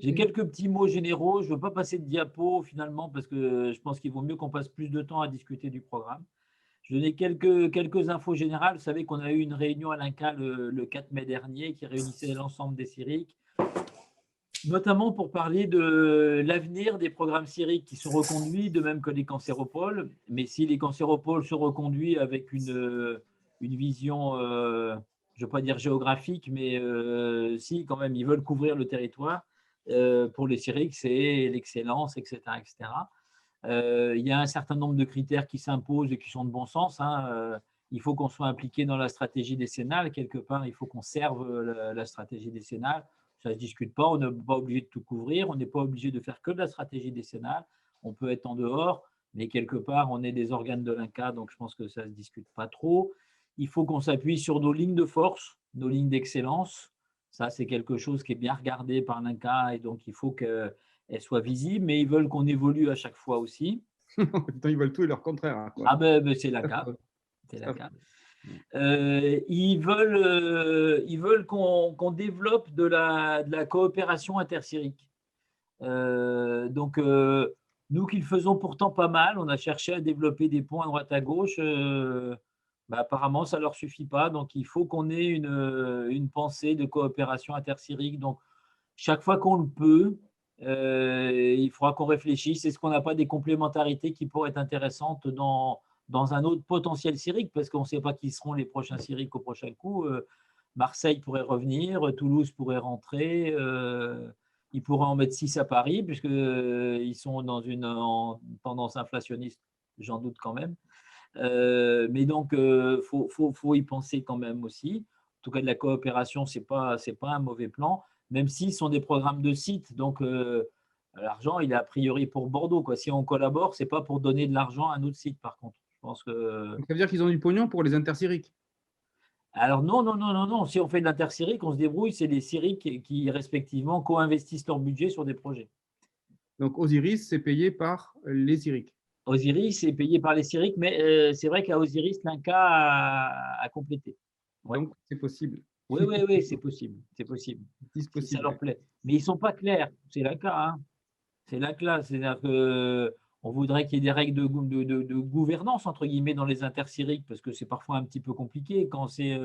J'ai quelques petits mots généraux. Je ne veux pas passer de diapo finalement parce que je pense qu'il vaut mieux qu'on passe plus de temps à discuter du programme. Je donnais quelques infos générales. Vous savez qu'on a eu une réunion à l'INCA le 4 mai dernier qui réunissait l'ensemble des CIRIC, notamment pour parler de l'avenir des programmes CIRIC qui sont reconduits, de même que les cancéropoles. Mais si les cancéropoles sont reconduits avec une vision, je ne veux pas dire géographique, mais si quand même ils veulent couvrir le territoire, pour les CIRIC, c'est l'excellence, etc., etc. Il y a un certain nombre de critères qui s'imposent et qui sont de bon sens, hein. Il faut qu'on soit impliqué dans la stratégie décennale. Quelque part, il faut qu'on serve la stratégie décennale. Ça ne se discute pas. On n'est pas obligé de tout couvrir. On n'est pas obligé de faire que de la stratégie décennale. On peut être en dehors, mais quelque part, on est des organes de l'INCA, donc je pense que ça ne se discute pas trop. Il faut qu'on s'appuie sur nos lignes de force, nos lignes d'excellence. Ça, c'est quelque chose qui est bien regardé par l'INCA et donc il faut qu'elles soient visibles, mais ils veulent qu'on évolue à chaque fois aussi. Ils veulent tout et leur contraire, hein, quoi. Ah ben c'est l'INCA. C'est l'INCA. Ils veulent qu'on développe de la coopération intercyrique. Donc, nous qui le faisons pourtant pas mal, on a cherché à développer des ponts à droite à gauche. Apparemment, ça ne leur suffit pas. Donc, il faut qu'on ait une pensée de coopération intercyrique. Donc, chaque fois qu'on le peut, il faudra qu'on réfléchisse. Est-ce qu'on n'a pas des complémentarités qui pourraient être intéressantes dans un autre potentiel CIRIC, parce qu'on ne sait pas qui seront les prochains CIRIC au prochain coup. Marseille pourrait revenir, Toulouse pourrait rentrer, ils pourraient en mettre 6 à Paris, puisqu'ils sont dans une tendance inflationniste, j'en doute quand même. Mais donc, faut y penser quand même aussi. En tout cas, de la coopération, c'est pas un mauvais plan, même s'ils sont des programmes de sites. Donc, l'argent, il est a priori pour Bordeaux, quoi. Si on collabore, c'est pas pour donner de l'argent à un autre site, par contre. Je pense que… Donc, ça veut dire qu'ils ont du pognon pour les intercyriques. Alors, non, non, non, non, non. Si on fait de l'intercyrique, on se débrouille. C'est les CIRIC qui, respectivement, co-investissent leur budget sur des projets. Donc, Osiris, c'est payé par les cyriques. Osiris est payé par les CIRIC, mais c'est vrai qu'à Osiris, l'INCA a complété. Ouais. Donc, c'est possible. Oui, oui, oui, c'est possible. C'est possible. C'est Si ça possible. leur plaît. Mais ils ne sont pas clairs. C'est l'INCA, hein. C'est la classe. C'est-à-dire qu'on voudrait qu'il y ait des règles de gouvernance, entre guillemets, dans les intercyriques, parce que c'est parfois un petit peu compliqué quand c'est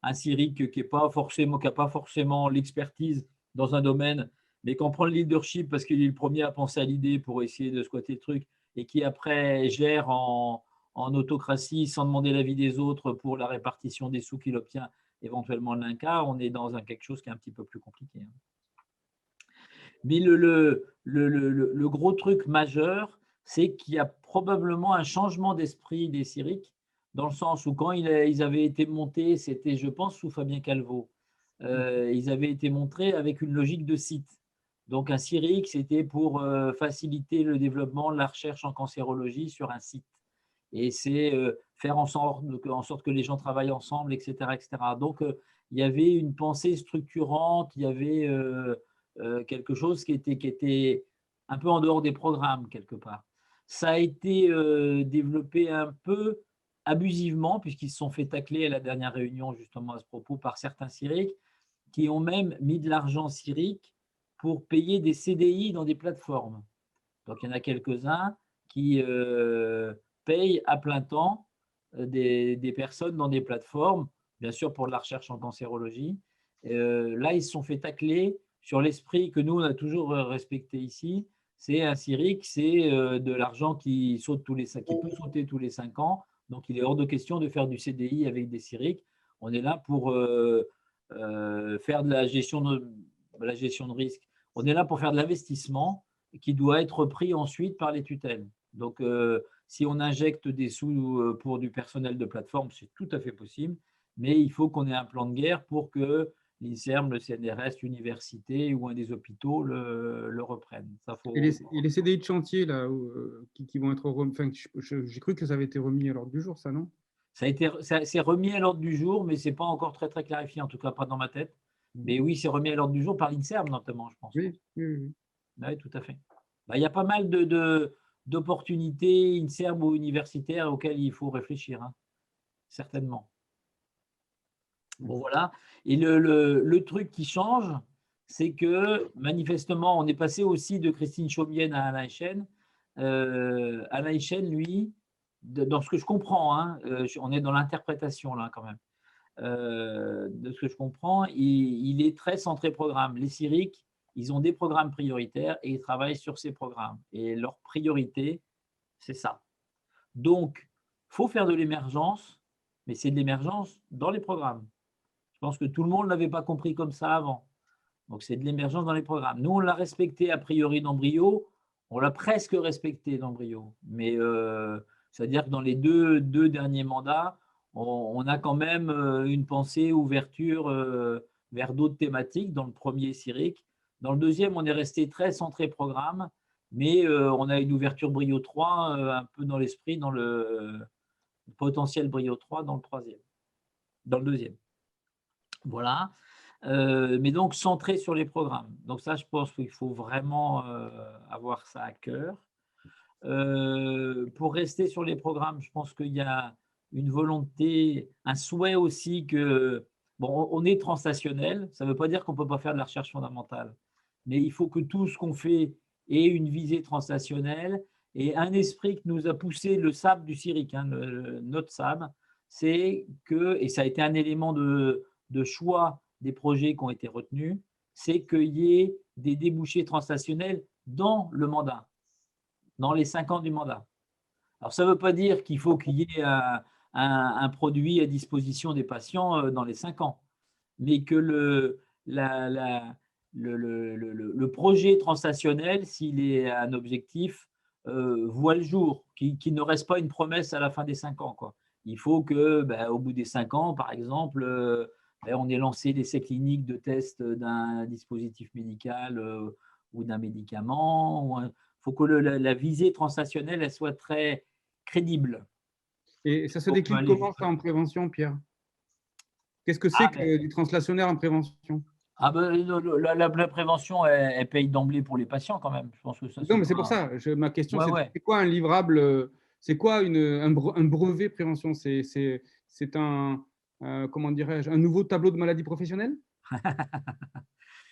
un cyrique qui n'a pas forcément l'expertise dans un domaine, mais qu'on prend le leadership parce qu'il est le premier à penser à l'idée pour essayer de squatter le truc, et qui après gère en autocratie sans demander l'avis des autres pour la répartition des sous qu'il obtient éventuellement de l'INCA, on est dans quelque chose qui est un petit peu plus compliqué, hein. Mais le gros truc majeur, c'est qu'il y a probablement un changement d'esprit des CIRIC, dans le sens où quand ils avaient été montés, c'était, je pense, sous Fabien Calvo, ils avaient été montrés avec une logique de site. Donc un CIRIC, c'était pour faciliter le développement de la recherche en cancérologie sur un site. Et c'est faire en sorte que les gens travaillent ensemble, etc., etc. Donc, il y avait une pensée structurante, il y avait quelque chose qui était un peu en dehors des programmes, quelque part. Ça a été développé un peu abusivement, puisqu'ils se sont fait tacler à la dernière réunion, justement à ce propos, par certains CIRIC, qui ont même mis de l'argent CIRIC pour payer des CDI dans des plateformes. Donc, il y en a quelques-uns qui payent à plein temps des personnes dans des plateformes, bien sûr pour de la recherche en cancérologie. Là, ils se sont fait tacler sur l'esprit que nous, on a toujours respecté ici. C'est un CIRIC, c'est de l'argent qui peut sauter tous les 5 ans. Donc, il est hors de question de faire du CDI avec des CIRIC. On est là pour faire de la gestion de risque. On est là pour faire de l'investissement qui doit être pris ensuite par les tutelles. Donc, si on injecte des sous pour du personnel de plateforme, c'est tout à fait possible, mais il faut qu'on ait un plan de guerre pour que l'INSERM, le CNRS, l'université ou un des hôpitaux le reprennent. Ça, Et les CDI de chantier, là, qui vont être remis, enfin, j'ai cru que ça avait été remis à l'ordre du jour, ça, non? c'est remis à l'ordre du jour, mais ce n'est pas encore très, très clarifié, en tout cas pas dans ma tête. Mais oui, c'est remis à l'ordre du jour par l'INSERM, notamment, je pense. Oui, oui, oui. Oui, tout à fait. Il y a pas mal d'opportunités INSERM ou universitaires auxquelles il faut réfléchir, hein, certainement. Bon, voilà. Et le truc qui change, c'est que manifestement, on est passé aussi de Christine Chaumienne à Alain Chen. Alain Chen, lui, dans ce que je comprends, hein, on est dans l'interprétation là quand même. De ce que je comprends, il est très centré programme. Les CIRIC, ils ont des programmes prioritaires et ils travaillent sur ces programmes. Et leur priorité, c'est ça. Donc, il faut faire de l'émergence, mais c'est de l'émergence dans les programmes. Je pense que tout le monde ne l'avait pas compris comme ça avant. Donc, c'est de l'émergence dans les programmes. Nous, on l'a respecté a priori dans Brio, on l'a presque respecté dans Brio. Mais c'est-à-dire que dans les deux derniers mandats, on a quand même une pensée, ouverture vers d'autres thématiques. Dans le premier, CIRIC. Dans le deuxième, on est resté très centré programme, mais on a une ouverture Brio 3 un peu dans l'esprit, dans le potentiel Brio 3 dans le troisième, dans le deuxième. Voilà. Mais donc centré sur les programmes. Donc ça, je pense qu'il faut vraiment avoir ça à cœur. Pour rester sur les programmes, je pense qu'il y a une volonté, un souhait aussi que, bon, on est transstationnel, ça ne veut pas dire qu'on ne peut pas faire de la recherche fondamentale, mais il faut que tout ce qu'on fait ait une visée transstationnelle et un esprit que nous a poussé le SAB du CIRIC, hein, notre SAB, c'est que, et ça a été un élément de choix des projets qui ont été retenus, c'est qu'il y ait des débouchés transstationnels dans le mandat, dans les 5 ans du mandat. Alors, ça ne veut pas dire qu'il faut qu'il y ait un produit à disposition des patients dans les 5 ans, mais que le projet transstationnel, s'il est un objectif, voit le jour, qu'il ne reste pas une promesse à la fin des 5 ans, quoi. Il faut que, au bout des 5 ans, par exemple, on ait lancé l'essai clinique de test d'un dispositif médical ou d'un médicament. Il faut que la visée transstationnelle elle soit très crédible. Et ça se décline comment ça en prévention, Pierre? Qu'est-ce que c'est que du translationnaire en prévention? La prévention, elle paye d'emblée pour les patients quand même. Je pense que ça, non, mais c'est pour ça. Ma question, c'est quoi un livrable? C'est quoi un brevet prévention? C'est comment dirais-je, un nouveau tableau de maladie professionnelle?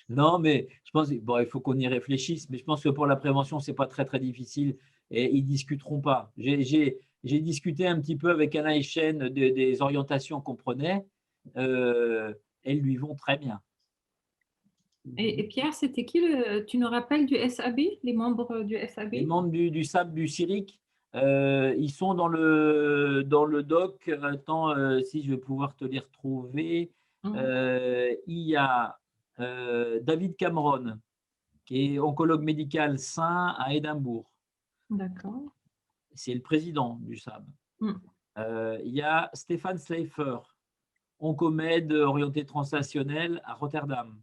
Non, mais je pense il faut qu'on y réfléchisse. Mais je pense que pour la prévention, ce n'est pas très, très difficile et ils ne discuteront pas. J'ai discuté un petit peu avec Alain Echen des orientations qu'on prenait. Elles lui vont très bien. Et Pierre, c'était qui tu nous rappelles du SAB, les membres du SAB? Les membres du SAB du CIRIC, ils sont dans le doc. Attends, si je vais pouvoir te les retrouver. Il y a David Cameron, qui est oncologue médical sain à Édimbourg. D'accord. C'est le président du SAB. Il y a Stéphane Sleifer, oncomède orienté translationnel à Rotterdam.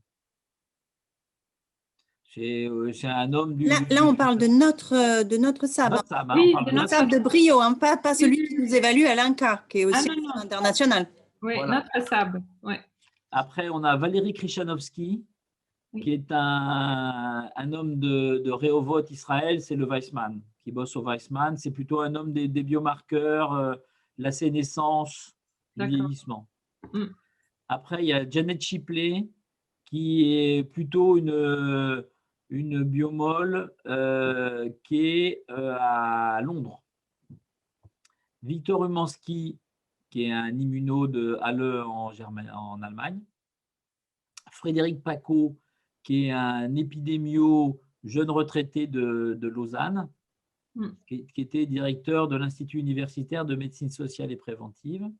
C'est un homme du… Là, on parle de notre SAB. Notre SAB, oui, on parle de de notre SAB de Brio, hein, pas celui qui nous évalue à l'INCA, qui est aussi international. Oui, voilà. Notre SAB. Ouais. Après, on a Valérie Krishanovski, qui est un homme de Rehovot Israël, c'est le Weizmann, qui bosse au Weizmann. C'est plutôt un homme des biomarqueurs, la sénescence, le vieillissement. Après, il y a Janet Shipley, qui est plutôt une biomole qui est à Londres. Victor Umansky, qui est un immuno de Halle en Allemagne. Frédéric Paco, qui est un épidémio jeune retraité de Lausanne, qui était directeur de l'Institut universitaire de médecine sociale et préventive.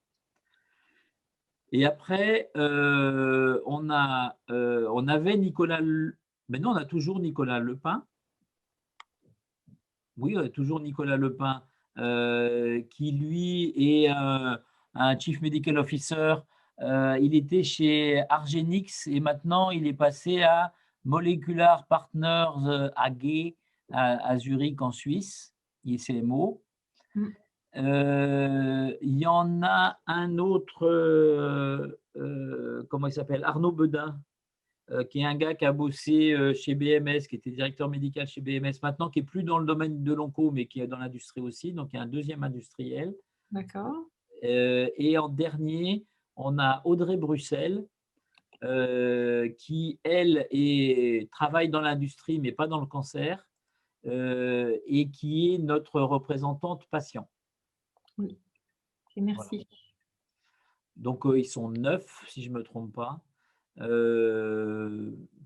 Et après, on avait Nicolas… Maintenant, on a toujours Nicolas Lepin. Oui, on a toujours Nicolas Lepin, qui, lui, est un Chief Medical Officer. Il était chez Argenix et maintenant, il est passé à Molecular Partners AG à Zurich, en Suisse. Il est CMO. Il y en a un autre, comment il s'appelle, Arnaud Bedin, qui est un gars qui a bossé chez BMS, qui était directeur médical chez BMS maintenant, qui n'est plus dans le domaine de l'onco, mais qui est dans l'industrie aussi. Donc, il y a un deuxième industriel. D'accord. Et en dernier, on a Audrey Bruxelles, qui, elle, travaille dans l'industrie, mais pas dans le cancer, et qui est notre représentante patient. Oui, et merci. Voilà. Donc, ils sont 9, si je ne me trompe pas.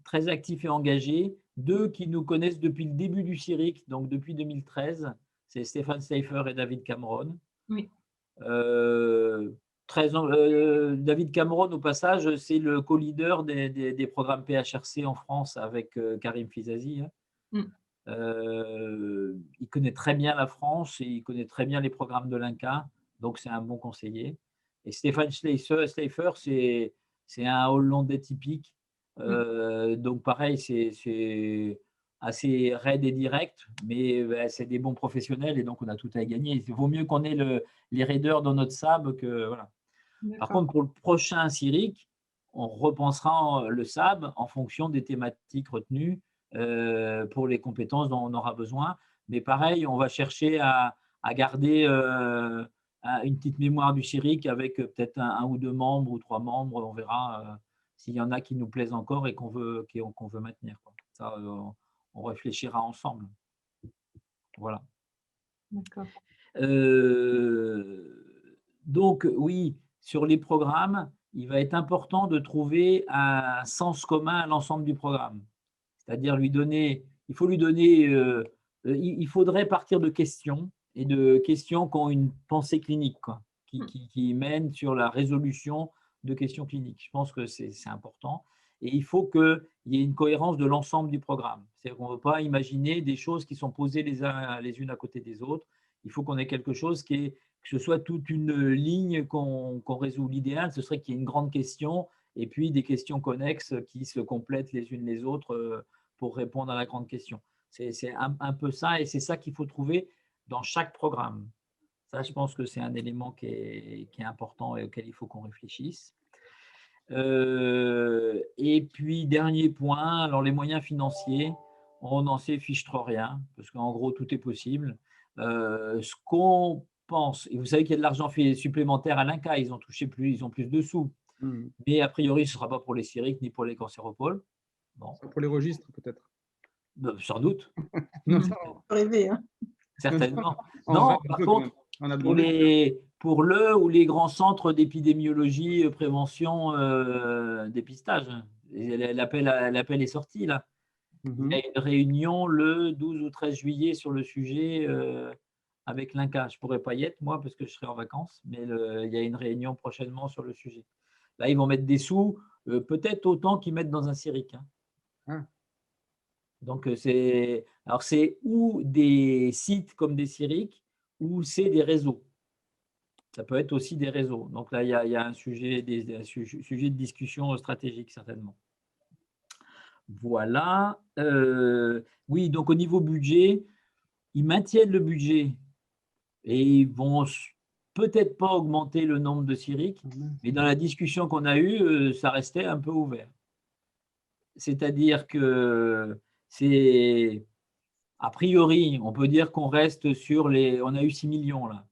Très actifs et engagés. 2 qui nous connaissent depuis le début du CIRIC, donc depuis 2013. C'est Stéphane Seifer et David Cameron. Oui. David Cameron, au passage, c'est le co-leader des programmes PHRC en France avec Karim Fizazi. Il connaît très bien la France et il connaît très bien les programmes de l'INCA, donc c'est un bon conseiller. Et Stéphane Sleifer, c'est un Hollandais typique. Donc pareil, c'est assez raide et direct, mais c'est des bons professionnels et donc on a tout à gagner. Il vaut mieux qu'on ait les raideurs dans notre sable que… Voilà. Par contre, pour le prochain CIRIC, on repensera le SAB en fonction des thématiques retenues pour les compétences dont on aura besoin. Mais pareil, on va chercher à garder une petite mémoire du CIRIC avec peut-être un ou 2 membres ou 3 membres. On verra s'il y en a qui nous plaisent encore et qu'on veut maintenir. Ça, on réfléchira ensemble. Voilà. D'accord. Donc, oui, sur les programmes, il va être important de trouver un sens commun à l'ensemble du programme. C'est-à-dire il faudrait partir de questions et de questions qui ont une pensée clinique, quoi, qui mènent sur la résolution de questions cliniques. Je pense que c'est important. Et il faut qu'il y ait une cohérence de l'ensemble du programme. C'est-à-dire qu'on ne veut pas imaginer des choses qui sont posées les unes à côté des autres. Il faut qu'on ait quelque chose que ce soit toute une ligne qu'on résout. L'idéal, ce serait qu'il y ait une grande question et puis des questions connexes qui se complètent les unes les autres pour répondre à la grande question. C'est un peu ça, et c'est ça qu'il faut trouver dans chaque programme. Ça, je pense que c'est un élément qui est important et auquel il faut qu'on réfléchisse. Et puis, dernier point, alors les moyens financiers, on n'en sait fiche trop rien, parce qu'en gros, tout est possible. Ce qu'on pense, et vous savez qu'il y a de l'argent supplémentaire à l'INCA, ils ont plus de sous. Mais a priori, ce ne sera pas pour les CIRIC ni pour les cancéropoles. Bon. Pour les registres, peut-être. Sans doute. Non, ça va rêver. Hein. Certainement. Non, par contre, pour le ou les grands centres d'épidémiologie, prévention, dépistage, l'appel est sorti là. Il y a une réunion le 12 ou 13 juillet sur le sujet avec l'INCA. Je ne pourrais pas y être, moi, parce que je serai en vacances, mais il y a une réunion prochainement sur le sujet. Là, ils vont mettre des sous, peut-être autant qu'ils mettent dans un CIRIC. Donc, c'est ou des sites comme des CIRIC, ou c'est des réseaux. Ça peut être aussi des réseaux. Donc là, il y a un sujet de discussion stratégique, certainement. Voilà. Oui, donc au niveau budget, ils maintiennent le budget et ils vont peut-être pas augmenter le nombre de CIRIC, mais dans la discussion qu'on a eue, ça restait un peu ouvert. C'est-à-dire que c'est, a priori, on peut dire qu'on reste sur on a eu 6 millions là.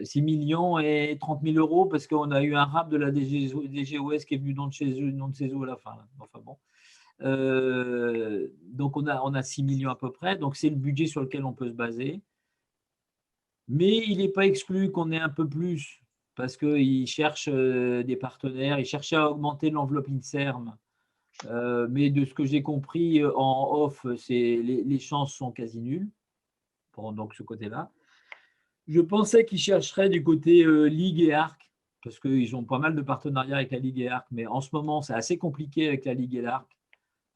6 millions et 30 000 euros parce qu'on a eu un rap de la DGOS qui est venu dans de ses eaux à la fin. Là. Enfin bon. Donc on a 6 millions à peu près, donc c'est le budget sur lequel on peut se baser. Mais il n'est pas exclu qu'on ait un peu plus parce qu'ils cherchent des partenaires, ils cherchaient à augmenter l'enveloppe INSERM. Mais de ce que j'ai compris en off, les chances sont quasi nulles pour donc ce côté-là. Je pensais qu'ils chercheraient du côté Ligue et Arc, parce qu'ils ont pas mal de partenariats avec la Ligue et Arc, mais en ce moment, c'est assez compliqué avec la Ligue et l'Arc,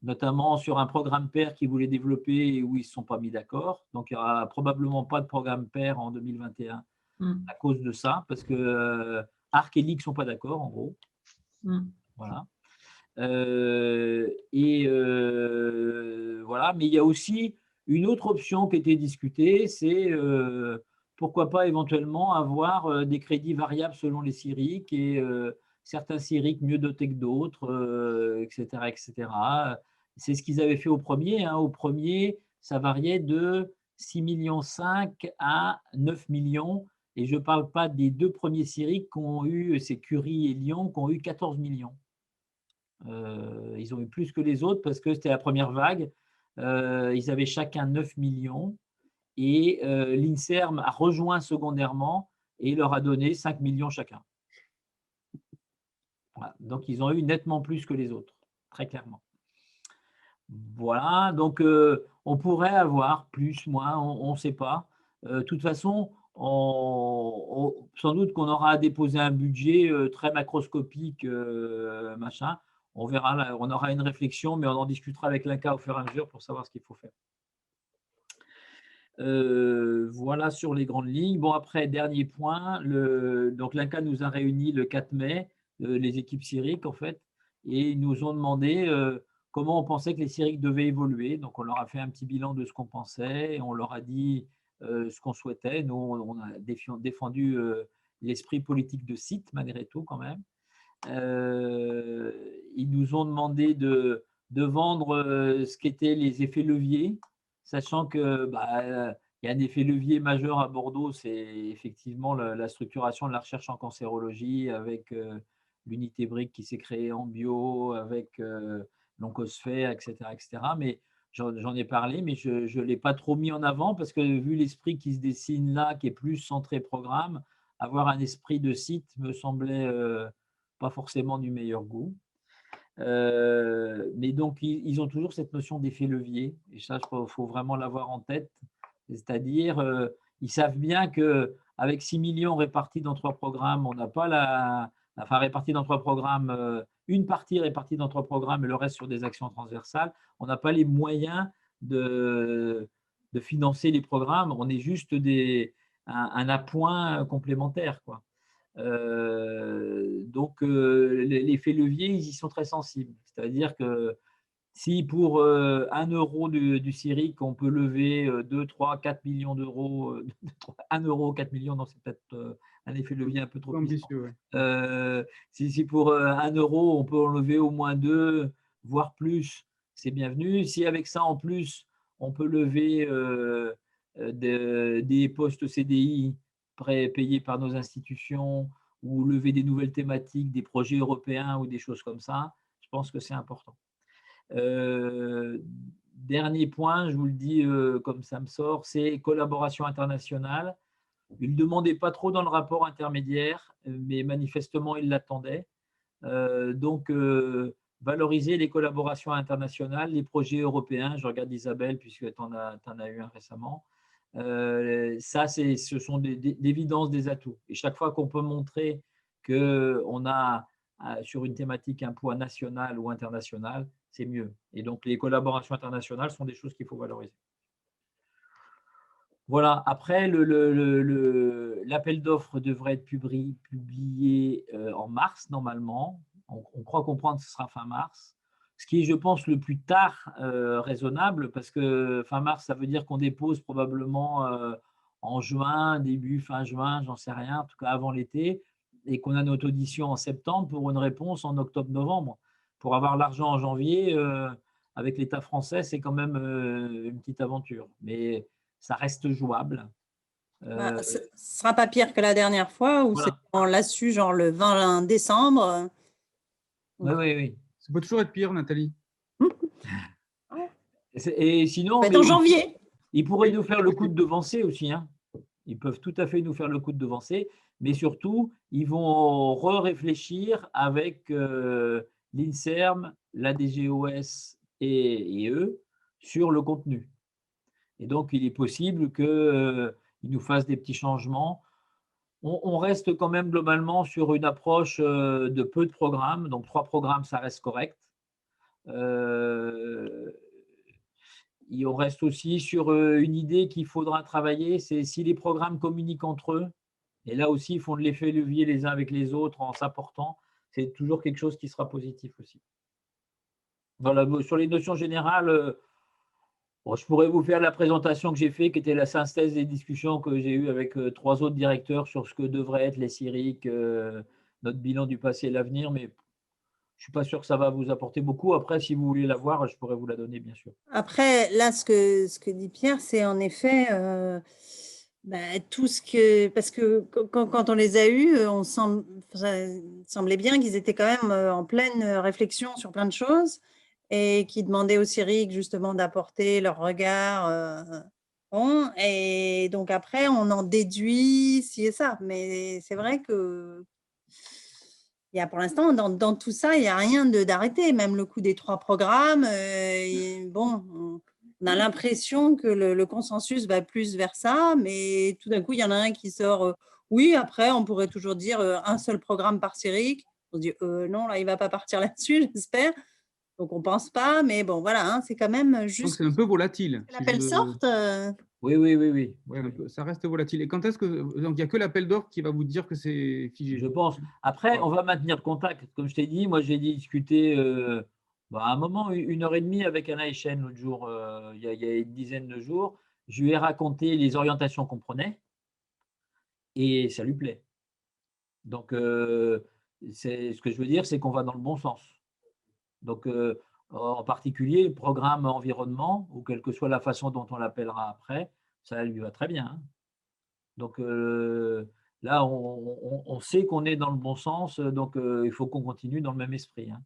notamment sur un programme pair qu'ils voulaient développer et où ils ne se sont pas mis d'accord. Donc, il n'y aura probablement pas de programme pair en 2021 à cause de ça, parce que Arc et Ligue ne sont pas d'accord, en gros. Voilà. Voilà, mais il y a aussi une autre option qui a été discutée, c'est pourquoi pas éventuellement avoir des crédits variables selon les CIRIC et certains CIRIC mieux dotés que d'autres, etc., etc. C'est ce qu'ils avaient fait au premier. Au premier, ça variait de 6,5 millions à 9 millions. Et je ne parle pas des 2 premiers CIRIC qui ont eu, c'est Curie et Lyon, qui ont eu 14 millions. Ils ont eu plus que les autres parce que c'était la première vague. Ils avaient chacun 9 millions et l'INSERM a rejoint secondairement et leur a donné 5 millions chacun. Voilà. Donc, ils ont eu nettement plus que les autres, très clairement. Voilà, donc on pourrait avoir plus, moins, on ne sait pas. De toute façon, sans doute qu'on aura à déposer un budget très macroscopique, machin. On verra, là, on aura une réflexion, mais on en discutera avec l'INCa au fur et à mesure pour savoir ce qu'il faut faire. Voilà sur les grandes lignes. Bon, après, dernier point, donc l'INCa nous a réunis le 4 mai, les équipes CIRIC en fait, et ils nous ont demandé comment on pensait que les CIRIC devaient évoluer. Donc, on leur a fait un petit bilan de ce qu'on pensait, et on leur a dit ce qu'on souhaitait. Nous, on a défendu l'esprit politique de site, malgré tout, quand même. Ils nous ont demandé de vendre ce qu'étaient les effets leviers, sachant que il y a un effet levier majeur à Bordeaux, c'est effectivement la structuration de la recherche en cancérologie avec l'unité BRIC qui s'est créée en bio, avec l'oncosphère, etc., etc. Mais j'en ai parlé, mais je ne l'ai pas trop mis en avant parce que vu l'esprit qui se dessine là, qui est plus centré programme, avoir un esprit de site me semblait pas forcément du meilleur goût. Mais donc, ils ont toujours cette notion d'effet levier. Et ça, il faut vraiment l'avoir en tête. C'est-à-dire, ils savent bien qu'avec 6 millions répartis dans 3 programmes, on n'a pas enfin, répartis dans 3 programmes, une partie répartie dans 3 programmes et le reste sur des actions transversales, on n'a pas les moyens de financer les programmes. On est juste un appoint complémentaire, quoi. Donc, l'effet levier, ils y sont très sensibles. C'est-à-dire que si pour 1 euro du CIRIC, on peut lever 2, 3, 4 millions d'euros, 1 euro, 4 millions, non, c'est peut-être un effet levier un peu trop ambitieux. Ouais. Si pour 1 euro, on peut en lever au moins 2, voire plus, c'est bienvenu. Si avec ça, en plus, on peut lever des postes CDI payés par nos institutions ou lever des nouvelles thématiques, des projets européens ou des choses comme ça, je pense que c'est important. Dernier point, je vous le dis comme ça me sort, c'est collaboration internationale. Il ne demandait pas trop dans le rapport intermédiaire, mais manifestement, il l'attendait. Donc, valoriser les collaborations internationales, les projets européens. Je regarde Isabelle, puisque tu en as eu un récemment. Ça, ce sont d'évidence des atouts. Et chaque fois qu'on peut montrer qu'on a sur une thématique un poids national ou international, c'est mieux. Et donc, les collaborations internationales sont des choses qu'il faut valoriser. Voilà. Après, l'appel d'offres devrait être publié en mars, normalement. On croit comprendre que ce sera fin mars. Ce qui est, je pense, le plus tard raisonnable, parce que fin mars, ça veut dire qu'on dépose probablement en juin, fin juin, j'en sais rien, en tout cas avant l'été, et qu'on a notre audition en septembre pour une réponse en octobre-novembre. Pour avoir l'argent en janvier, avec l'État français, c'est quand même une petite aventure. Mais ça reste jouable. Ce ne sera pas pire que la dernière fois où voilà. On l'a su genre le 20 décembre. Oui. Ça peut toujours être pire, Nathalie. Et sinon, en janvier. Ils pourraient nous faire le coup de devancer aussi. Hein. Ils peuvent tout à fait nous faire le coup de devancer, mais surtout, ils vont réfléchir avec l'INSERM, la DGOS et eux sur le contenu. Et donc, il est possible qu'ils nous fassent des petits changements. On reste quand même globalement sur une approche de peu de programmes. Donc, 3 programmes, ça reste correct. On reste aussi sur une idée qu'il faudra travailler, c'est si les programmes communiquent entre eux, et là aussi, ils font de l'effet levier les uns avec les autres en s'apportant, c'est toujours quelque chose qui sera positif aussi. Voilà, sur les notions générales, je pourrais vous faire la présentation que j'ai faite, qui était la synthèse des discussions que j'ai eues avec 3 autres directeurs sur ce que devraient être les CIRIC, notre bilan du passé et l'avenir, mais je ne suis pas sûr que ça va vous apporter beaucoup. Après, si vous voulez la voir, je pourrais vous la donner, bien sûr. Après, là, ce que dit Pierre, c'est en effet Tout ce que, parce que quand on les a eus, ça semblait bien qu'ils étaient quand même en pleine réflexion sur plein de choses et qui demandaient au CIRIC justement d'apporter leur regard. Bon, et donc après, on en déduit ci et ça. Mais c'est vrai que pour l'instant, dans tout ça, il n'y a rien d'arrêté. Même le coup des 3 programmes, bon, on a l'impression que le consensus va plus vers ça, mais tout d'un coup, il y en a un qui sort. Oui, après, on pourrait toujours dire un seul programme par CIRIC. On se dit non, là, il ne va pas partir là-dessus, j'espère. Donc, on ne pense pas, mais bon, voilà, hein, c'est quand même juste. Donc, c'est un peu volatile. Si l'appel sorte. Oui. Ça reste volatile. Et quand est-ce que. Donc, il n'y a que l'appel d'offres qui va vous dire que c'est figé? Je pense. Après, on va maintenir le contact. Comme je t'ai dit, moi, j'ai discuté à un moment, 1 heure et demie avec Alain Echen l'autre jour, il y a une dizaine de jours. Je lui ai raconté les orientations qu'on prenait et ça lui plaît. Donc, ce que je veux dire, c'est qu'on va dans le bon sens. Donc, en particulier, le programme environnement, ou quelle que soit la façon dont on l'appellera après, ça lui va très bien, hein. Donc, là, on sait qu'on est dans le bon sens, donc il faut qu'on continue dans le même esprit, hein.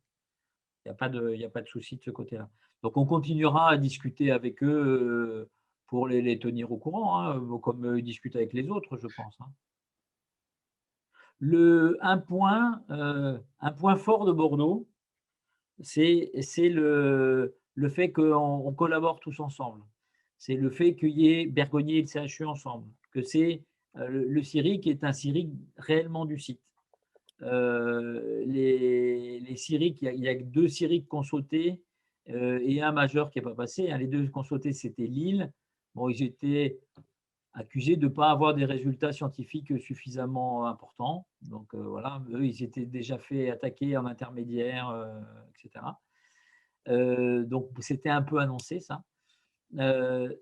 Il n'y a pas de souci de ce côté-là. Donc, on continuera à discuter avec eux pour les tenir au courant, hein, comme ils discutent avec les autres, je pense, hein. Un point fort de Bordeaux, c'est le fait qu'on collabore tous ensemble. C'est le fait qu'il y ait Bergonié et le CHU ensemble, que c'est le CIRIC est un CIRIC réellement du site. Les CIRIC, il y a 2 CIRIC qui ont sauté et un majeur qui n'est pas passé, hein. Les 2 qui ont sauté, c'était Lille. Bon, ils étaient accusés de ne pas avoir des résultats scientifiques suffisamment importants. Donc voilà, eux, ils étaient déjà fait attaquer en intermédiaire, etc. Donc c'était un peu annoncé ça.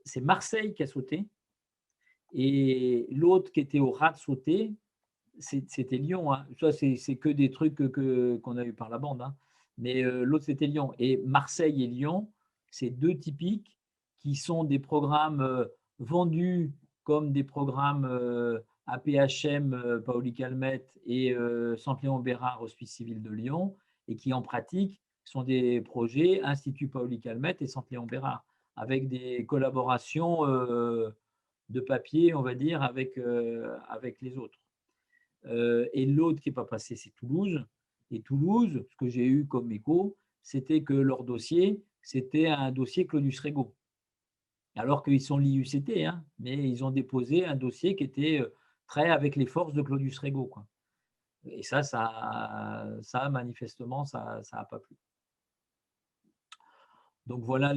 C'est Marseille qui a sauté et l'autre qui était au ras de sauter, c'était Lyon, hein. Ça, c'est que des trucs qu'on a eu par la bande, hein. Mais l'autre, c'était Lyon. Et Marseille et Lyon, c'est 2 typiques qui sont des programmes vendus comme des programmes APHM, Paoli Calmette et Centre Léon Bérard, Hospice Civil de Lyon, et qui en pratique sont des projets Institut Paoli Calmette et Centre Léon Bérard, avec des collaborations de papier, on va dire, avec les autres. Et l'autre qui n'est pas passé, c'est Toulouse. Et Toulouse, ce que j'ai eu comme écho, c'était que leur dossier, c'était un dossier Claudius Regaud. Alors qu'ils sont l'IUCT, hein, mais ils ont déposé un dossier qui était très avec les forces de Claudius Regaud, quoi. Et ça manifestement, ça n'a pas plu. Donc voilà,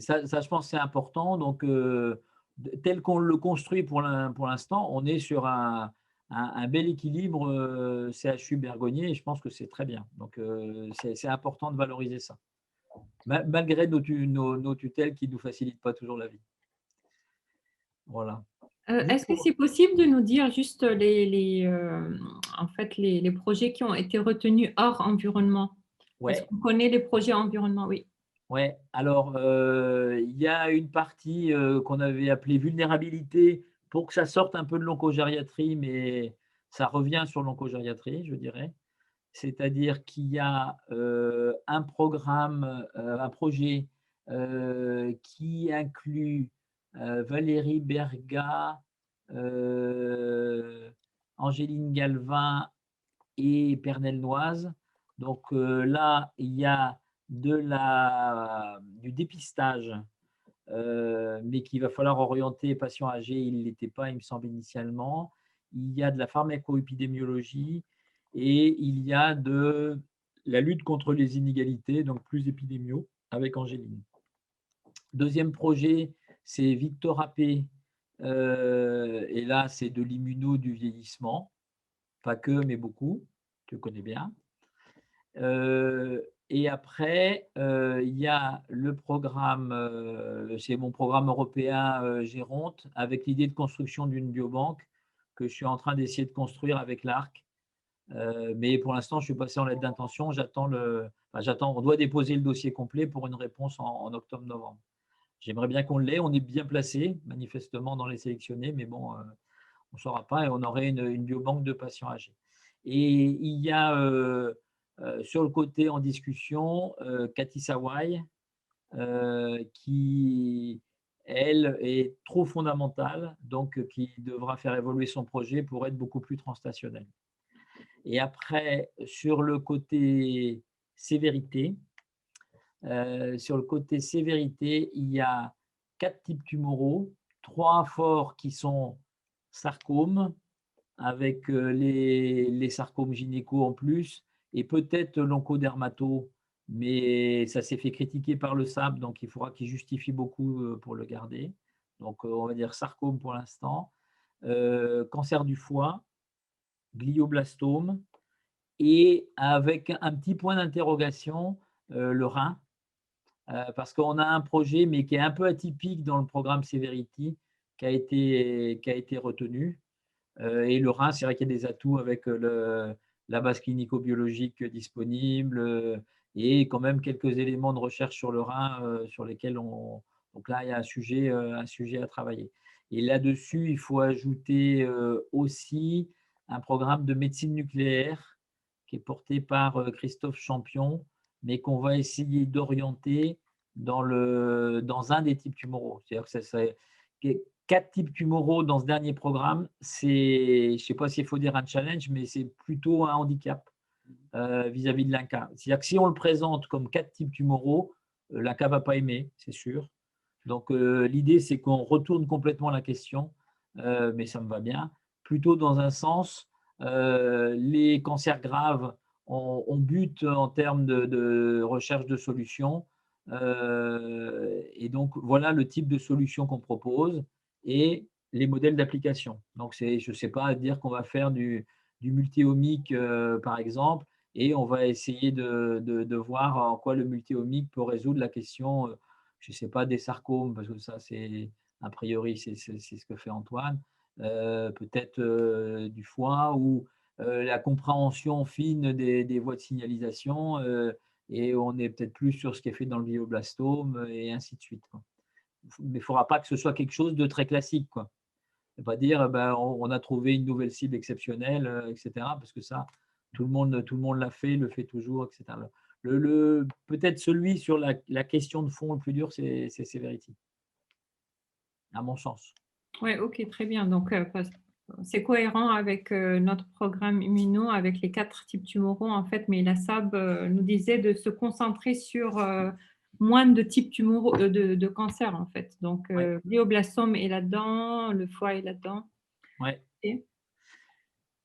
ça, je pense que c'est important. Donc, tel qu'on le construit pour l'instant, on est sur un bel équilibre CHU Bergonié et je pense que c'est très bien. Donc, c'est important de valoriser ça, malgré nos tutelles qui ne nous facilitent pas toujours la vie. Voilà. Est-ce que c'est possible de nous dire juste en fait, les projets qui ont été retenus hors environnement? Ouais. Est-ce qu'on connaît les projets environnement? Oui. Ouais, alors il y a une partie qu'on avait appelée vulnérabilité pour que ça sorte un peu de l'oncogériatrie, mais ça revient sur l'oncogériatrie, je dirais. C'est-à-dire qu'il y a un programme, un projet qui inclut Valérie Berga, Angéline Galvin et Pernelle Noise. Donc là, il y a du dépistage, mais qu'il va falloir orienter patients âgés, il ne l'était pas, il me semble, initialement. Il y a de la pharmacoépidémiologie et il y a de la lutte contre les inégalités, donc plus épidémiaux, avec Angéline. Deuxième projet, c'est Victor Appé, et là, c'est de l'immuno du vieillissement, pas que, mais beaucoup, tu connais bien. Et après, il y a le programme, c'est mon programme européen Géronte, avec l'idée de construction d'une biobanque que je suis en train d'essayer de construire avec l'ARC. Mais pour l'instant, je suis passé en lettre d'intention. On doit déposer le dossier complet pour une réponse en octobre-novembre. J'aimerais bien qu'on l'ait. On est bien placé, manifestement, dans les sélectionnés, mais bon, on ne saura pas et on aurait une biobanque de patients âgés. Et il y a sur le côté en discussion, Cathy Sawai, qui, elle, est trop fondamentale, donc qui devra faire évoluer son projet pour être beaucoup plus transstationnel. Et après, sur le côté sévérité, il y a 4 types tumoraux, 3 forts qui sont sarcomes, avec les sarcomes gynéco en plus, et peut-être l'oncodermato, mais ça s'est fait critiquer par le SAB, donc il faudra qu'il justifie beaucoup pour le garder. Donc on va dire sarcome pour l'instant. Cancer du foie, glioblastome, et avec un petit point d'interrogation, le rein, parce qu'on a un projet, mais qui est un peu atypique dans le programme Severity, qui a été retenu. Et le rein, c'est vrai qu'il y a des atouts avec la base clinico-biologique disponible et quand même quelques éléments de recherche sur le rein sur lesquels on… Donc là, il y a un sujet à travailler. Et là-dessus, il faut ajouter aussi un programme de médecine nucléaire qui est porté par Christophe Champion, mais qu'on va essayer d'orienter dans un des types tumoraux. C'est-à-dire que ça 4 types tumoraux dans ce dernier programme, je ne sais pas s'il faut dire un challenge, mais c'est plutôt un handicap vis-à-vis de l'INCa. C'est-à-dire que si on le présente comme 4 types tumoraux, l'INCa ne va pas aimer, c'est sûr. Donc l'idée, c'est qu'on retourne complètement la question, mais ça me va bien, plutôt dans un sens, les cancers graves, on bute en termes de recherche de solutions. Et donc, voilà le type de solution qu'on propose et les modèles d'application. Donc, je ne sais pas dire qu'on va faire du multiomique, par exemple, et on va essayer de voir en quoi le multiomique peut résoudre la question, je ne sais pas, des sarcomes, parce que ça, a priori, c'est ce que fait Antoine, peut-être du foie ou la compréhension fine des voies de signalisation, et on est peut-être plus sur ce qui est fait dans le glioblastome et ainsi de suite, quoi. Mais il ne faudra pas que ce soit quelque chose de très classique, quoi. Ne pas dire on a trouvé une nouvelle cible exceptionnelle, etc. Parce que ça, tout le monde l'a fait, le fait toujours, etc. Peut-être celui sur la question de fond le plus dur, c'est Severity, à mon sens. Oui, ok, très bien. Donc, c'est cohérent avec notre programme immuno, avec les 4 types tumoraux, en fait, mais la SAB nous disait de se concentrer sur moins de types tumoraux, de cancer, en fait. Donc, glioblastome est là-dedans, le foie est là-dedans. Oui.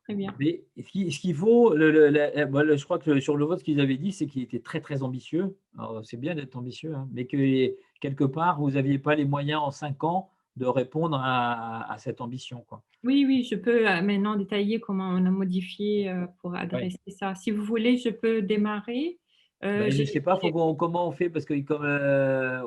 Très bien. Mais ce qu'il faut, je crois que sur le vote, ce qu'ils avaient dit, c'est qu'il était très, très ambitieux. Alors, c'est bien d'être ambitieux, hein, mais que quelque part, vous n'aviez pas les moyens en 5 ans de répondre à cette ambition, quoi. Oui, je peux maintenant détailler comment on a modifié pour adresser ça. Si vous voulez, je peux démarrer. Je ne sais pas comment on fait, parce que comme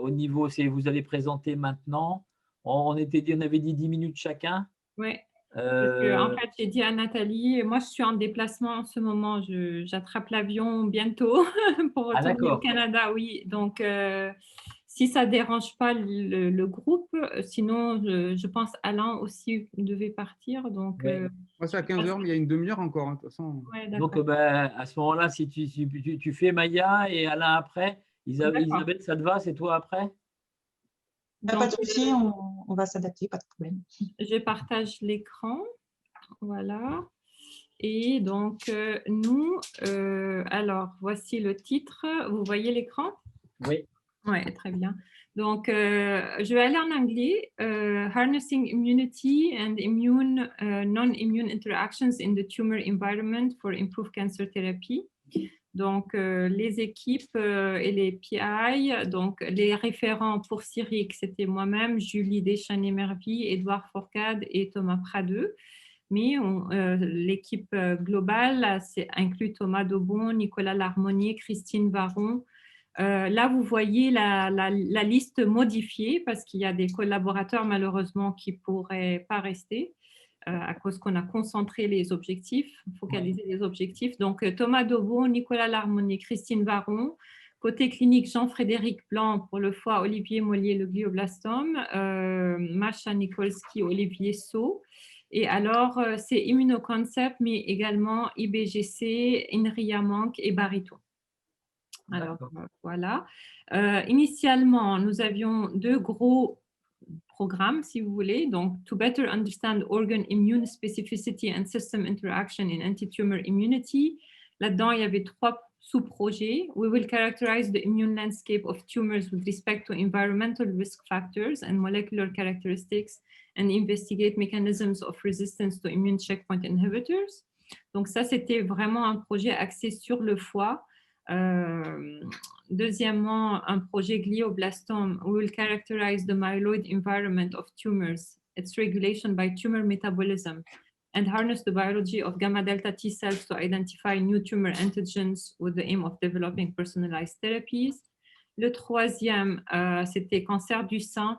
au niveau, vous allez présenter maintenant, on avait dit 10 minutes chacun. Oui. En fait, j'ai dit à Nathalie, moi je suis en déplacement en ce moment, j'attrape l'avion bientôt pour retourner au Canada, oui. Donc, si ça ne dérange pas le groupe, sinon je pense Alain aussi devait partir. Donc, moi c'est à 15h, mais il y a une demi-heure encore, hein, de toute façon. Ouais, donc à ce moment-là, si tu fais Maya et Alain après, Isabelle, ça te va, c'est toi après? Pas de souci, on va s'adapter, pas de problème. Je partage l'écran, voilà. Et donc, nous, alors, voici le titre. Vous voyez l'écran? Oui. Oui, très bien. Donc, je vais aller en anglais. Harnessing immunity and non-immune interactions in the tumor environment for improved cancer therapy. Donc, les équipes et les PI, donc les référents pour Cyric, c'était moi-même, Julie Deschanel-Mervy, Édouard Fourcade et Thomas Pradeux. Mais l'équipe globale, c'est inclut Thomas Daubon, Nicolas Larmonnier, Christine Varon. Là, vous voyez la liste modifiée parce qu'il y a des collaborateurs malheureusement qui ne pourraient pas rester à cause qu'on a concentré les objectifs, focalisé les objectifs. Donc, Thomas Daubon, Nicolas Larmonnier, Christine Varon, Côté clinique, Jean-Frédéric Blanc pour le foie, Olivier Mollier, le glioblastome, Masha Nikolski, Olivier Sau. Et alors, c'est Immunoconcept, mais également IBGC, Inria Mank et Barito. Alors, voilà. Initialement, nous avions 2 gros programmes, si vous voulez. Donc, to better understand organ immune specificity and system interaction in anti-tumor immunity. Là-dedans, il y avait 3 sous-projets. We will characterize the immune landscape of tumors with respect to environmental risk factors and molecular characteristics and investigate mechanisms of resistance to immune checkpoint inhibitors. Donc, ça, c'était vraiment un projet axé sur le foie. Deuxièmement, un projet glioblastome. We will characterize the myeloid environment of tumors, its regulation by tumor metabolism, and harness the biology of gamma delta T cells to identify new tumor antigens with the aim of developing personalized therapies. Le troisième, c'était cancer du sein,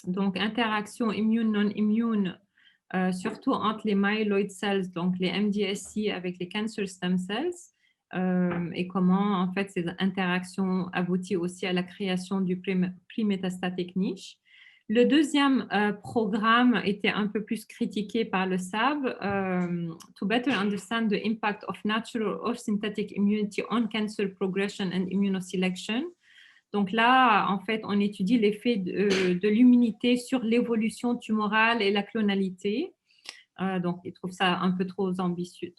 donc interaction immune-non-immune, surtout entre les myeloid cells, donc les MDSC avec les cancer stem cells, et comment en fait ces interactions aboutissent aussi à la création du pré-métastatic niche. Le deuxième programme était un peu plus critiqué par le SAB, to better understand the impact of natural or synthetic immunity on cancer progression and immunoselection. Donc là, en fait, on étudie l'effet de l'immunité sur l'évolution tumorale et la clonalité. Donc, ils trouvent ça un peu trop ambitieux.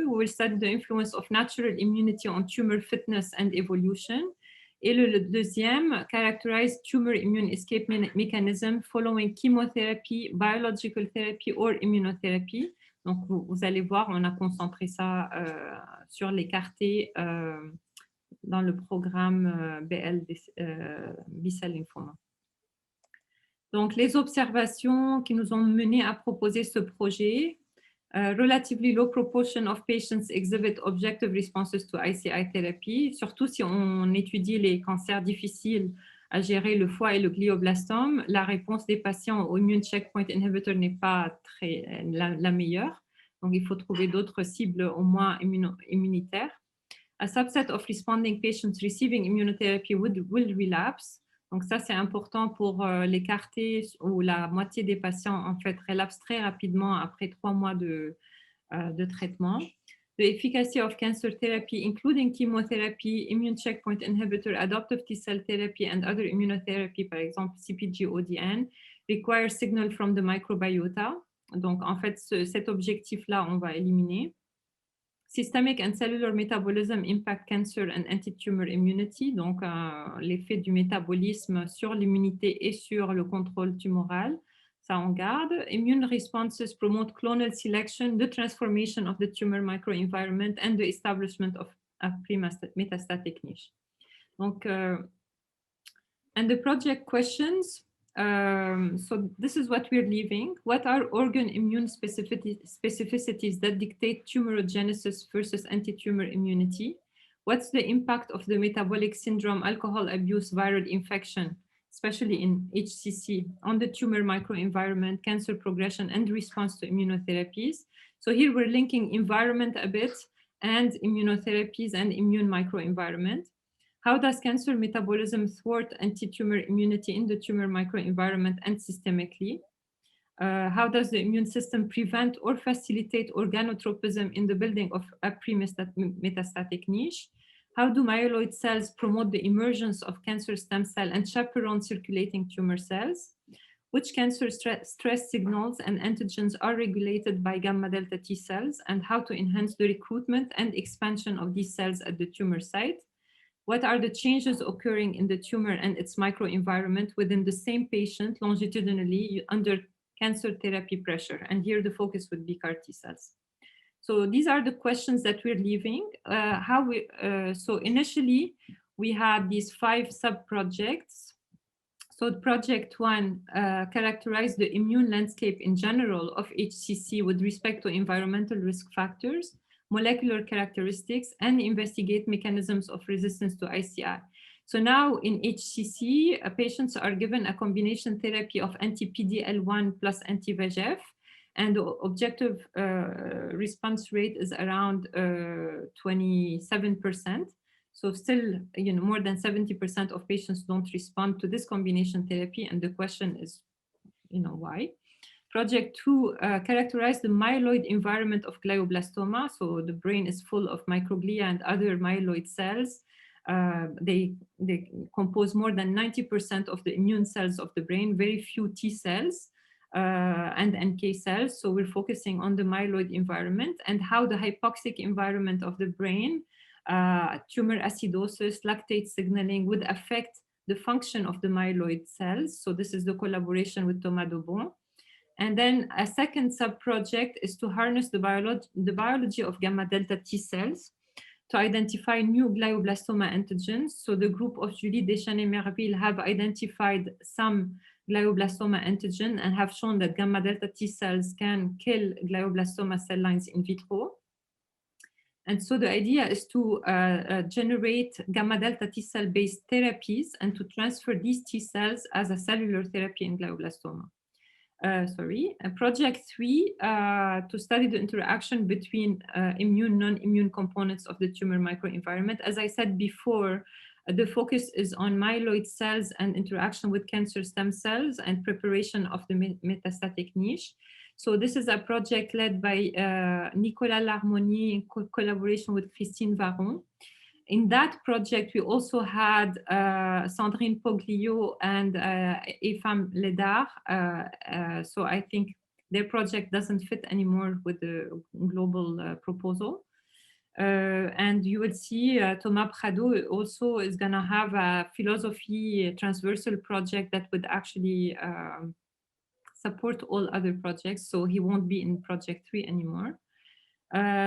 We will study the influence of natural immunity on tumor fitness and evolution. Et le deuxième, characterize tumor immune escape mechanism following chemotherapy, biological therapy or immunotherapy. Donc, vous allez voir, on a concentré ça sur l'écarté dans le programme BL B-cell lymphoma. Donc, les observations qui nous ont mené à proposer ce projet, relatively low proportion of patients exhibit objective responses to ICI therapy, surtout si on étudie les cancers difficiles à gérer, le foie et le glioblastome, la réponse des patients au immune checkpoint inhibitor n'est pas la meilleure. Donc, il faut trouver d'autres cibles au moins immunitaires. A subset of responding patients receiving immunotherapy will relapse. Donc ça, c'est important pour l'écarter, où la moitié des patients, en fait, relapsent très rapidement après 3 mois de traitement. The efficacy of cancer therapy, including chemotherapy, immune checkpoint inhibitor, adoptive T-cell therapy, and other immunotherapy, par exemple CpG-ODN, require signal from the microbiota. Donc, en fait, cet objectif-là, on va éliminer. Systemic and cellular metabolism impact cancer and anti-tumor immunity, donc l'effet du métabolisme sur l'immunité et sur le contrôle tumoral, ça on garde. Immune responses promote clonal selection, the transformation of the tumor microenvironment and the establishment of a pre-metastatic niche. Donc, and the project questions. So this is what we're leaving. What are organ immune specificities that dictate tumorigenesis versus anti-tumor immunity? What's the impact of the metabolic syndrome, alcohol abuse, viral infection, especially in HCC, on the tumor microenvironment, cancer progression, and response to immunotherapies? So here we're linking environment a bit and immunotherapies and immune microenvironment. How does cancer metabolism thwart anti-tumor immunity in the tumor microenvironment and systemically? How does the immune system prevent or facilitate organotropism in the building of a pre-metastatic niche? How do myeloid cells promote the emergence of cancer stem cell and chaperone circulating tumor cells? Which cancer stress signals and antigens are regulated by gamma delta T cells, and how to enhance the recruitment and expansion of these cells at the tumor site? What are the changes occurring in the tumor and its microenvironment within the same patient longitudinally under cancer therapy pressure? And here the focus would be CAR T cells. So these are the questions that we're leaving. So initially, we had these 5 sub-projects. So project 1 characterized the immune landscape in general of HCC with respect to environmental risk factors, molecular characteristics, and investigate mechanisms of resistance to ICI. So now in HCC, patients are given a combination therapy of anti-PD-L1 plus anti-VEGF, and the objective response rate is around 27%. So still, more than 70% of patients don't respond to this combination therapy. And the question is, why? Project 2 characterized the myeloid environment of glioblastoma. So the brain is full of microglia and other myeloid cells. They compose more than 90% of the immune cells of the brain, very few T cells and NK cells. So we're focusing on the myeloid environment and how the hypoxic environment of the brain, tumor acidosis, lactate signaling would affect the function of the myeloid cells. So this is the collaboration with Thomas Daubon. And then a second sub-project is to harness the biology of gamma delta T cells to identify new glioblastoma antigens. So the group of Julie Deschanel-Merville have identified some glioblastoma antigen and have shown that gamma delta T cells can kill glioblastoma cell lines in vitro. And so the idea is to generate gamma delta T cell based therapies and to transfer these T cells as a cellular therapy in glioblastoma. Project 3 to study the interaction between immune, non-immune components of the tumor microenvironment. As I said before, the focus is on myeloid cells and interaction with cancer stem cells and preparation of the metastatic niche. So this is a project led by Nicolas Larmoni in collaboration with Christine Varon. In that project, we also had Sandrine Poglio and Efam Ledar. So I think their project doesn't fit anymore with the global proposal. And you will see Thomas Prado also is going to have a philosophy transversal project that would actually support all other projects. So he won't be in project 3 anymore.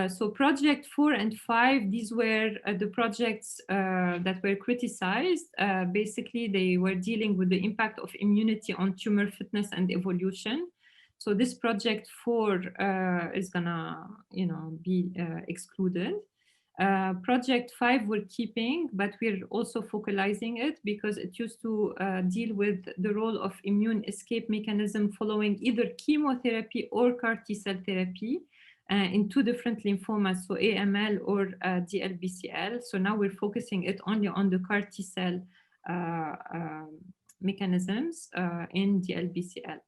So project 4 and 5, these were the projects that were criticized. Basically, they were dealing with the impact of immunity on tumor fitness and evolution. So this project 4 is gonna, be excluded. Project 5 we're keeping, but we're also focalizing it because it used to deal with the role of immune escape mechanism following either chemotherapy or CAR T-cell therapy. In 2 different lymphomas, so AML or DLBCL. So now we're focusing it only on the CAR T-cell mechanisms in DLBCL.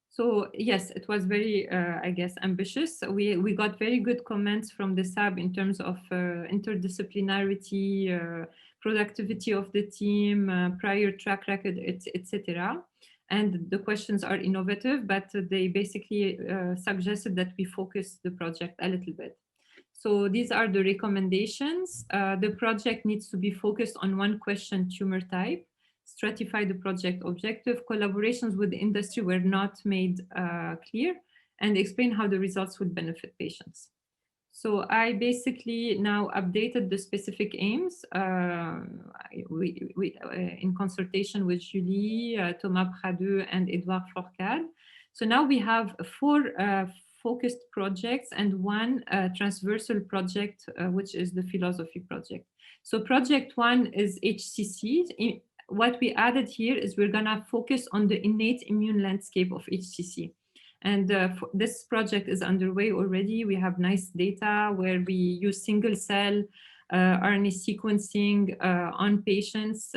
So yes, it was very, I guess, ambitious. We got very good comments from the SAB in terms of interdisciplinarity, productivity of the team, prior track record, etc. And the questions are innovative, but they basically suggested that we focus the project a little bit. So these are the recommendations. The project needs to be focused on 1 question tumor type, stratify the project objective, collaborations with the industry were not made clear, and explain how the results would benefit patients. So I basically now updated the specific aims in consultation with Julie, Thomas Prado, and Edouard Fourcade. So now we have 4 focused projects and 1 transversal project, which is the philosophy project. So project 1 is HCC. What we added here is we're gonna focus on the innate immune landscape of HCC. And this project is underway already. We have nice data where we use single cell RNA sequencing on patients,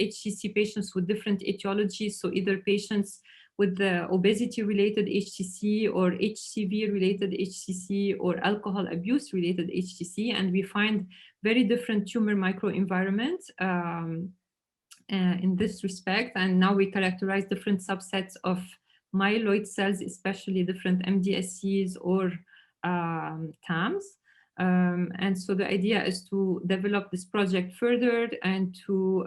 HCC patients with different etiologies. So either patients with the obesity-related HCC or HCV-related HCC or alcohol abuse-related HCC. And we find very different tumor microenvironments in this respect. And now we characterize different subsets of myeloid cells, especially different MDSCs or TAMs. And so the idea is to develop this project further and to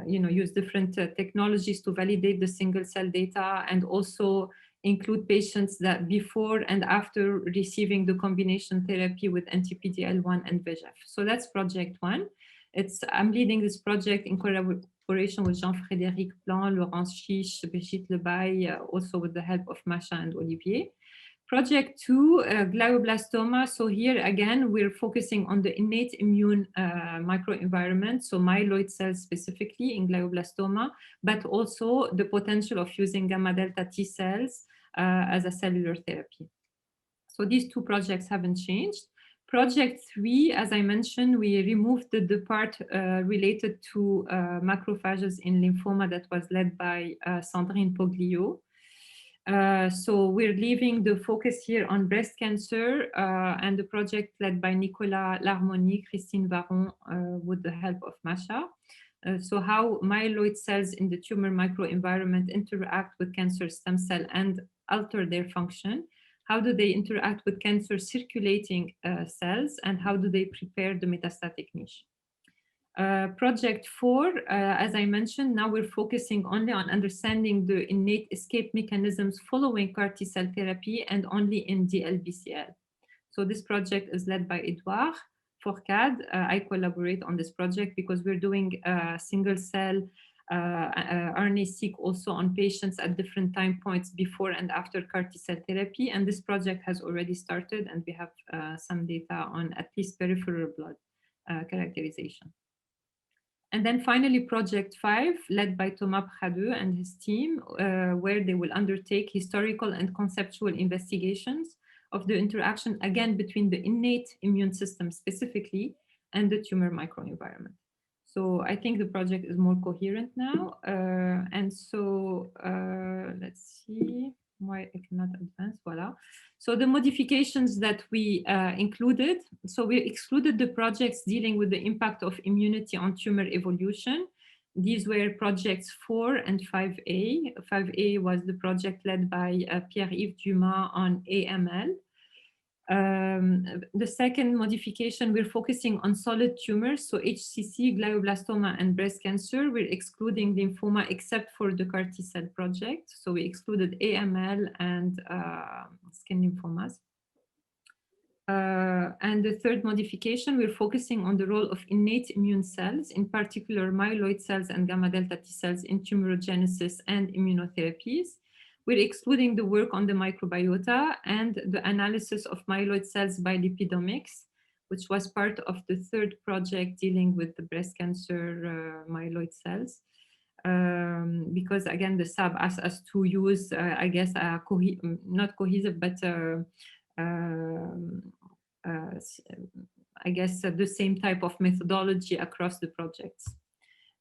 use different technologies to validate the single cell data and also include patients that before and after receiving the combination therapy with anti-PD-L1 and VEGF. So that's project 1. I'm leading this project in collaboration with Jean-Frédéric Plan, Laurence Chiche, Brigitte Lebaille, also with the help of Masha and Olivier. Project 2, glioblastoma. So here again, we're focusing on the innate immune microenvironment, so myeloid cells specifically in glioblastoma, but also the potential of using gamma delta T cells as a cellular therapy. So these 2 projects haven't changed. Project 3, as I mentioned, we removed the part related to macrophages in lymphoma that was led by Sandrine Poglio. So we're leaving the focus here on breast cancer and the project led by Nicolas Larmoni, Christine Varon, with the help of Masha. So how myeloid cells in the tumor microenvironment interact with cancer stem cell and alter their function. How do they interact with cancer circulating cells, and how do they prepare the metastatic niche? Project 4, as I mentioned, now we're focusing only on understanding the innate escape mechanisms following CAR T-cell therapy and only in DLBCL. So this project is led by Edouard Fourcade. I collaborate on this project because we're doing single cell RNA-seq also on patients at different time points before and after CAR T-cell therapy. And this project has already started, and we have some data on at least peripheral blood characterization. And then finally, Project 5, led by Thomas Pradeux and his team, where they will undertake historical and conceptual investigations of the interaction, again, between the innate immune system specifically and the tumor microenvironment. So I think the project is more coherent now. And so let's see why I cannot advance. Voila. So the modifications that we included, so we excluded the projects dealing with the impact of immunity on tumor evolution. These were projects 4 and 5A. 5A was the project led by Pierre-Yves Dumas on AML. The second modification, we're focusing on solid tumors, so HCC, glioblastoma, and breast cancer. We're excluding lymphoma except for the CAR T-cell project. So we excluded AML and skin lymphomas. And the third modification, we're focusing on the role of innate immune cells, in particular myeloid cells and gamma delta T cells in tumorigenesis and immunotherapies. We're excluding the work on the microbiota and the analysis of myeloid cells by lipidomics, which was part of the third project dealing with the breast cancer myeloid cells. Because again, the SAB asked us to use, I guess, not cohesive, but I guess the same type of methodology across the projects.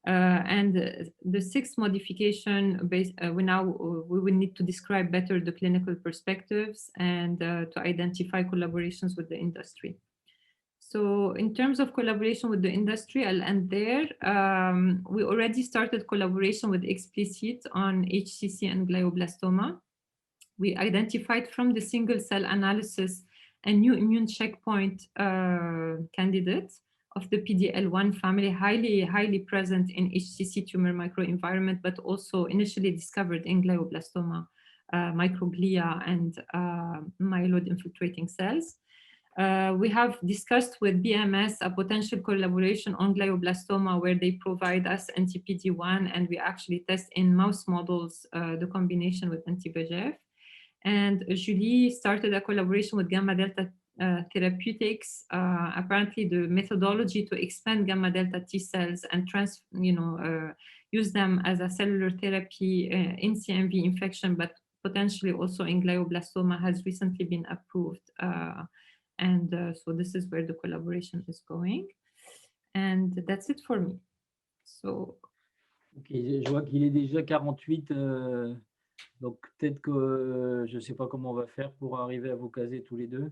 And the sixth modification, we will need to describe better the clinical perspectives and to identify collaborations with the industry. So in terms of collaboration with the industry, I'll end there. We already started collaboration with Explicit on HCC and glioblastoma. We identified from the single cell analysis a new immune checkpoint candidate of the PDL1 family, highly present in HCC tumor microenvironment, but also initially discovered in glioblastoma, microglia, and myeloid infiltrating cells. We have discussed with BMS a potential collaboration on glioblastoma where they provide us anti-PD-1, and we actually test in mouse models the combination with anti-VEGF. And Julie started a collaboration with Gamma Delta Therapeutics. Apparently, the methodology to expand gamma delta T cells and use them as a cellular therapy in CMV infection, but potentially also in glioblastoma, has recently been approved. So this is where the collaboration is going. And that's it for me. So. Ok, je vois qu'il est déjà 48. Donc peut-être que je ne sais pas comment on va faire pour arriver à vous caser tous les deux.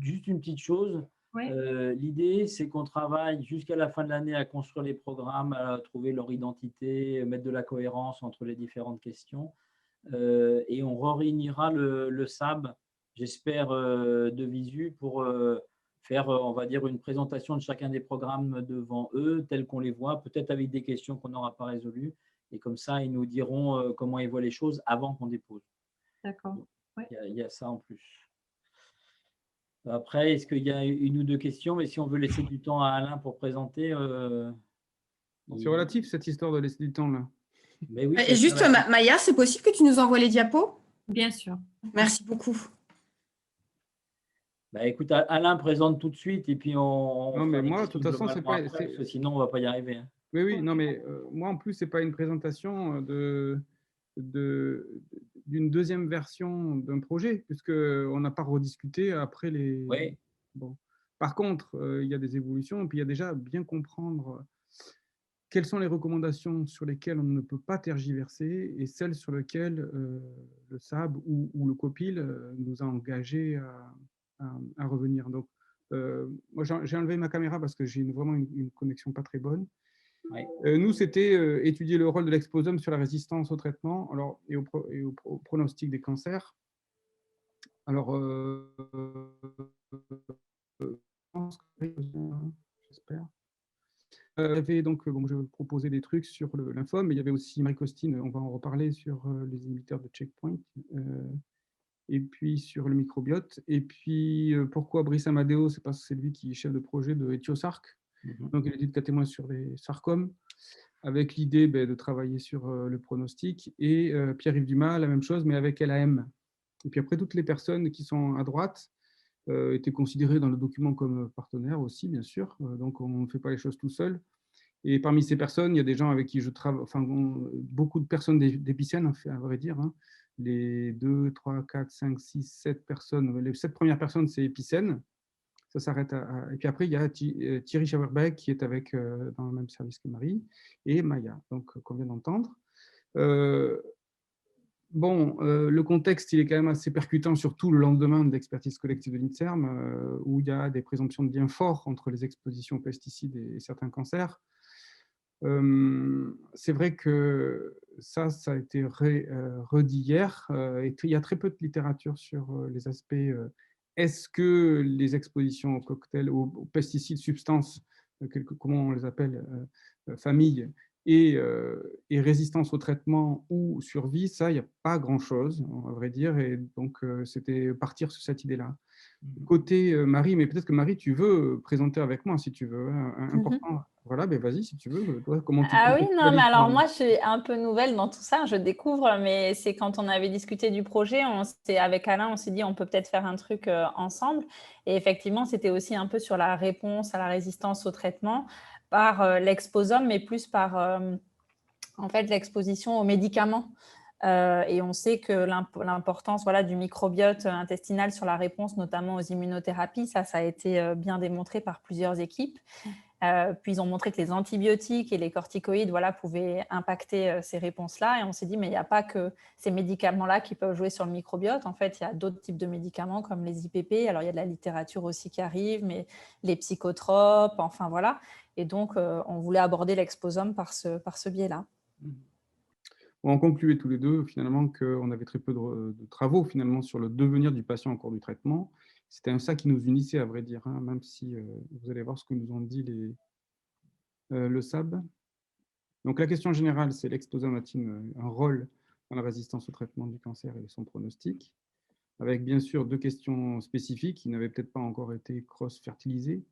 Juste une petite chose, ouais. L'idée c'est qu'on travaille jusqu'à la fin de l'année à construire les programmes, à trouver leur identité, mettre de la cohérence entre les différentes questions, et on réunira le SAB, j'espère, de visu pour faire, on va dire, une présentation de chacun des programmes devant eux, tels qu'on les voit, peut-être avec des questions qu'on n'aura pas résolues, et comme ça ils nous diront comment ils voient les choses avant qu'on dépose. D'accord. Ouais. Il y a ça en plus. Après, est-ce qu'il y a une ou deux questions? Mais si on veut laisser du temps à Alain pour présenter… C'est relatif, cette histoire de laisser du temps, là. Mais oui, juste, Maya, c'est possible que tu nous envoies les diapos? Bien sûr. Merci beaucoup. Bah, écoute, Alain présente tout de suite et puis on… Non, mais moi, de toute façon, c'est pas… Sinon, on ne va pas y arriver. Hein. Oui, non, mais moi, en plus, ce n'est pas une présentation de… d'une deuxième version d'un projet, puisqu'on n'a pas rediscuté après les… Oui. Bon. Par contre, il y a des évolutions, et puis il y a déjà bien comprendre quelles sont les recommandations sur lesquelles on ne peut pas tergiverser et celles sur lesquelles le SAB ou le COPIL nous a engagés à revenir. Donc, moi, j'ai enlevé ma caméra parce que j'ai vraiment une connexion pas très bonne. Oui. Nous, c'était étudier le rôle de l'exposome sur la résistance au traitement et au pronostic des cancers. Alors, j'espère. Donc, bon, je proposais des trucs sur le lymphome, mais il y avait aussi Marie-Costine, on va en reparler, sur les inhibiteurs de checkpoint, et puis sur le microbiote. Et puis, pourquoi Brice Amadeo? C'est parce que c'est lui qui est chef de projet de Etiosarc. Donc, il étudie 4 témoins sur les sarcomes, avec l'idée de travailler sur le pronostic. Et Pierre-Yves Dumas, la même chose, mais avec LAM. Et puis après, toutes les personnes qui sont à droite étaient considérées dans le document comme partenaires aussi, bien sûr. Donc, on ne fait pas les choses tout seul. Et parmi ces personnes, il y a des gens avec qui je travaille, enfin, beaucoup de personnes d'Épicène, à vrai dire. Hein. Les 2, 3, 4, 5, 6, 7 personnes, les 7 premières personnes, c'est Épicène. Ça s'arrête et puis après, il y a Thierry Schauerbeck qui est dans le même service que Marie, et Maya, donc qu'on vient d'entendre. Bon, le contexte, il est quand même assez percutant, surtout le lendemain de l'expertise collective de l'INSERM, où il y a des présomptions de lien forts entre les expositions aux pesticides et certains cancers. C'est vrai que ça a été redit hier, et il y a très peu de littérature sur les aspects. Est-ce que les expositions aux cocktails, aux pesticides, substances, comment on les appelle, familles, et résistance au traitement ou survie, ça, il n'y a pas grand-chose, à vrai dire, et donc c'était partir sur cette idée-là. Côté Marie, mais peut-être que Marie, tu veux présenter avec moi, si tu veux, important. Voilà, ben vas-y, si tu veux. Toi, comment tu oui, non, mais alors moi, je suis un peu nouvelle dans tout ça, je découvre, mais c'est quand on avait discuté du projet, avec Alain, on s'est dit on peut peut-être faire un truc ensemble. Et effectivement, c'était aussi un peu sur la réponse à la résistance au traitement par l'exposome, mais plus par en fait l'exposition aux médicaments. Et on sait que l'importance du microbiote intestinal sur la réponse, notamment aux immunothérapies, ça a été bien démontré par plusieurs équipes. Puis ils ont montré que les antibiotiques et les corticoïdes pouvaient impacter ces réponses-là. Et on s'est dit, mais il n'y a pas que ces médicaments-là qui peuvent jouer sur le microbiote. En fait, il y a d'autres types de médicaments comme les IPP. Alors, il y a de la littérature aussi qui arrive, mais les psychotropes, enfin voilà. Et donc, on voulait aborder l'exposome par ce biais-là. On concluait tous les deux, finalement, qu'on avait très peu de travaux, finalement, sur le devenir du patient au cours du traitement. C'était ça qui nous unissait, à vrai dire, hein, même si vous allez voir ce que nous ont dit le SAB. Donc, la question générale, c'est l'exposome a-t-il un rôle dans la résistance au traitement du cancer et son pronostic, avec bien sûr 2 questions spécifiques qui n'avaient peut-être pas encore été cross-fertilisées.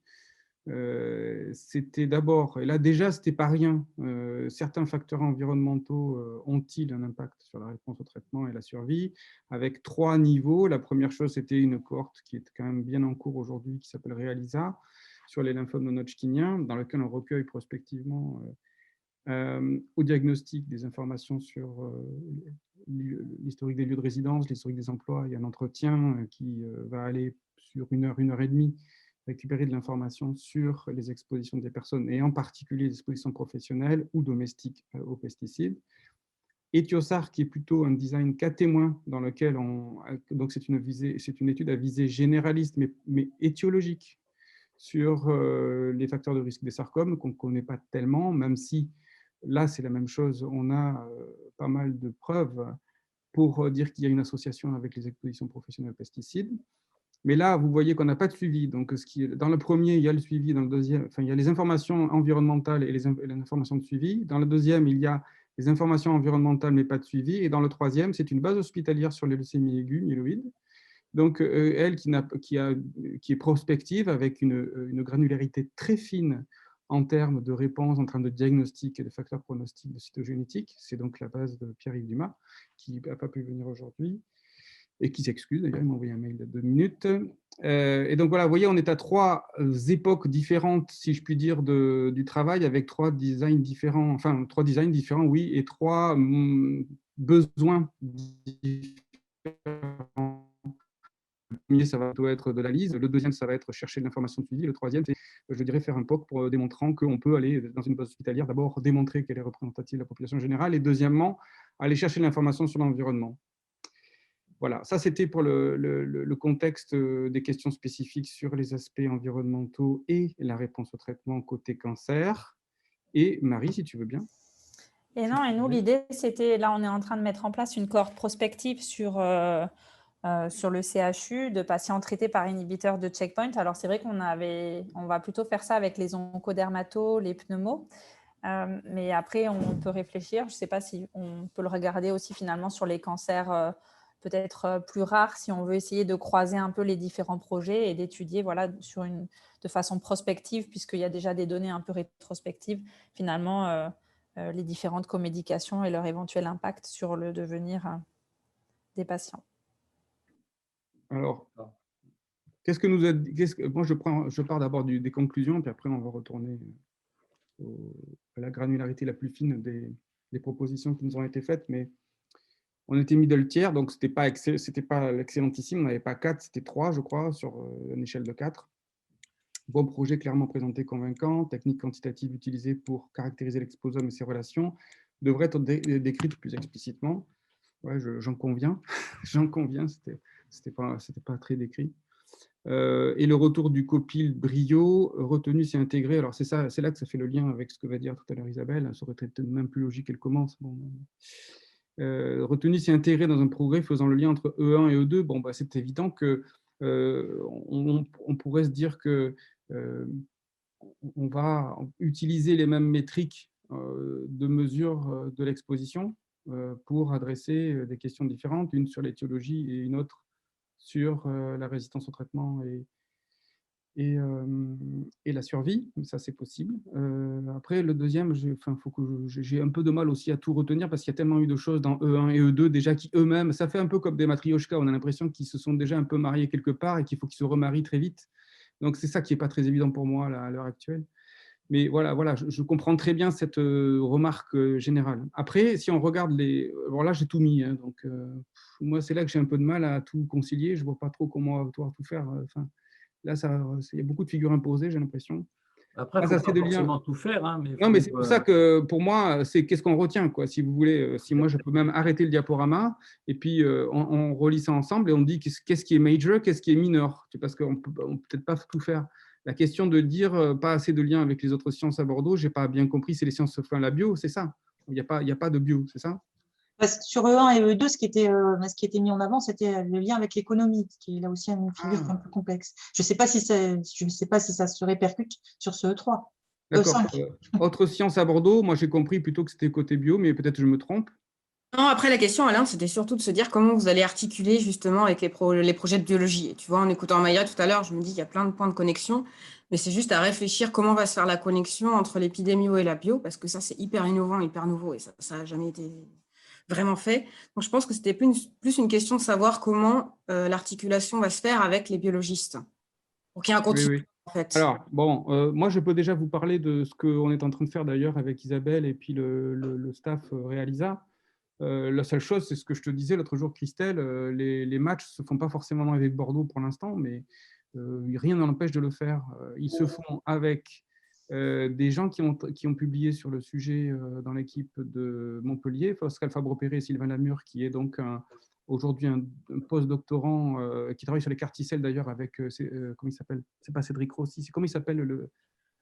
C'était d'abord, et là déjà c'était pas rien, certains facteurs environnementaux ont-ils un impact sur la réponse au traitement et la survie, avec 3 niveaux. La première chose, c'était une cohorte qui est quand même bien en cours aujourd'hui, qui s'appelle REALISA, sur les lymphomes non-Hodgkiniens, dans lequel on recueille prospectivement au diagnostic des informations sur l'historique des lieux de résidence, l'historique des emplois, et un entretien qui va aller sur 1 heure, 1 heure et demie, récupérer de l'information sur les expositions des personnes, et en particulier les expositions professionnelles ou domestiques aux pesticides. Etiosarc, qui est plutôt un design cas témoin, dans lequel donc c'est une étude à visée généraliste, mais étiologique, sur les facteurs de risque des sarcomes, qu'on ne connaît pas tellement, même si là c'est la même chose, on a pas mal de preuves pour dire qu'il y a une association avec les expositions professionnelles aux pesticides. Mais là, vous voyez qu'on n'a pas de suivi. Donc, dans le premier, il y a le suivi. Dans le deuxième, il y a les informations environnementales et les informations de suivi. Dans le deuxième, il y a les informations environnementales, mais pas de suivi. Et dans le troisième, c'est une base hospitalière sur les leucémies aiguës, myéloïdes. Donc, elle qui est prospective, avec une granularité très fine en termes de réponse, en termes de diagnostic et de facteurs pronostiques de cytogénétique. C'est donc la base de Pierre-Yves Dumas, qui n'a pas pu venir aujourd'hui, et qui s'excuse, d'ailleurs, il m'a envoyé un mail de 2 minutes. Et donc voilà, vous voyez, on est à 3 époques différentes, si je puis dire, du travail, avec 3 designs différents, oui, et 3 besoins différents. Le premier, ça va plutôt être de l'analyse. Le deuxième, ça va être chercher de l'information de suivi. Le troisième, c'est, je dirais, faire un POC pour démontrant qu'on peut aller dans une base hospitalière, d'abord démontrer qu'elle est représentative de la population générale et deuxièmement, aller chercher de l'information sur l'environnement. Voilà, ça c'était pour le contexte des questions spécifiques sur les aspects environnementaux et la réponse au traitement côté cancer. Et Marie, si tu veux bien. Et non, et nous, l'idée, c'était, là, on est en train de mettre en place une cohorte prospective sur le CHU de patients traités par inhibiteurs de checkpoint. Alors, c'est vrai on va plutôt faire ça avec les oncodermatos, les pneumos. Mais après, on peut réfléchir. Je ne sais pas si on peut le regarder aussi finalement sur les cancers peut-être plus rares, si on veut essayer de croiser un peu les différents projets et d'étudier voilà, de façon prospective, puisqu'il y a déjà des données un peu rétrospectives, finalement, les différentes comédications et leur éventuel impact sur le devenir des patients. Alors, qu'est-ce que nous a dit, moi, je pars d'abord des conclusions, puis après, on va retourner à la granularité la plus fine des propositions qui nous ont été faites, mais on était middle tier, donc ce n'était pas l'excellentissime, on n'avait pas 4, c'était 3, je crois, sur une échelle de 4. Bon projet clairement présenté, convaincant, technique quantitative utilisée pour caractériser l'exposome et ses relations, devrait être décrite plus explicitement. Ouais, j'en conviens, j'en conviens, c'était pas très décrit. Et le retour du copil brio, retenu, s'est intégré. Alors c'est là que ça fait le lien avec ce que va dire tout à l'heure Isabelle, ça aurait été même plus logique qu'elle commence. Bon, retenu s'est intégré dans un progrès faisant le lien entre E1 et E2. Bon, bah, c'est évident que on pourrait se dire que on va utiliser les mêmes métriques de mesure de l'exposition pour adresser des questions différentes, une sur l'étiologie et une autre sur la résistance au traitement et la survie. Ça, c'est possible. Après, le deuxième, j'ai un peu de mal aussi à tout retenir parce qu'il y a tellement eu de choses dans E1 et E2 déjà qui eux-mêmes, ça fait un peu comme des matrioshkas, on a l'impression qu'ils se sont déjà un peu mariés quelque part et qu'il faut qu'ils se remarient très vite. Donc, c'est ça qui n'est pas très évident pour moi là, à l'heure actuelle. Mais voilà, je comprends très bien cette remarque générale. Après, si on regarde alors là, j'ai tout mis. Hein, donc, moi, c'est là que j'ai un peu de mal à tout concilier. Je ne vois pas trop comment on va pouvoir tout faire. Là, il y a beaucoup de figures imposées, j'ai l'impression. Après, il ne faut pas forcément tout faire. Hein, non, mais c'est pour ça que, pour moi, c'est qu'est-ce qu'on retient, quoi. Si vous voulez, si moi, je peux même arrêter le diaporama, et puis on relie ça ensemble, et on dit qu'est-ce qui est major, qu'est-ce qui est minor. Parce qu'on ne peut peut-être pas tout faire. La question de dire pas assez de lien avec les autres sciences à Bordeaux, je n'ai pas bien compris, c'est les sciences, enfin la bio, c'est ça. Il n'y a pas de bio, c'est ça? Sur E1 et E2, ce qui était mis en avant, c'était le lien avec l'économie, qui est là aussi une figure un peu complexe. Je ne sais pas si ça se répercute sur ce E3. D'accord. Autre science à Bordeaux, moi j'ai compris plutôt que c'était côté bio, mais peut-être je me trompe. Non, après la question, Alain, c'était surtout de se dire comment vous allez articuler justement avec les projets de biologie. Et tu vois, en écoutant Maya tout à l'heure, je me dis qu'il y a plein de points de connexion, mais c'est juste à réfléchir comment va se faire la connexion entre l'épidémio et la bio, parce que ça, c'est hyper innovant, hyper nouveau, et ça n'a jamais été vraiment fait. Donc, je pense que c'était plus une question de savoir comment l'articulation va se faire avec les biologistes, pour qu'il y ait un continu, Oui. en fait. Alors, bon, moi, je peux déjà vous parler de ce qu'on est en train de faire d'ailleurs avec Isabelle et puis le staff Realisa. La seule chose, c'est ce que je te disais l'autre jour, Christelle, les matchs ne se font pas forcément avec Bordeaux pour l'instant, mais rien n'en empêche de le faire. Ils se font avec des gens qui ont publié sur le sujet dans l'équipe de Montpellier, Pascal Fabre-Péré et Sylvain Lamure, qui est donc aujourd'hui un post-doctorant qui travaille sur les carticelles d'ailleurs avec, comment il s'appelle? C'est pas Cédric Rossi, comment il s'appelle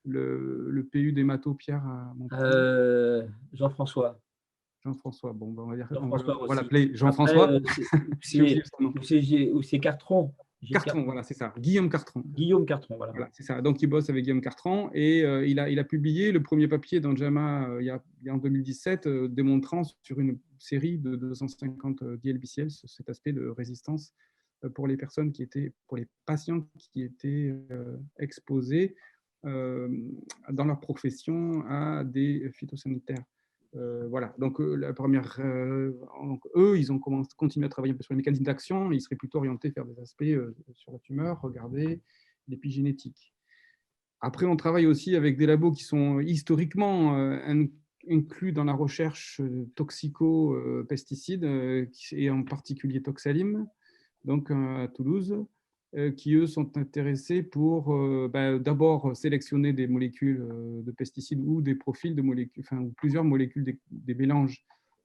le PU d'hémato, Pierre à Montpellier? Jean-François. Jean-François, bon, on va dire, Jean-François on va l'appeler Jean-François. Ou c'est Cartron. Cartron, voilà, c'est ça. Guillaume Cartron. Guillaume Cartron, voilà. C'est ça. Donc, il bosse avec Guillaume Cartron et il a publié le premier papier dans JAMA il y a en 2017 démontrant sur une série de 250 DLBCL cet aspect de résistance pour les patients qui étaient exposés dans leur profession à des phytosanitaires. Voilà, donc la première, eux, ils ont continué à travailler un peu sur les mécanismes d'action, ils seraient plutôt orientés vers des aspects sur la tumeur, regarder l'épigénétique. Après, on travaille aussi avec des labos qui sont historiquement inclus dans la recherche toxico-pesticides, et en particulier Toxalim, donc à Toulouse, qui, eux, sont intéressés pour d'abord sélectionner des molécules de pesticides ou des profils de molécules, enfin, ou plusieurs molécules, des mélanges.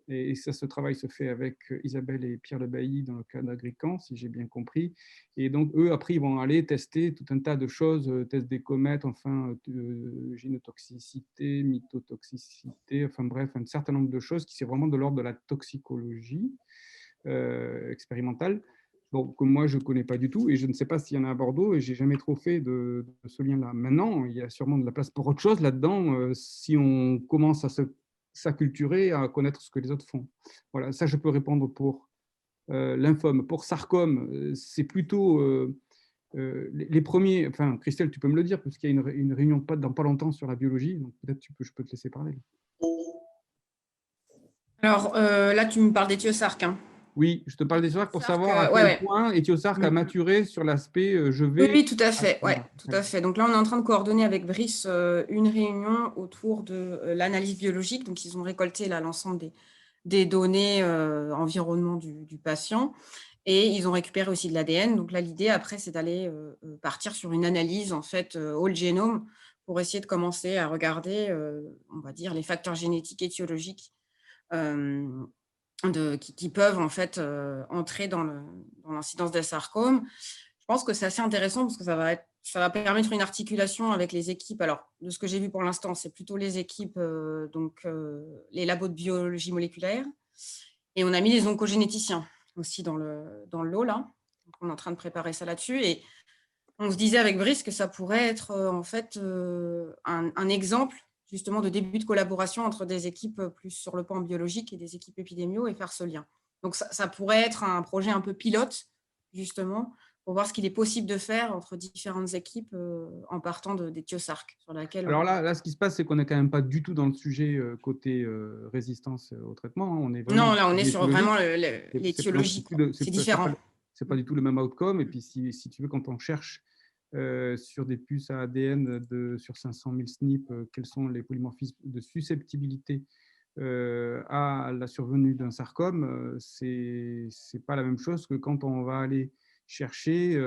Et ça, ce travail se fait avec Isabelle et Pierre Le Bailly dans le cas d'Agrican, si j'ai bien compris. Et donc, eux, après, ils vont aller tester tout un tas de choses, test des comètes, enfin, génotoxicité, mycotoxicité, enfin bref, un certain nombre de choses qui sont vraiment de l'ordre de la toxicologie expérimentale. Bon, que moi, je ne connais pas du tout, et je ne sais pas s'il y en a à Bordeaux, et je n'ai jamais trop fait de ce lien-là. Maintenant, il y a sûrement de la place pour autre chose là-dedans, si on commence à s'acculturer, à connaître ce que les autres font. Voilà, ça, je peux répondre pour lymphome. Pour sarcome, c'est plutôt les premiers, enfin, Christelle, tu peux me le dire, parce qu'il y a une réunion dans pas longtemps sur la biologie, donc peut-être je peux te laisser parler. Alors là, tu me parles d'éthiosarque, hein. Oui, je te parle des pour savoir à quel point Éthiosarque a maturé sur l'aspect je vais… Oui, tout à fait. Ouais, tout à fait. Donc là, on est en train de coordonner avec Brice une réunion autour de l'analyse biologique. Donc, ils ont récolté l'ensemble des données environnement du patient et ils ont récupéré aussi de l'ADN. Donc là, l'idée après, c'est d'aller partir sur une analyse en fait whole génome pour essayer de commencer à regarder, on va dire, les facteurs génétiques étiologiques qui peuvent en fait entrer dans l'incidence des sarcomes. Je pense que c'est assez intéressant parce que ça va permettre une articulation avec les équipes. Alors, de ce que j'ai vu pour l'instant, c'est plutôt les équipes, les labos de biologie moléculaire. Et on a mis les oncogénéticiens aussi dans le lot, là. Donc, on est en train de préparer ça là-dessus. Et on se disait avec Brice que ça pourrait être en fait un exemple justement de début de collaboration entre des équipes plus sur le plan biologique et des équipes épidémio et faire ce lien. Donc, ça pourrait être un projet un peu pilote, justement, pour voir ce qu'il est possible de faire entre différentes équipes en partant d'éthiosarque. Sur laquelle Alors là, ce qui se passe, c'est qu'on n'est quand même pas du tout dans le sujet côté résistance au traitement. Hein. On est vraiment non, là, on est sur vraiment l'étiologie. C'est différent. Ce n'est pas du tout le même outcome. Et puis, si tu veux, quand on cherche sur des puces à ADN sur 500 000 SNP, quels sont les polymorphismes de susceptibilité à la survenue d'un sarcome, c'est pas la même chose que quand on va aller chercher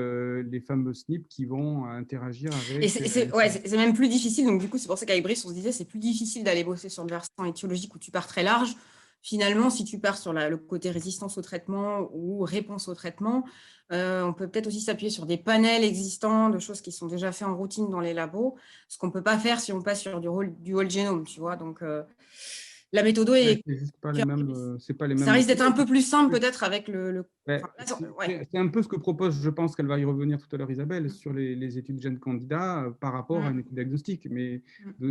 les fameux SNP qui vont interagir avec… Et c'est même plus difficile. Donc, du coup, c'est pour ça qu'avec Brice, on se disait c'est plus difficile d'aller bosser sur le versant étiologique où tu pars très large. Finalement, si tu pars sur le côté résistance au traitement ou réponse au traitement, on peut peut-être aussi s'appuyer sur des panels existants de choses qui sont déjà faites en routine dans les labos, ce qu'on ne peut pas faire si on passe sur du whole génome, tu vois. Donc, la méthode est… pas les mêmes, ça risque d'être un peu plus simple peut-être avec c'est un peu ce que propose, je pense qu'elle va y revenir tout à l'heure, Isabelle, sur les études de jeunes candidats par rapport à une étude diagnostique. Mais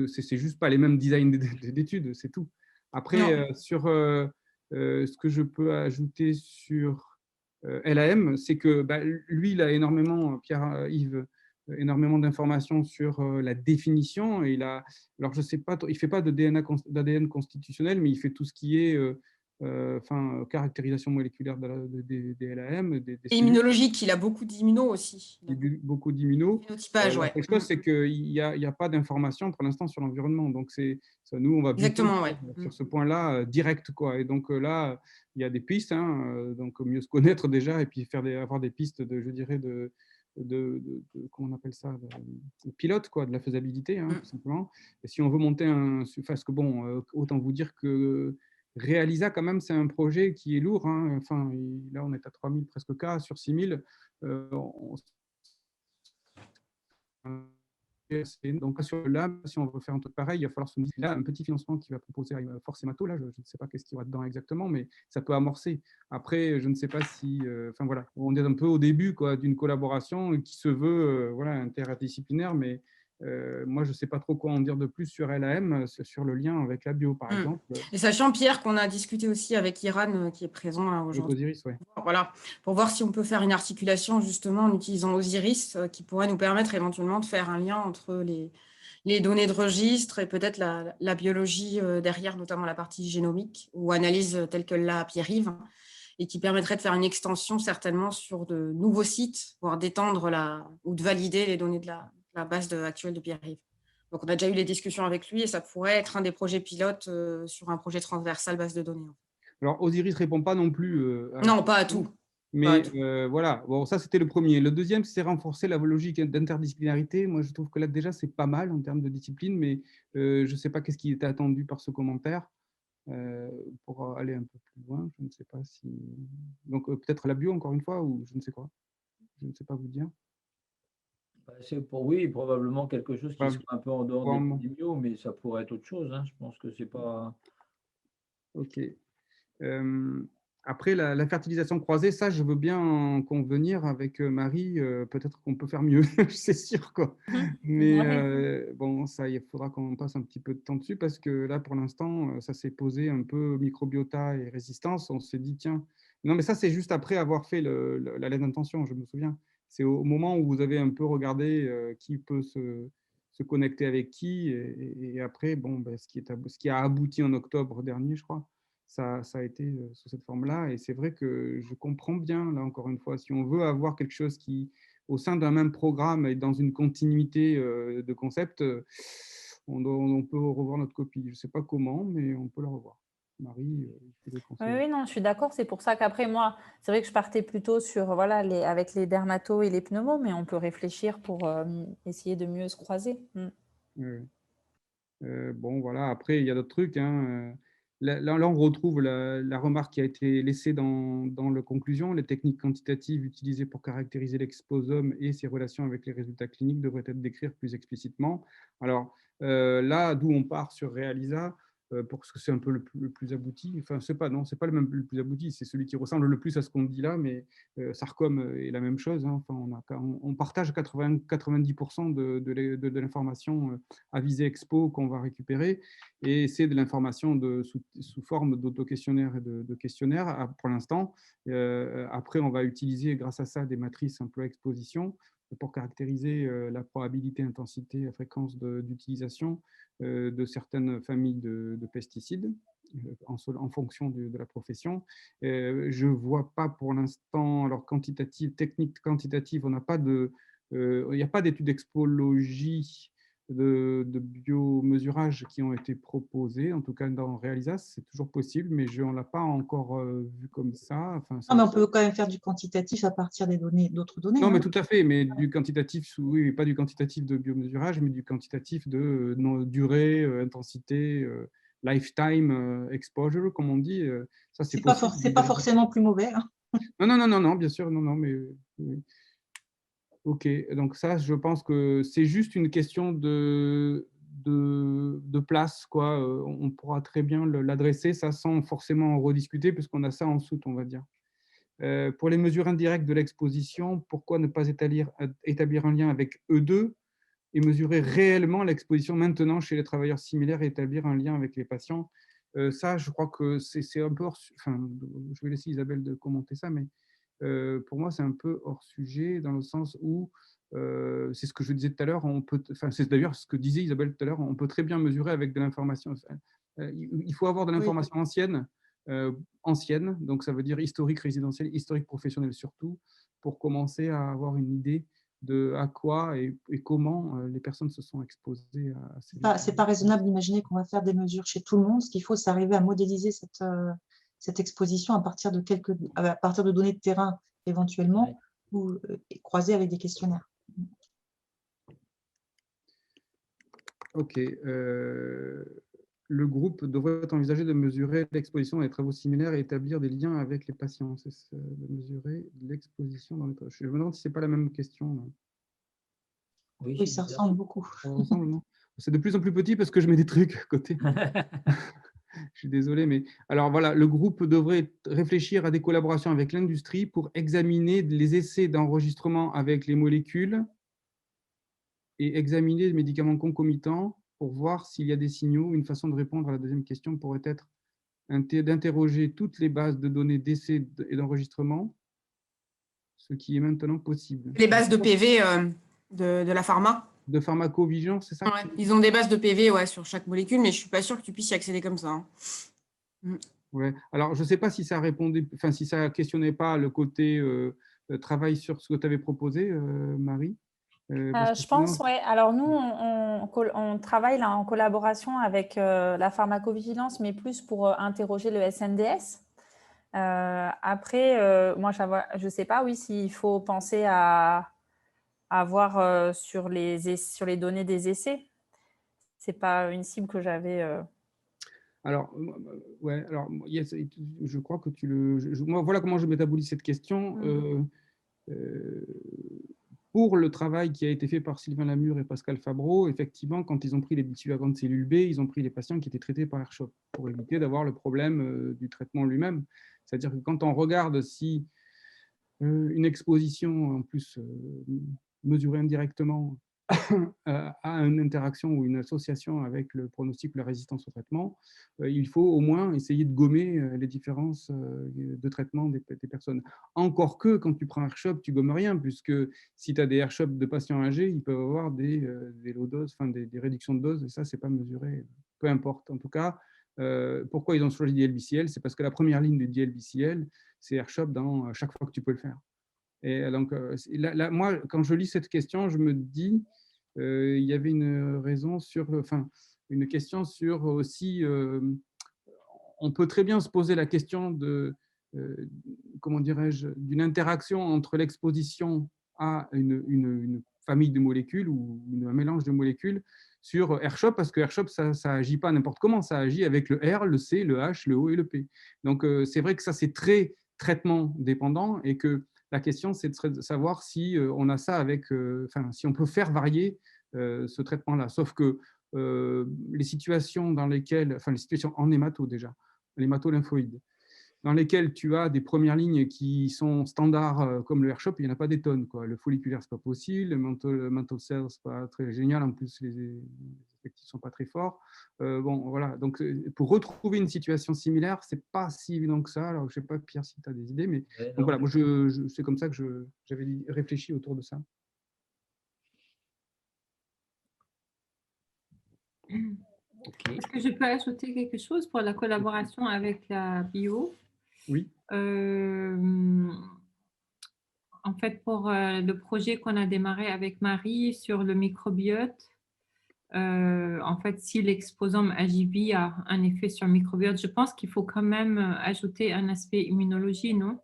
c'est juste pas les mêmes designs d'études, c'est tout. Après, sur ce que je peux ajouter sur LAM, c'est que lui, il a énormément, Pierre-Yves, énormément d'informations sur la définition. Et alors, je sais pas, il ne fait pas d'ADN constitutionnel, mais il fait tout ce qui est caractérisation moléculaire des LAM. Et immunologique, il a beaucoup d'immuno aussi. Beaucoup d'immuno. La chose, c'est qu'il n'y a pas d'informations pour l'instant sur l'environnement. Donc, nous, on va sur ce point-là direct, quoi. Et donc là, il y a des pistes, hein, donc mieux se connaître déjà et puis avoir des pistes je dirais, comment on appelle ça, de pilote, quoi, de la faisabilité, hein, tout simplement. Et si on veut monter parce que bon, autant vous dire que Realisa, quand même, c'est un projet qui est lourd. Hein. Enfin, là, on est à 3000 presque cas sur 6000. Donc, là, si on veut faire un truc pareil, il va falloir se dire là, un petit financement qui va proposer à Force Hémato. Là, je ne sais pas qu'est-ce qu'il y aura dedans exactement, mais ça peut amorcer. Après, je ne sais pas si… Enfin, voilà, on est un peu au début d'une collaboration qui se veut interdisciplinaire, mais moi, je ne sais pas trop quoi en dire de plus sur LAM, sur le lien avec la bio, par exemple. Et sachant, Pierre, qu'on a discuté aussi avec Iran, qui est présent aujourd'hui. Osiris, ouais. Voilà, pour voir si on peut faire une articulation, justement, en utilisant Osiris, qui pourrait nous permettre éventuellement de faire un lien entre les données de registre et peut-être la biologie derrière, notamment la partie génomique ou analyse telle que l'a Pierre-Yves, et qui permettrait de faire une extension certainement sur de nouveaux sites, voire d'étendre ou de valider les données de la base actuelle de Pierre-Yves. Donc, on a déjà eu les discussions avec lui et ça pourrait être un des projets pilotes sur un projet transversal base de données. Alors, Osiris ne répond pas non plus. Non, pas à tout. Mais voilà, bon, ça c'était le premier. Le deuxième, c'est renforcer la logique d'interdisciplinarité. Moi, je trouve que là, déjà, c'est pas mal en termes de discipline, mais je ne sais pas qu'est-ce qui était attendu par ce commentaire pour aller un peu plus loin. Je ne sais pas si. Donc, peut-être la bio, encore une fois, ou je ne sais quoi. Je ne sais pas vous dire. C'est oui, probablement quelque chose qui soit un peu en dehors des bio, mais ça pourrait être autre chose. Hein. Je pense que c'est pas. Ok. Après, la fertilisation croisée, ça, je veux bien en convenir avec Marie. Peut-être qu'on peut faire mieux, c'est sûr, quoi. Mais bon, ça, il faudra qu'on passe un petit peu de temps dessus parce que là, pour l'instant, ça s'est posé un peu microbiota et résistance. On s'est dit, tiens, non, mais ça, c'est juste après avoir fait la lettre d'intention, je me souviens. C'est au moment où vous avez un peu regardé qui peut se connecter avec qui. Et après, bon, ben, ce qui a abouti en octobre dernier, je crois. Ça a été sous cette forme-là. Et c'est vrai que je comprends bien, là, encore une fois, si on veut avoir quelque chose qui, au sein d'un même programme et dans une continuité de concept, on peut revoir notre copie. Je ne sais pas comment, mais on peut la revoir. Marie, oui, non, je suis d'accord. C'est pour ça qu'après, moi, c'est vrai que je partais plutôt sur, voilà, avec les dermatos et les pneumos, mais on peut réfléchir pour essayer de mieux se croiser. Bon, voilà. Après, il y a d'autres trucs. Hein. Là, on retrouve la remarque qui a été laissée dans la conclusion. Les techniques quantitatives utilisées pour caractériser l'exposome et ses relations avec les résultats cliniques devraient être décrites plus explicitement. Alors là, d'où on part sur Realisa, parce que c'est un peu le plus abouti. Enfin, c'est pas le plus abouti, c'est celui qui ressemble le plus à ce qu'on dit là, mais Sarcom est la même chose. Hein. Enfin, on partage 90% de l'information à visée expo qu'on va récupérer, et c'est de l'information sous forme d'auto-questionnaire et de questionnaire pour l'instant. Après, on va utiliser grâce à ça des matrices emploi-exposition pour caractériser la probabilité, intensité, la fréquence d'utilisation de certaines familles de pesticides en fonction de la profession. Je ne vois pas pour l'instant, alors technique quantitative, on n'a pas il n'y a pas d'études d'expologie de biomesurage qui ont été proposées, en tout cas dans Realisas, c'est toujours possible, mais on ne l'a pas encore vu comme ça. Enfin, non, mais on peut quand même faire du quantitatif à partir d'autres données. Non, mais tout à fait, mais du quantitatif, oui, pas du quantitatif de biomesurage, mais du quantitatif de durée, intensité, lifetime exposure, comme on dit. Ça, c'est possible. C'est pas forcément plus mauvais. Hein. Non, bien sûr, non, mais oui. Ok, donc ça, je pense que c'est juste une question de place, quoi. On pourra très bien l'adresser, ça, sans forcément en rediscuter, puisqu'on a ça en soute, on va dire. Pour les mesures indirectes de l'exposition, pourquoi ne pas établir un lien avec E2 et mesurer réellement l'exposition maintenant chez les travailleurs similaires et établir un lien avec les patients? Ça, je crois que c'est un peu enfin, je vais laisser Isabelle de commenter ça, mais pour moi, c'est un peu hors sujet dans le sens où, c'est ce que je disais tout à l'heure, c'est d'ailleurs ce que disait Isabelle tout à l'heure, on peut très bien mesurer avec de l'information. Il faut avoir de l'information ancienne, donc ça veut dire historique résidentiel, historique professionnel surtout, pour commencer à avoir une idée de à quoi et comment les personnes se sont exposées à ces... C'est pas raisonnable d'imaginer qu'on va faire des mesures chez tout le monde. Ce qu'il faut, c'est arriver à modéliser cette exposition à partir de données de terrain éventuellement, ou croisées avec des questionnaires. Ok. Le groupe devrait envisager de mesurer l'exposition dans les travaux similaires et établir des liens avec les patients. C'est de mesurer l'exposition dans les travaux. Je me demande si ce n'est pas la même question. Là. Oui, ça ressemble beaucoup. Ça ressemble, non ? C'est de plus en plus petit parce que je mets des trucs à côté. Je suis désolé, mais alors voilà, le groupe devrait réfléchir à des collaborations avec l'industrie pour examiner les essais d'enregistrement avec les molécules et examiner les médicaments concomitants pour voir s'il y a des signaux. Une façon de répondre à la deuxième question pourrait être d'interroger toutes les bases de données d'essais et d'enregistrement, ce qui est maintenant possible. Les bases de PV de la pharma. De pharmacovigilance, c'est ça? Ouais, ils ont des bases de PV sur chaque molécule, mais je ne suis pas sûre que tu puisses y accéder comme ça. Hein. Ouais. Alors, je ne sais pas si ça répondait, enfin, si ça ne questionnait pas le côté travail sur ce que tu avais proposé, Marie. Parce que Je pense, sinon- ouais. Alors nous, on travaille là en collaboration avec la pharmacovigilance, mais plus pour interroger le SNDS. Après, moi, je ne sais pas, oui, s'il faut penser à voir sur les données des essais. Ce n'est pas une cible que j'avais. Alors, ouais, alors, je crois que moi, voilà comment je métabolise cette question. Euh, pour le travail qui a été fait par Sylvain Lamure et Pascal Favreau, effectivement, quand ils ont pris les multivariantes de cellules B, ils ont pris les patients qui étaient traités par AirShop pour éviter d'avoir le problème du traitement lui-même. C'est-à-dire que quand on regarde si une exposition, en plus mesurée indirectement, a une interaction ou une association avec le pronostic ou la résistance au traitement, il faut au moins essayer de gommer les différences de traitement des personnes. Encore que, quand tu prends AirShop, tu gommes rien, puisque si tu as des AirShop de patients âgés, ils peuvent avoir des low doses, enfin des réductions de doses, et ça, c'est pas mesuré. Peu importe. En tout cas, pourquoi ils ont choisi DLBCL? C'est parce que la première ligne du DLBCL, c'est AirShop dans chaque fois que tu peux le faire. Et donc, là, moi, quand je lis cette question, je me dis, il y avait une raison sur, enfin, une question sur aussi, on peut très bien se poser la question de, comment dirais-je, d'une interaction entre l'exposition à une famille de molécules ou un mélange de molécules sur AirShop, parce que AirShop, ça agit pas n'importe comment, ça agit avec le R, le C, le H, le O et le P. Donc, c'est vrai que ça, c'est très traitement dépendant et que la question, c'est de savoir si on a ça avec, enfin, si on peut faire varier ce traitement-là. Sauf que les situations dans lesquelles, enfin, les situations en hémato déjà, l'hémato-lymphoïde, dans lesquelles tu as des premières lignes qui sont standards comme le AirShop, il n'y en a pas des tonnes, quoi. Le folliculaire, c'est pas possible, le mantle cell, c'est pas très génial, en plus les effectifs sont pas très forts. Bon, voilà, donc pour retrouver une situation similaire, c'est pas si évident que ça. Alors, je sais pas, Pierre, si tu as des idées, mais Ouais, donc, voilà, moi, c'est comme ça que j'avais réfléchi autour de ça. ok. Est-ce que je peux ajouter quelque chose pour la collaboration avec la bio? Oui. En fait, pour le projet qu'on a démarré avec Marie sur le microbiote, en fait, si l'exposome AJV a un effet sur le microbiote, je pense qu'il faut quand même ajouter un aspect immunologie, non?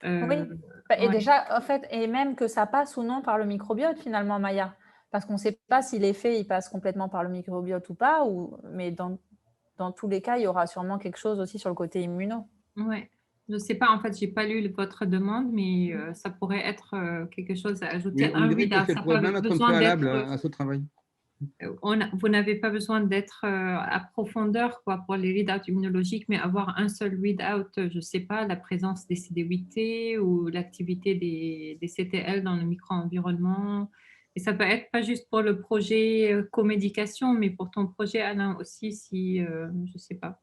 Oui, et Ouais. déjà, en fait, et même que ça passe ou non par le microbiote, finalement, Maya. Parce qu'on ne sait pas si l'effet, il passe complètement par le microbiote ou pas, mais dans tous les cas, il y aura sûrement quelque chose aussi sur le côté immuno. Ouais. Je ne sais pas, en fait, je n'ai pas lu votre demande, mais ça pourrait être quelque chose à ajouter. Oui, on dirait que readout. ça Ça n'a pourrait pas même être un besoin préalable d'être à ce travail. vous n'avez pas besoin d'être à profondeur quoi, pour les readouts immunologiques, mais avoir un seul readout, je ne sais pas, la présence des CD8T ou l'activité des CTL dans le micro-environnement. Et ça peut être pas juste pour le projet comédication, mais pour ton projet, Alain, aussi, si, je ne sais pas.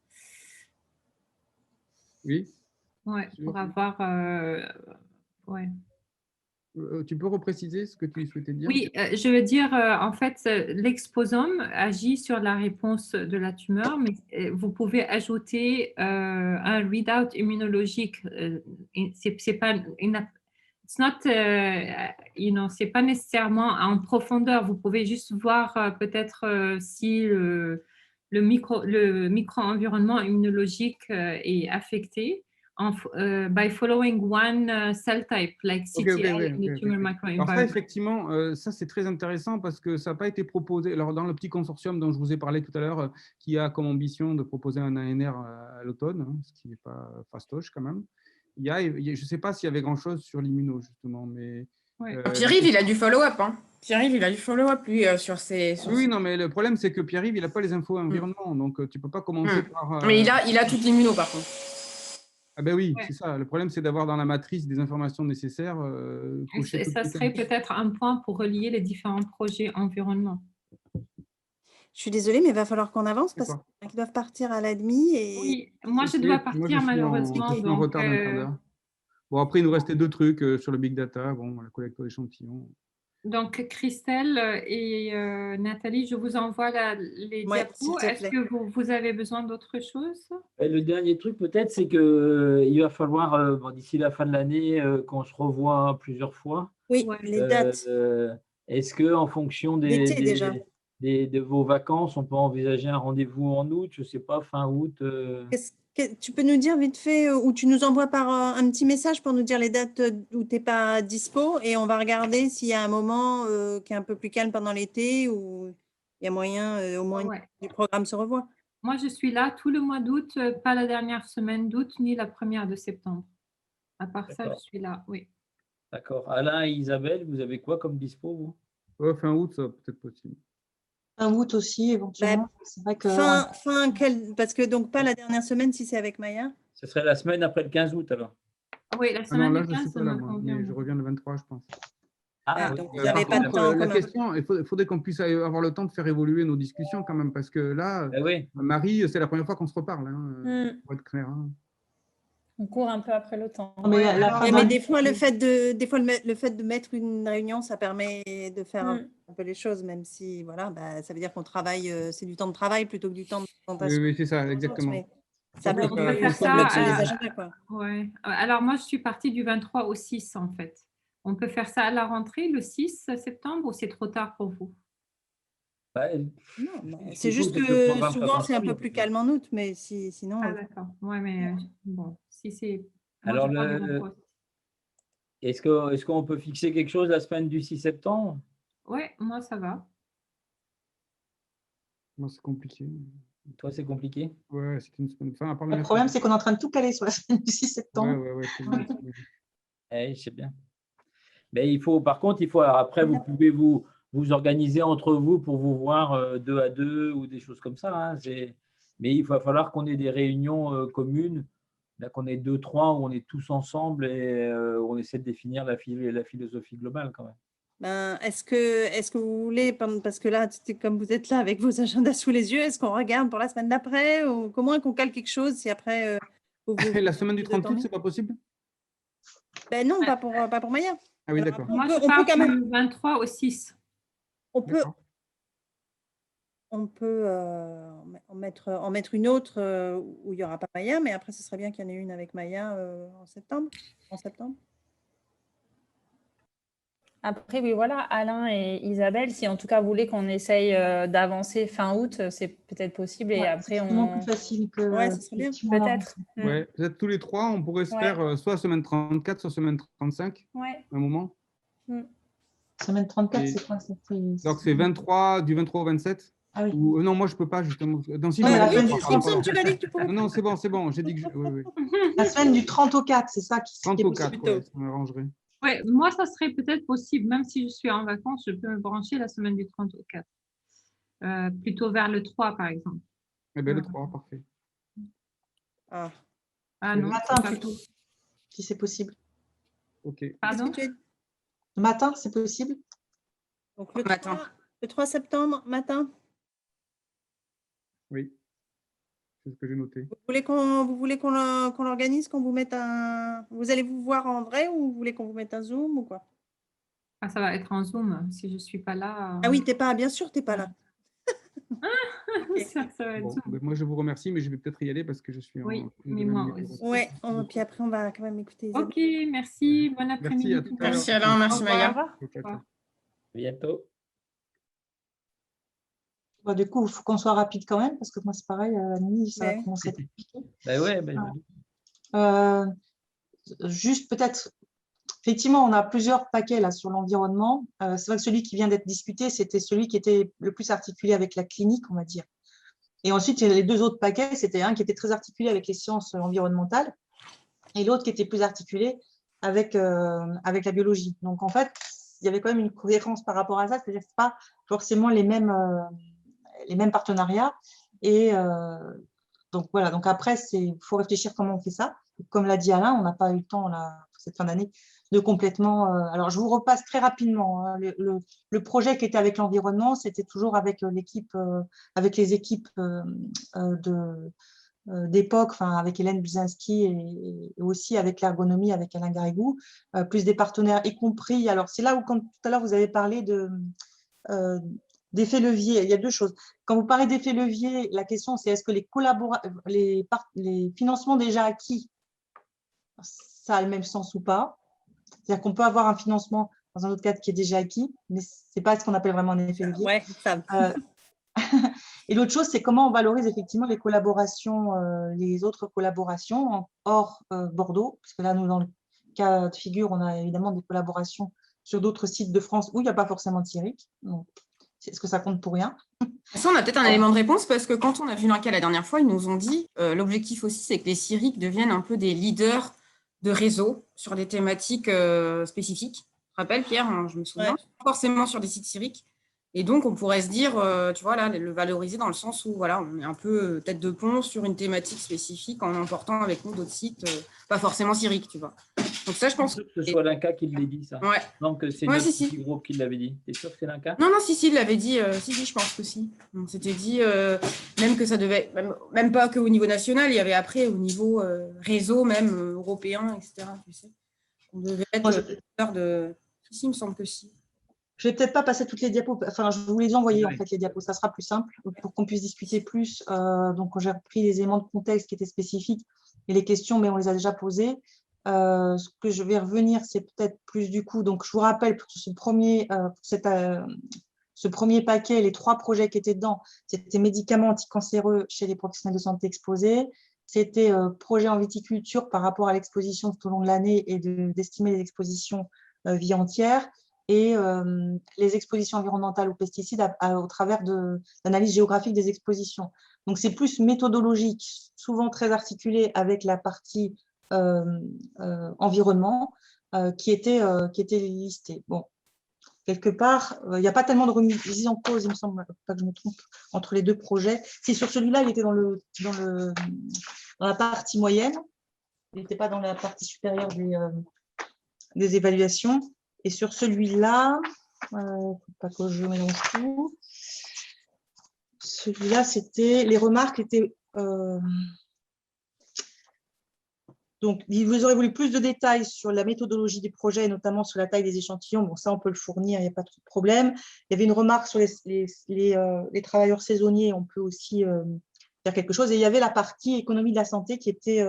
Oui. Ouais, pour avoir... ouais. Tu peux repréciser ce que tu souhaitais dire? Oui, je veux dire, en fait, l'exposome agit sur la réponse de la tumeur, mais vous pouvez ajouter un readout immunologique. C'est pas, it's not, c'est pas nécessairement en profondeur. Vous pouvez juste voir peut-être si le micro-environnement immunologique est affecté. By following one cell type, like CTL in the tumor microenvironment. Alors ça, effectivement, ça c'est très intéressant parce que ça n'a pas été proposé. Alors dans le petit consortium dont je vous ai parlé tout à l'heure, qui a comme ambition de proposer un ANR à l'automne, hein, ce qui n'est pas fastoche quand même, je ne sais pas s'il y avait grand-chose sur l'immuno justement, mais... Ouais. Pierre-Yves, il a du follow-up. Hein. Pierre-Yves, il a du follow-up, lui, sur ses... Oui, non, mais le problème, c'est que Pierre-Yves, il n'a pas les infos environnement, donc tu ne peux pas commencer par... Mais il a toute l'immuno, par contre. Ah ben oui, Ouais. c'est ça. Le problème, c'est d'avoir dans la matrice des informations nécessaires. Et ça serait peut-être un point pour relier les différents projets environnement. Je suis désolée, mais il va falloir qu'on avance parce qu'ils doivent partir à la demi. Et... Oui, moi je dois partir malheureusement. Je suis en retard d'un quart d'heure. Bon, après, il nous restait 2 trucs sur le big data, bon, la collecte d'échantillons. Donc, Christelle et Nathalie, je vous envoie les diapos. Est-ce que vous avez besoin d'autre chose? Le dernier truc, peut-être, c'est qu'il va falloir, d'ici la fin de l'année, qu'on se revoie plusieurs fois. Oui, les dates. Est-ce qu'en fonction L'été, déjà. de vos vacances, on peut envisager un rendez-vous en août, je ne sais pas, fin août Tu peux nous dire vite fait, ou tu nous envoies par un petit message pour nous dire les dates où tu n'es pas dispo, et on va regarder s'il y a un moment qui est un peu plus calme pendant l'été, où il y a moyen au moins Ouais. du programme se revoit. Moi, je suis là tout le mois d'août, pas la dernière semaine d'août, ni la première de septembre. À part ça, je D'accord. suis là, oui. D'accord. Alain et Isabelle, vous avez quoi comme dispo, vous? Ouais, fin août, ça va peut-être possible. Un août aussi, éventuellement. C'est vrai que Parce que donc pas la dernière semaine si c'est avec Maya. Ce serait la semaine après le 15 août, alors. Oui, la Ah non, semaine là, du je ne 15, suis ça pas là, me moi, convient. mais je reviens le 23, je pense. Ah, oui. Donc vous Par n'avez pas de contre, temps en la commun. question, il faudrait qu'on puisse avoir le temps de faire évoluer nos discussions quand même, parce que là, Oui. Marie, c'est la première fois qu'on se reparle, Mm. pour être clair. On court un peu après le temps. Non, mais la fin Mais d'année, des fois, le fait de mettre une réunion, ça permet de faire un peu les choses, même si voilà, ça veut dire qu'on travaille, c'est du temps de travail plutôt que du temps de présentation. Oui, c'est ça, exactement. Mais ça On bloque, peut faire ça ça bloque sur les agendas, quoi. Ouais. Alors, moi, je suis partie du 23 au 6, en fait. On peut faire ça à la rentrée, le 6 septembre, ou c'est trop tard pour vous? Non, Ce c'est qu'il faut, juste c'est que le que programme soit souvent c'est un peu construit. plus calme en août, mais sinon. Ah, d'accord. Ouais, mais bon, si c'est. Moi, Alors, je pars du 23. est-ce qu'on peut fixer quelque chose la semaine du 6 septembre? Ouais, moi, ça va. Moi, c'est compliqué. Toi, c'est compliqué? Ouais, c'est une semaine. Enfin, à part le le problème, mercredi. c'est qu'on est en train de tout caler sur la semaine du 6 septembre. Ouais, c'est bien. Oui, je sais bien. Mais par contre, alors après, vous pouvez vous organiser entre vous pour vous voir 2 à 2 ou des choses comme ça, hein. Mais il va falloir qu'on ait des réunions communes, là, qu'on ait 2, 3 où on est tous ensemble et où on essaie de définir la philosophie globale quand même. Est-ce que vous voulez, parce que là, comme vous êtes là avec vos agendas sous les yeux, est-ce qu'on regarde pour la semaine d'après, ou comment qu'on cale quelque chose si après La semaine du 30 août, c'est pas possible? Ben non, pas pour Maya. Ah oui, Alors, d'accord. Moi, je on pars peut quand même. du 23 au 6. On peut en mettre une autre où il n'y aura pas Maya, mais après, ce serait bien qu'il y en ait une avec Maya en septembre. Après, oui, voilà, Alain et Isabelle, si en tout cas vous voulez qu'on essaye d'avancer fin août, c'est peut-être possible. Et après, c'est vraiment plus facile que. Ouais, ce serait bien. Peut-être. Ouais, peut-être tous les trois, on pourrait se faire soit semaine 34, soit semaine 35, un moment. Semaine 34, c'est quoi? Donc, c'est 23, du 23 au 27. Ah oui. Non, moi, je ne peux pas, justement. Non, si, Ouais, je la peux, semaine du 30, tu m'as dit que tu pouvais. Non, c'est bon, j'ai dit que oui. La semaine du 30 au 4, c'est ça qui 30 est au possible. 4, ouais, ça m'arrangerait. Ouais, moi, ça serait peut-être possible, même si je suis en vacances, je peux me brancher la semaine du 30 au 4. Plutôt vers le 3, par exemple. Eh bien, le 3, parfait. Ah Le non, matin, c'est pas plutôt, tout. si c'est possible. OK. Pardon? Le matin, c'est possible? Donc, le 3 septembre, matin. Oui, c'est ce que j'ai noté. Vous voulez qu'on l'organise, qu'on vous mette un. Vous allez vous voir en vrai, ou vous voulez qu'on vous mette un Zoom ou quoi? Ah, ça va être en Zoom, si je ne suis pas là. Ah oui, bien sûr, tu n'es pas là. Ça va être Zoom. Moi, je vous remercie, mais je vais peut-être y aller parce que je suis Oui, en. mais moi aussi. Ouais, puis après, on va quand même écouter Isabelle. Ok, merci. Bon après-midi. à tout à l'heure. Merci Alain, merci Maya. Au revoir. À bientôt. Bah, du coup, il faut qu'on soit rapide quand même, parce que moi, c'est pareil, à la nuit, ça va Ouais. commencer à être compliqué. Juste peut-être, effectivement, on a plusieurs paquets là sur l'environnement. C'est vrai que celui qui vient d'être discuté, c'était celui qui était le plus articulé avec la clinique, on va dire. Et ensuite, les deux autres paquets, c'était un qui était très articulé avec les sciences environnementales et l'autre qui était plus articulé avec la biologie. Donc, en fait, il y avait quand même une cohérence par rapport à ça, c'est-à-dire que ce n'est pas forcément les mêmes partenariats. Et donc, voilà. Donc, après, il faut réfléchir comment on fait ça. Comme l'a dit Alain, on n'a pas eu le temps là, cette fin d'année de complètement… alors, je vous repasse très rapidement. Hein, le projet qui était avec l'environnement, c'était toujours avec l'équipe, avec les équipes d'époque, avec Hélène Buzinski et aussi avec l'ergonomie, avec Alain Garrigou, plus des partenaires, y compris… Alors, c'est là où, comme tout à l'heure, vous avez parlé d'effets leviers. Il y a deux choses. Quand vous parlez d'effets leviers, la question, c'est est-ce que les financements déjà acquis, ça a le même sens ou pas? C'est-à-dire qu'on peut avoir un financement dans un autre cadre qui est déjà acquis, mais ce n'est pas ce qu'on appelle vraiment un effet levier. Ouais, ça. Et l'autre chose, c'est comment on valorise effectivement les collaborations, les autres collaborations hors Bordeaux, parce que là, nous, dans le cas de figure, on a évidemment des collaborations sur d'autres sites de France où il n'y a pas forcément de CIRIC. Donc, est-ce que ça compte pour rien? Ça, on a peut-être un élément de réponse parce que quand on a vu l'INCa la dernière fois, ils nous ont dit l'objectif aussi, c'est que les CIRIC deviennent un peu des leaders de réseau sur des thématiques spécifiques. Tu te rappelles, Pierre, hein, je me souviens, Ouais. pas forcément sur des sites CIRIC. Et donc, on pourrait se dire, tu vois, là, le valoriser dans le sens où voilà, on est un peu tête de pont sur une thématique spécifique en emportant avec nous d'autres sites, pas forcément CIRIC, tu vois. Donc ça, je pense que ce soit l'INCa qui l'ait dit, ça. Ouais. Donc, c'est Ouais, notre si, si. petit groupe qui l'avait dit. T'es sûr que c'est l'INCa? Non, si, il l'avait dit. Si, je pense que si. On s'était dit, même que ça devait, même pas qu'au niveau national, il y avait après au niveau réseau, même européen, etc. Tu sais. On devait être de. Si, il me semble que si. Je ne vais peut-être pas passer toutes les diapos. Enfin, je vais vous les envoyer, en fait, les diapos. Ça sera plus simple pour qu'on puisse discuter plus. Donc, j'ai repris les éléments de contexte qui étaient spécifiques et les questions, mais on les a déjà posées. Ce que je vais revenir, c'est peut-être plus du coup. Donc, je vous rappelle, pour ce premier paquet, les 3 projets qui étaient dedans, c'était médicaments anticancéreux chez les professionnels de santé exposés. C'était projet en viticulture par rapport à l'exposition tout au long de l'année et d'estimer les expositions vie entière. Et les expositions environnementales aux pesticides au travers d'analyse géographique des expositions. Donc, c'est plus méthodologique, souvent très articulé avec la partie environnement qui était listée. Bon, quelque part, il n'y a pas tellement de remise en cause, il me semble, pas que je me trompe, entre les 2 projets. Si sur celui-là, il était dans la partie moyenne, il n'était pas dans la partie supérieure des évaluations. Et sur celui-là, faut pas que je mélange tout. Celui-là, les remarques étaient. Donc, vous aurez voulu plus de détails sur la méthodologie des projets, notamment sur la taille des échantillons. Bon, ça, on peut le fournir, il n'y a pas trop de problème. Il y avait une remarque sur les travailleurs saisonniers, on peut aussi faire quelque chose. Et il y avait la partie économie de la santé qui était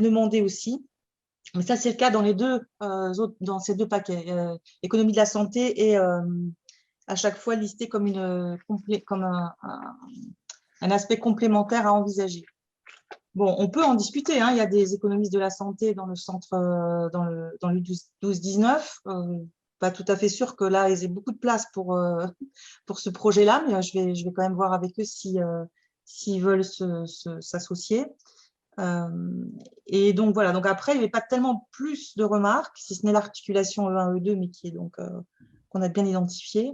demandée aussi. Mais ça, c'est le cas dans dans ces 2 paquets. Économie de la santé et à chaque fois listé comme un aspect complémentaire à envisager. Bon, on peut en discuter. Hein. Il y a des économistes de la santé dans le centre, dans le 12-19. Pas tout à fait sûr que là, ils aient beaucoup de place pour ce projet-là, mais je vais quand même voir avec eux s'ils veulent s'associer. Et donc voilà, donc après il n'y avait pas tellement plus de remarques, si ce n'est l'articulation E1, E2, mais qui est donc qu'on a bien identifié.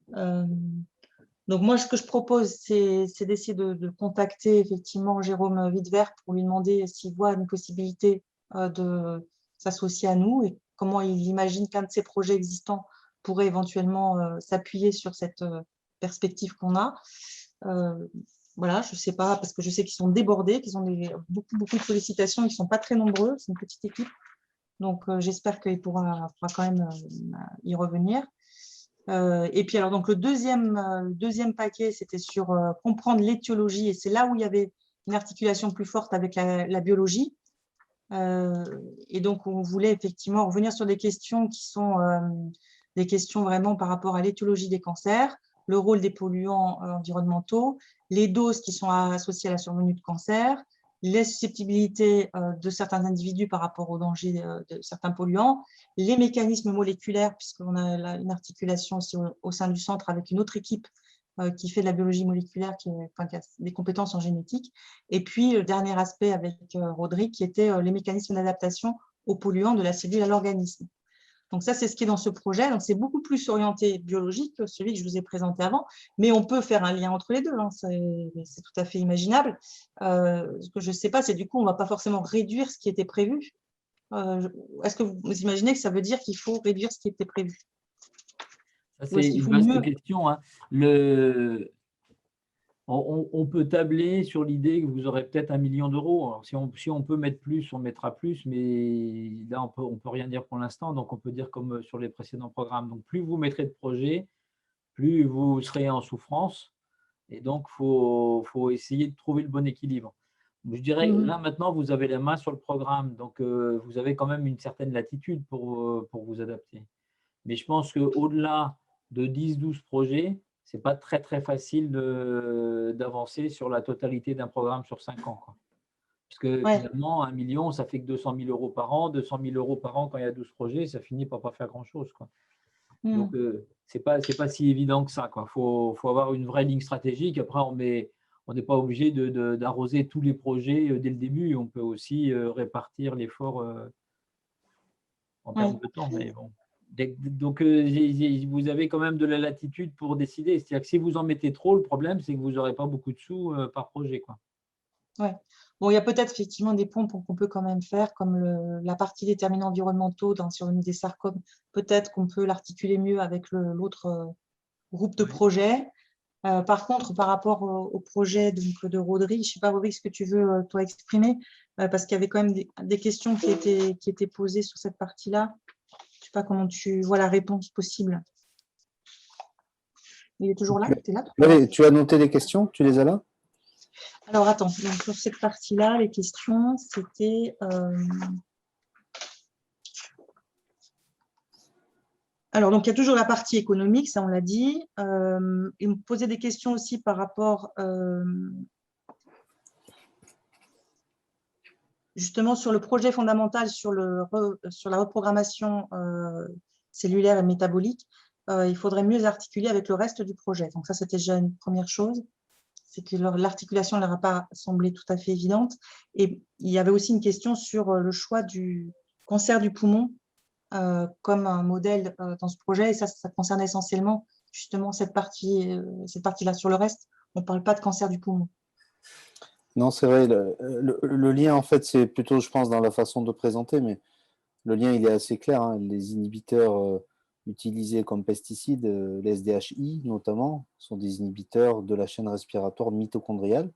Donc moi ce que je propose, c'est d'essayer de contacter effectivement Jérôme Wittevert pour lui demander s'il voit une possibilité de s'associer à nous et comment il imagine qu'un de ces projets existants pourrait éventuellement s'appuyer sur cette perspective qu'on a. Voilà, je ne sais pas, parce que je sais qu'ils sont débordés, qu'ils ont beaucoup de sollicitations, ils ne sont pas très nombreux, c'est une petite équipe. Donc, j'espère qu'il pourra quand même y revenir. Et puis, alors, donc, le deuxième paquet, c'était sur comprendre l'étiologie, et c'est là où il y avait une articulation plus forte avec la biologie. Et donc, on voulait effectivement revenir sur des questions qui sont des questions vraiment par rapport à l'étiologie des cancers, le rôle des polluants environnementaux, les doses qui sont associées à la survenue de cancer, les susceptibilités de certains individus par rapport aux dangers de certains polluants, les mécanismes moléculaires, puisqu'on a une articulation aussi au sein du centre avec une autre équipe qui fait de la biologie moléculaire, qui a des compétences en génétique. Et puis, le dernier aspect avec Rodrigue, qui était les mécanismes d'adaptation aux polluants de la cellule à l'organisme. Donc ça, c'est ce qui est dans ce projet. Donc c'est beaucoup plus orienté biologique que celui que je vous ai présenté avant, mais on peut faire un lien entre les 2. Hein. C'est tout à fait imaginable. Ce que je ne sais pas, c'est du coup, on ne va pas forcément réduire ce qui était prévu. Est-ce que vous imaginez que ça veut dire qu'il faut réduire ce qui était prévu? C'est une vaste question. Hein. On peut tabler sur l'idée que vous aurez peut-être 1 million d'euros. Si on peut mettre plus, on mettra plus, mais là, on peut rien dire pour l'instant. Donc, on peut dire comme sur les précédents programmes. Donc, plus vous mettrez de projets, plus vous serez en souffrance. Et donc, il faut essayer de trouver le bon équilibre. Je dirais, là, maintenant, vous avez la main sur le programme. Donc, vous avez quand même une certaine latitude pour vous adapter. Mais je pense qu'au-delà de 10-12 projets, ce n'est pas très, très facile d'avancer sur la totalité d'un programme sur 5 ans, quoi. Parce que finalement, 1 million, ça fait que 200 000 euros par an. 200 000 euros par an, quand il y a 12 projets, ça finit par pas faire grand-chose, quoi. Donc, ce n'est pas si évident que ça, quoi. Faut avoir une vraie ligne stratégique. Après, on n'est pas obligé d'arroser tous les projets dès le début. On peut aussi répartir l'effort en termes de temps. Mais bon. Donc, vous avez quand même de la latitude pour décider. C'est-à-dire que si vous en mettez trop, le problème, c'est que vous n'aurez pas beaucoup de sous par projet, quoi. Ouais. Bon, il y a peut-être effectivement des ponts qu'on peut quand même faire, comme la partie déterminants environnementaux dans survenue des Sarcom. Peut-être qu'on peut l'articuler mieux avec l'autre groupe de projets. Par contre, par rapport au projet de Rodrigue, je ne sais pas, Rodrigue, ce que tu veux, toi, exprimer, parce qu'il y avait quand même des questions qui étaient posées sur cette partie-là. Je ne sais pas comment tu vois la réponse possible. Il est toujours là? Tu es là, toi? Oui, tu as noté les questions? Tu les as là? Alors, attends. Donc, sur cette partie-là, les questions, c'était… Alors, donc, il y a toujours la partie économique, ça, on l'a dit. Il me posait des questions aussi par rapport… justement sur le projet fondamental sur la reprogrammation cellulaire et métabolique. Il faudrait mieux articuler avec le reste du projet. Donc ça, c'était déjà une première chose. C'est que l'articulation ne leur a pas semblé tout à fait évidente. Et il y avait aussi une question sur le choix du cancer du poumon comme un modèle dans ce projet. Et ça concerne essentiellement justement cette partie-là. Sur le reste, on ne parle pas de cancer du poumon. Non, c'est vrai. Le lien, en fait, c'est plutôt, je pense, dans la façon de présenter, mais le lien, il est assez clair, hein. Les inhibiteurs utilisés comme pesticides, les SDHI notamment, sont des inhibiteurs de la chaîne respiratoire mitochondriale.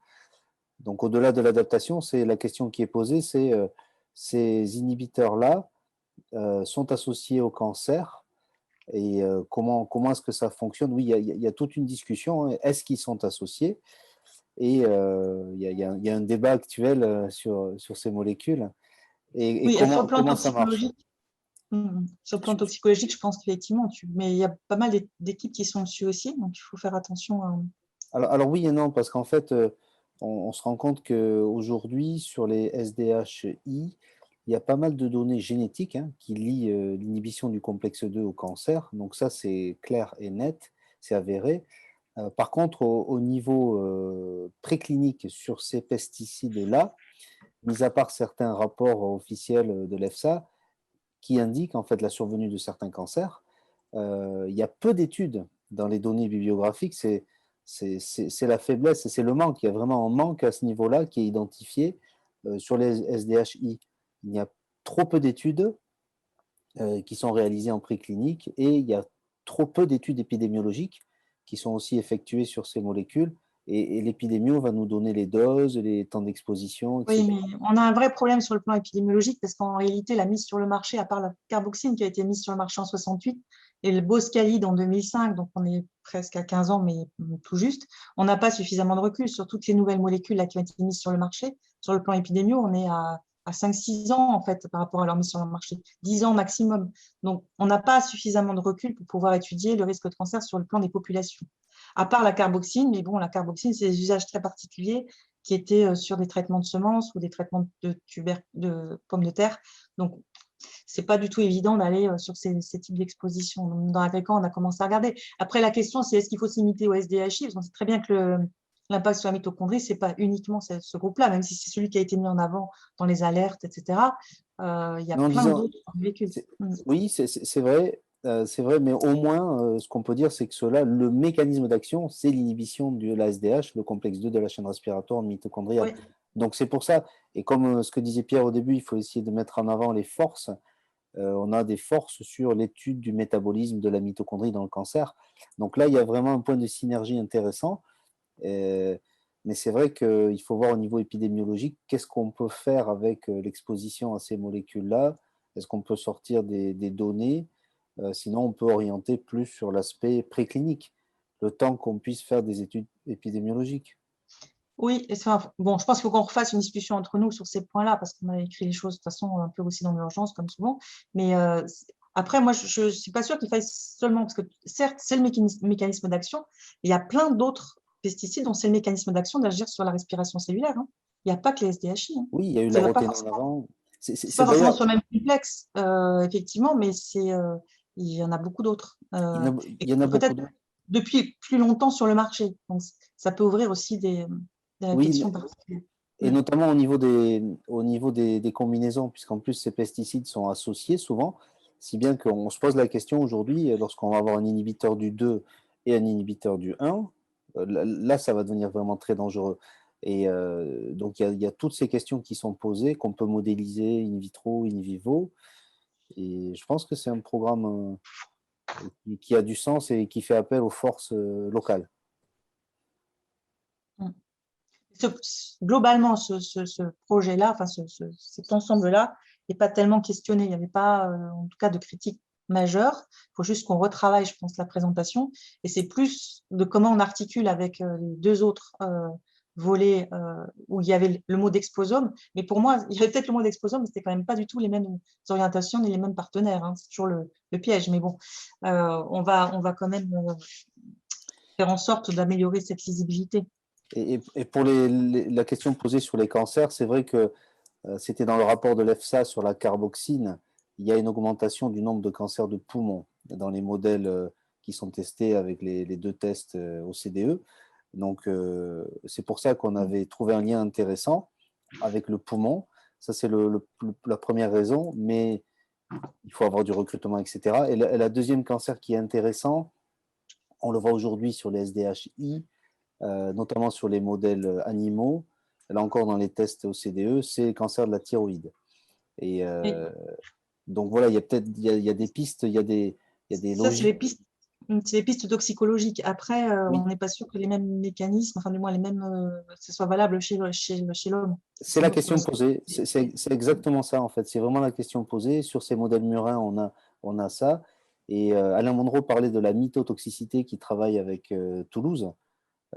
Donc, au-delà de l'adaptation, c'est la question qui est posée, c'est ces inhibiteurs-là sont associés au cancer et comment est-ce que ça fonctionne? Oui, il y a toute une discussion. Hein. Est-ce qu'ils sont associés? Et il y a un débat actuel sur ces molécules. Et oui, comment ça marche? Sur le plan toxicologique, je pense qu'effectivement, mais il y a pas mal d'équipes qui sont dessus aussi, donc il faut faire attention. Alors oui et non, parce qu'en fait, on se rend compte qu'aujourd'hui, sur les SDHI, il y a pas mal de données génétiques qui lient l'inhibition du complexe 2 au cancer. Donc ça, c'est clair et net, c'est avéré. Par contre, au niveau préclinique sur ces pesticides-là, mis à part certains rapports officiels de l'EFSA qui indiquent en fait la survenue de certains cancers, il y a peu d'études dans les données bibliographiques. C'est la faiblesse et c'est le manque. Il y a vraiment un manque à ce niveau-là qui est identifié sur les SDHI. Il y a trop peu d'études qui sont réalisées en préclinique et il y a trop peu d'études épidémiologiques qui sont aussi effectuées sur ces molécules. Et l'épidémio va nous donner les doses, les temps d'exposition, etc. Oui, mais on a un vrai problème sur le plan épidémiologique parce qu'en réalité, la mise sur le marché, à part la carboxyne qui a été mise sur le marché en 68 et le Boscalid en 2005, donc on est presque à 15 ans, mais tout juste, on n'a pas suffisamment de recul sur toutes les nouvelles molécules là, qui ont été mises sur le marché. Sur le plan épidémio, on est à 5-6 ans en fait par rapport à leur mise sur le marché, 10 ans maximum. Donc, on n'a pas suffisamment de recul pour pouvoir étudier le risque de cancer sur le plan des populations. À part la carboxyne, mais bon, la carboxyne, c'est des usages très particuliers qui étaient sur des traitements de semences ou des traitements de pommes de terre. Donc, ce n'est pas du tout évident d'aller sur ces types d'expositions. Dans l'agrégat, on a commencé à regarder. Après, la question, c'est est-ce qu'il faut s'imiter au SDHI? Parce qu'on sait très bien que l'impact sur la mitochondrie, ce n'est pas uniquement ce groupe-là, même si c'est celui qui a été mis en avant dans les alertes, etc. Il y a plein d'autres véhicules. Oui, c'est vrai. C'est vrai, mais au moins, ce qu'on peut dire, c'est que le mécanisme d'action, c'est l'inhibition de la SDH, le complexe 2 de la chaîne respiratoire mitochondriale. Oui. Donc, c'est pour ça. Et comme ce que disait Pierre au début, il faut essayer de mettre en avant les forces. On a des forces sur l'étude du métabolisme de la mitochondrie dans le cancer. Donc là, il y a vraiment un point de synergie intéressant. Mais c'est vrai qu'il faut voir au niveau épidémiologique, qu'est-ce qu'on peut faire avec l'exposition à ces molécules-là? Est-ce qu'on peut sortir des données? Sinon, on peut orienter plus sur l'aspect préclinique, le temps qu'on puisse faire des études épidémiologiques. Oui, bon, je pense qu'il faut qu'on refasse une discussion entre nous sur ces points-là, parce qu'on a écrit les choses de toute façon un peu aussi dans l'urgence, comme souvent. Mais Après, moi, je ne suis pas sûre qu'il faille seulement, parce que certes, c'est le mécanisme d'action, il y a plein d'autres pesticides dont c'est le mécanisme d'action d'agir sur la respiration cellulaire, hein. Il n'y a pas que les SDHI, hein. Oui, il y a eu Ça la va pas roténane avant. pas C'est forcément d'ailleurs, sur le même complexe, effectivement, mais il y en a beaucoup d'autres. il y en a beaucoup Peut-être d'autres. depuis plus longtemps sur le marché. Donc, ça peut ouvrir aussi des Oui, réflexions particulières. et notamment au niveau des combinaisons, puisqu'en plus ces pesticides sont associés souvent, si bien qu'on se pose la question aujourd'hui, lorsqu'on va avoir un inhibiteur du 2 et un inhibiteur du 1, là, ça va devenir vraiment très dangereux. Et donc, il y a toutes ces questions qui sont posées, qu'on peut modéliser in vitro, in vivo. Et je pense que c'est un programme qui a du sens et qui fait appel aux forces locales. Globalement, ce projet-là, enfin cet ensemble-là, n'est pas tellement questionné. Il n'y avait pas, en tout cas, de critique majeure. Il faut juste qu'on retravaille, je pense, la présentation. Et c'est plus de comment on articule avec les deux autres volets où il y avait le mot d'exposome. Mais pour moi, il y avait peut-être le mot d'exposome, mais ce n'était quand même pas du tout les mêmes orientations ni les mêmes partenaires, hein. C'est toujours le piège. Mais bon, on va quand même faire en sorte d'améliorer cette lisibilité. Et pour la question posée sur les cancers, c'est vrai que c'était dans le rapport de l'EFSA sur la carboxyne, il y a une augmentation du nombre de cancers de poumon dans les modèles qui sont testés avec les deux tests au CDE. Donc, c'est pour ça qu'on avait trouvé un lien intéressant avec le poumon. Ça, c'est la première raison, mais il faut avoir du recrutement, etc. Et la deuxième cancer qui est intéressant, on le voit aujourd'hui sur les SDHI, notamment sur les modèles animaux, là encore dans les tests au CDE, c'est le cancer de la thyroïde. Et donc voilà, il y a des pistes, il y a des Ça, c'est logiques. les pistes toxicologiques. Après, Oui. on n'est pas sûr que les mêmes mécanismes, enfin du moins les mêmes, que ce soit valable chez l'homme. C'est la question posée, c'est exactement ça en fait, c'est vraiment la question posée. Sur ces modèles murins, on a ça. Et Alain Monro parlait de la mitotoxicité qui travaille avec Toulouse.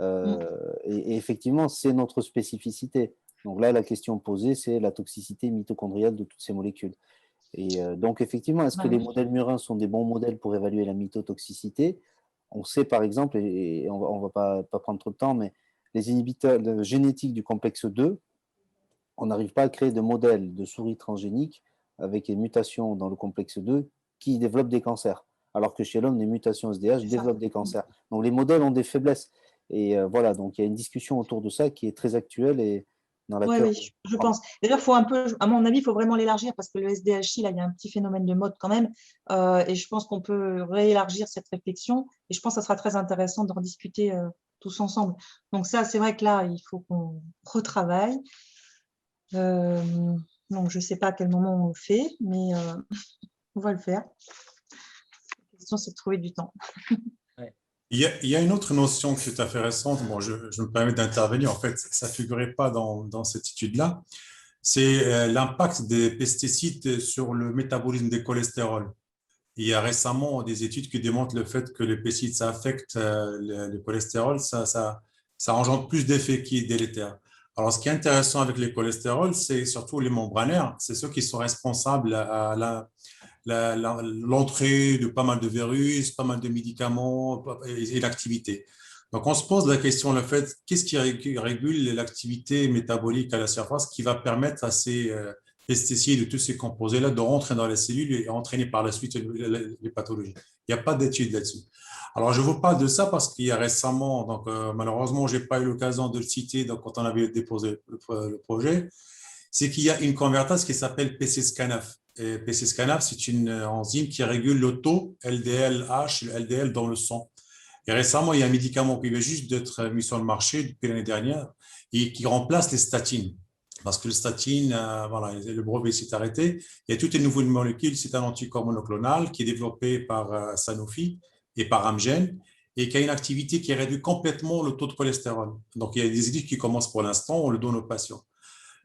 Et effectivement, c'est notre spécificité. Donc là, la question posée, c'est la toxicité mitochondriale de toutes ces molécules. Et donc, effectivement, est-ce que les modèles murins sont des bons modèles pour évaluer la mitotoxicité? On sait, par exemple, et on ne va pas prendre trop de temps, mais les inhibiteurs génétiques du complexe 2, on n'arrive pas à créer de modèles de souris transgéniques avec des mutations dans le complexe 2 qui développent des cancers. Alors que chez l'homme, les mutations SDH développent des cancers. Donc, les modèles ont des faiblesses. Et voilà, donc il y a une discussion autour de ça qui est très actuelle et dans laquelle… Oui, je pense. D'ailleurs, faut un peu, à mon avis, il faut vraiment l'élargir parce que le SDHI, là, il y a un petit phénomène de mode quand même. Et je pense qu'on peut réélargir cette réflexion. Et je pense que ça sera très intéressant d'en discuter tous ensemble. Donc ça, c'est vrai que là, il faut qu'on retravaille. Donc, je ne sais pas à quel moment on le fait, mais on va le faire. La question, c'est de trouver du temps. Il y a une autre notion qui est tout à fait récente. Bon, je me permets d'intervenir. En fait, ça ne figurait pas dans cette étude-là. C'est l'impact des pesticides sur le métabolisme des cholestérols. Il y a récemment des études qui démontrent le fait que les pesticides, ça affecte le cholestérol, ça engendre plus d'effets qui est délétère. Alors, ce qui est intéressant avec les cholestérols, c'est surtout les membranaires. C'est ceux qui sont responsables à l'entrée de pas mal de virus, pas mal de médicaments et l'activité. Donc, on se pose la question, le fait, qu'est-ce qui régule l'activité métabolique à la surface qui va permettre à ces pesticides et tous ces composés-là de rentrer dans les cellules et entraîner par la suite les pathologies. Il n'y a pas d'études là-dessus. Alors, je vous parle de ça parce qu'il y a récemment, donc malheureusement, je n'ai pas eu l'occasion de le citer donc, quand on avait déposé le projet, c'est qu'il y a une convertase qui s'appelle PCSK9. Et PCSK9, c'est une enzyme qui régule le taux LDLH et LDL dans le sang. Et récemment, il y a un médicament qui vient juste d'être mis sur le marché depuis l'année dernière et qui remplace les statines. Parce que le statine, voilà, le brevet s'est arrêté. Il y a toutes les nouvelles molécules. C'est un anticorps monoclonal qui est développé par Sanofi et par Amgen et qui a une activité qui réduit complètement le taux de cholestérol. Donc, il y a des études qui commencent pour l'instant, on le donne aux patients.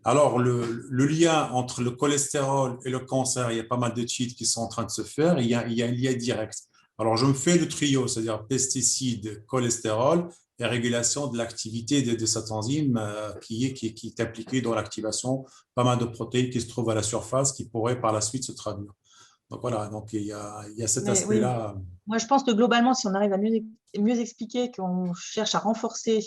Alors, le lien entre le cholestérol et le cancer, il y a pas mal d'études qui sont en train de se faire. Il y a un lien direct. Alors, je me fais le trio, c'est-à-dire pesticides, cholestérol et régulation de l'activité de cette enzyme qui est impliquée dans l'activation, pas mal de protéines qui se trouvent à la surface qui pourraient par la suite se traduire. Donc voilà, donc il y a cet Mais oui. aspect-là. Moi, je pense que globalement, si on arrive à mieux expliquer qu'on cherche à renforcer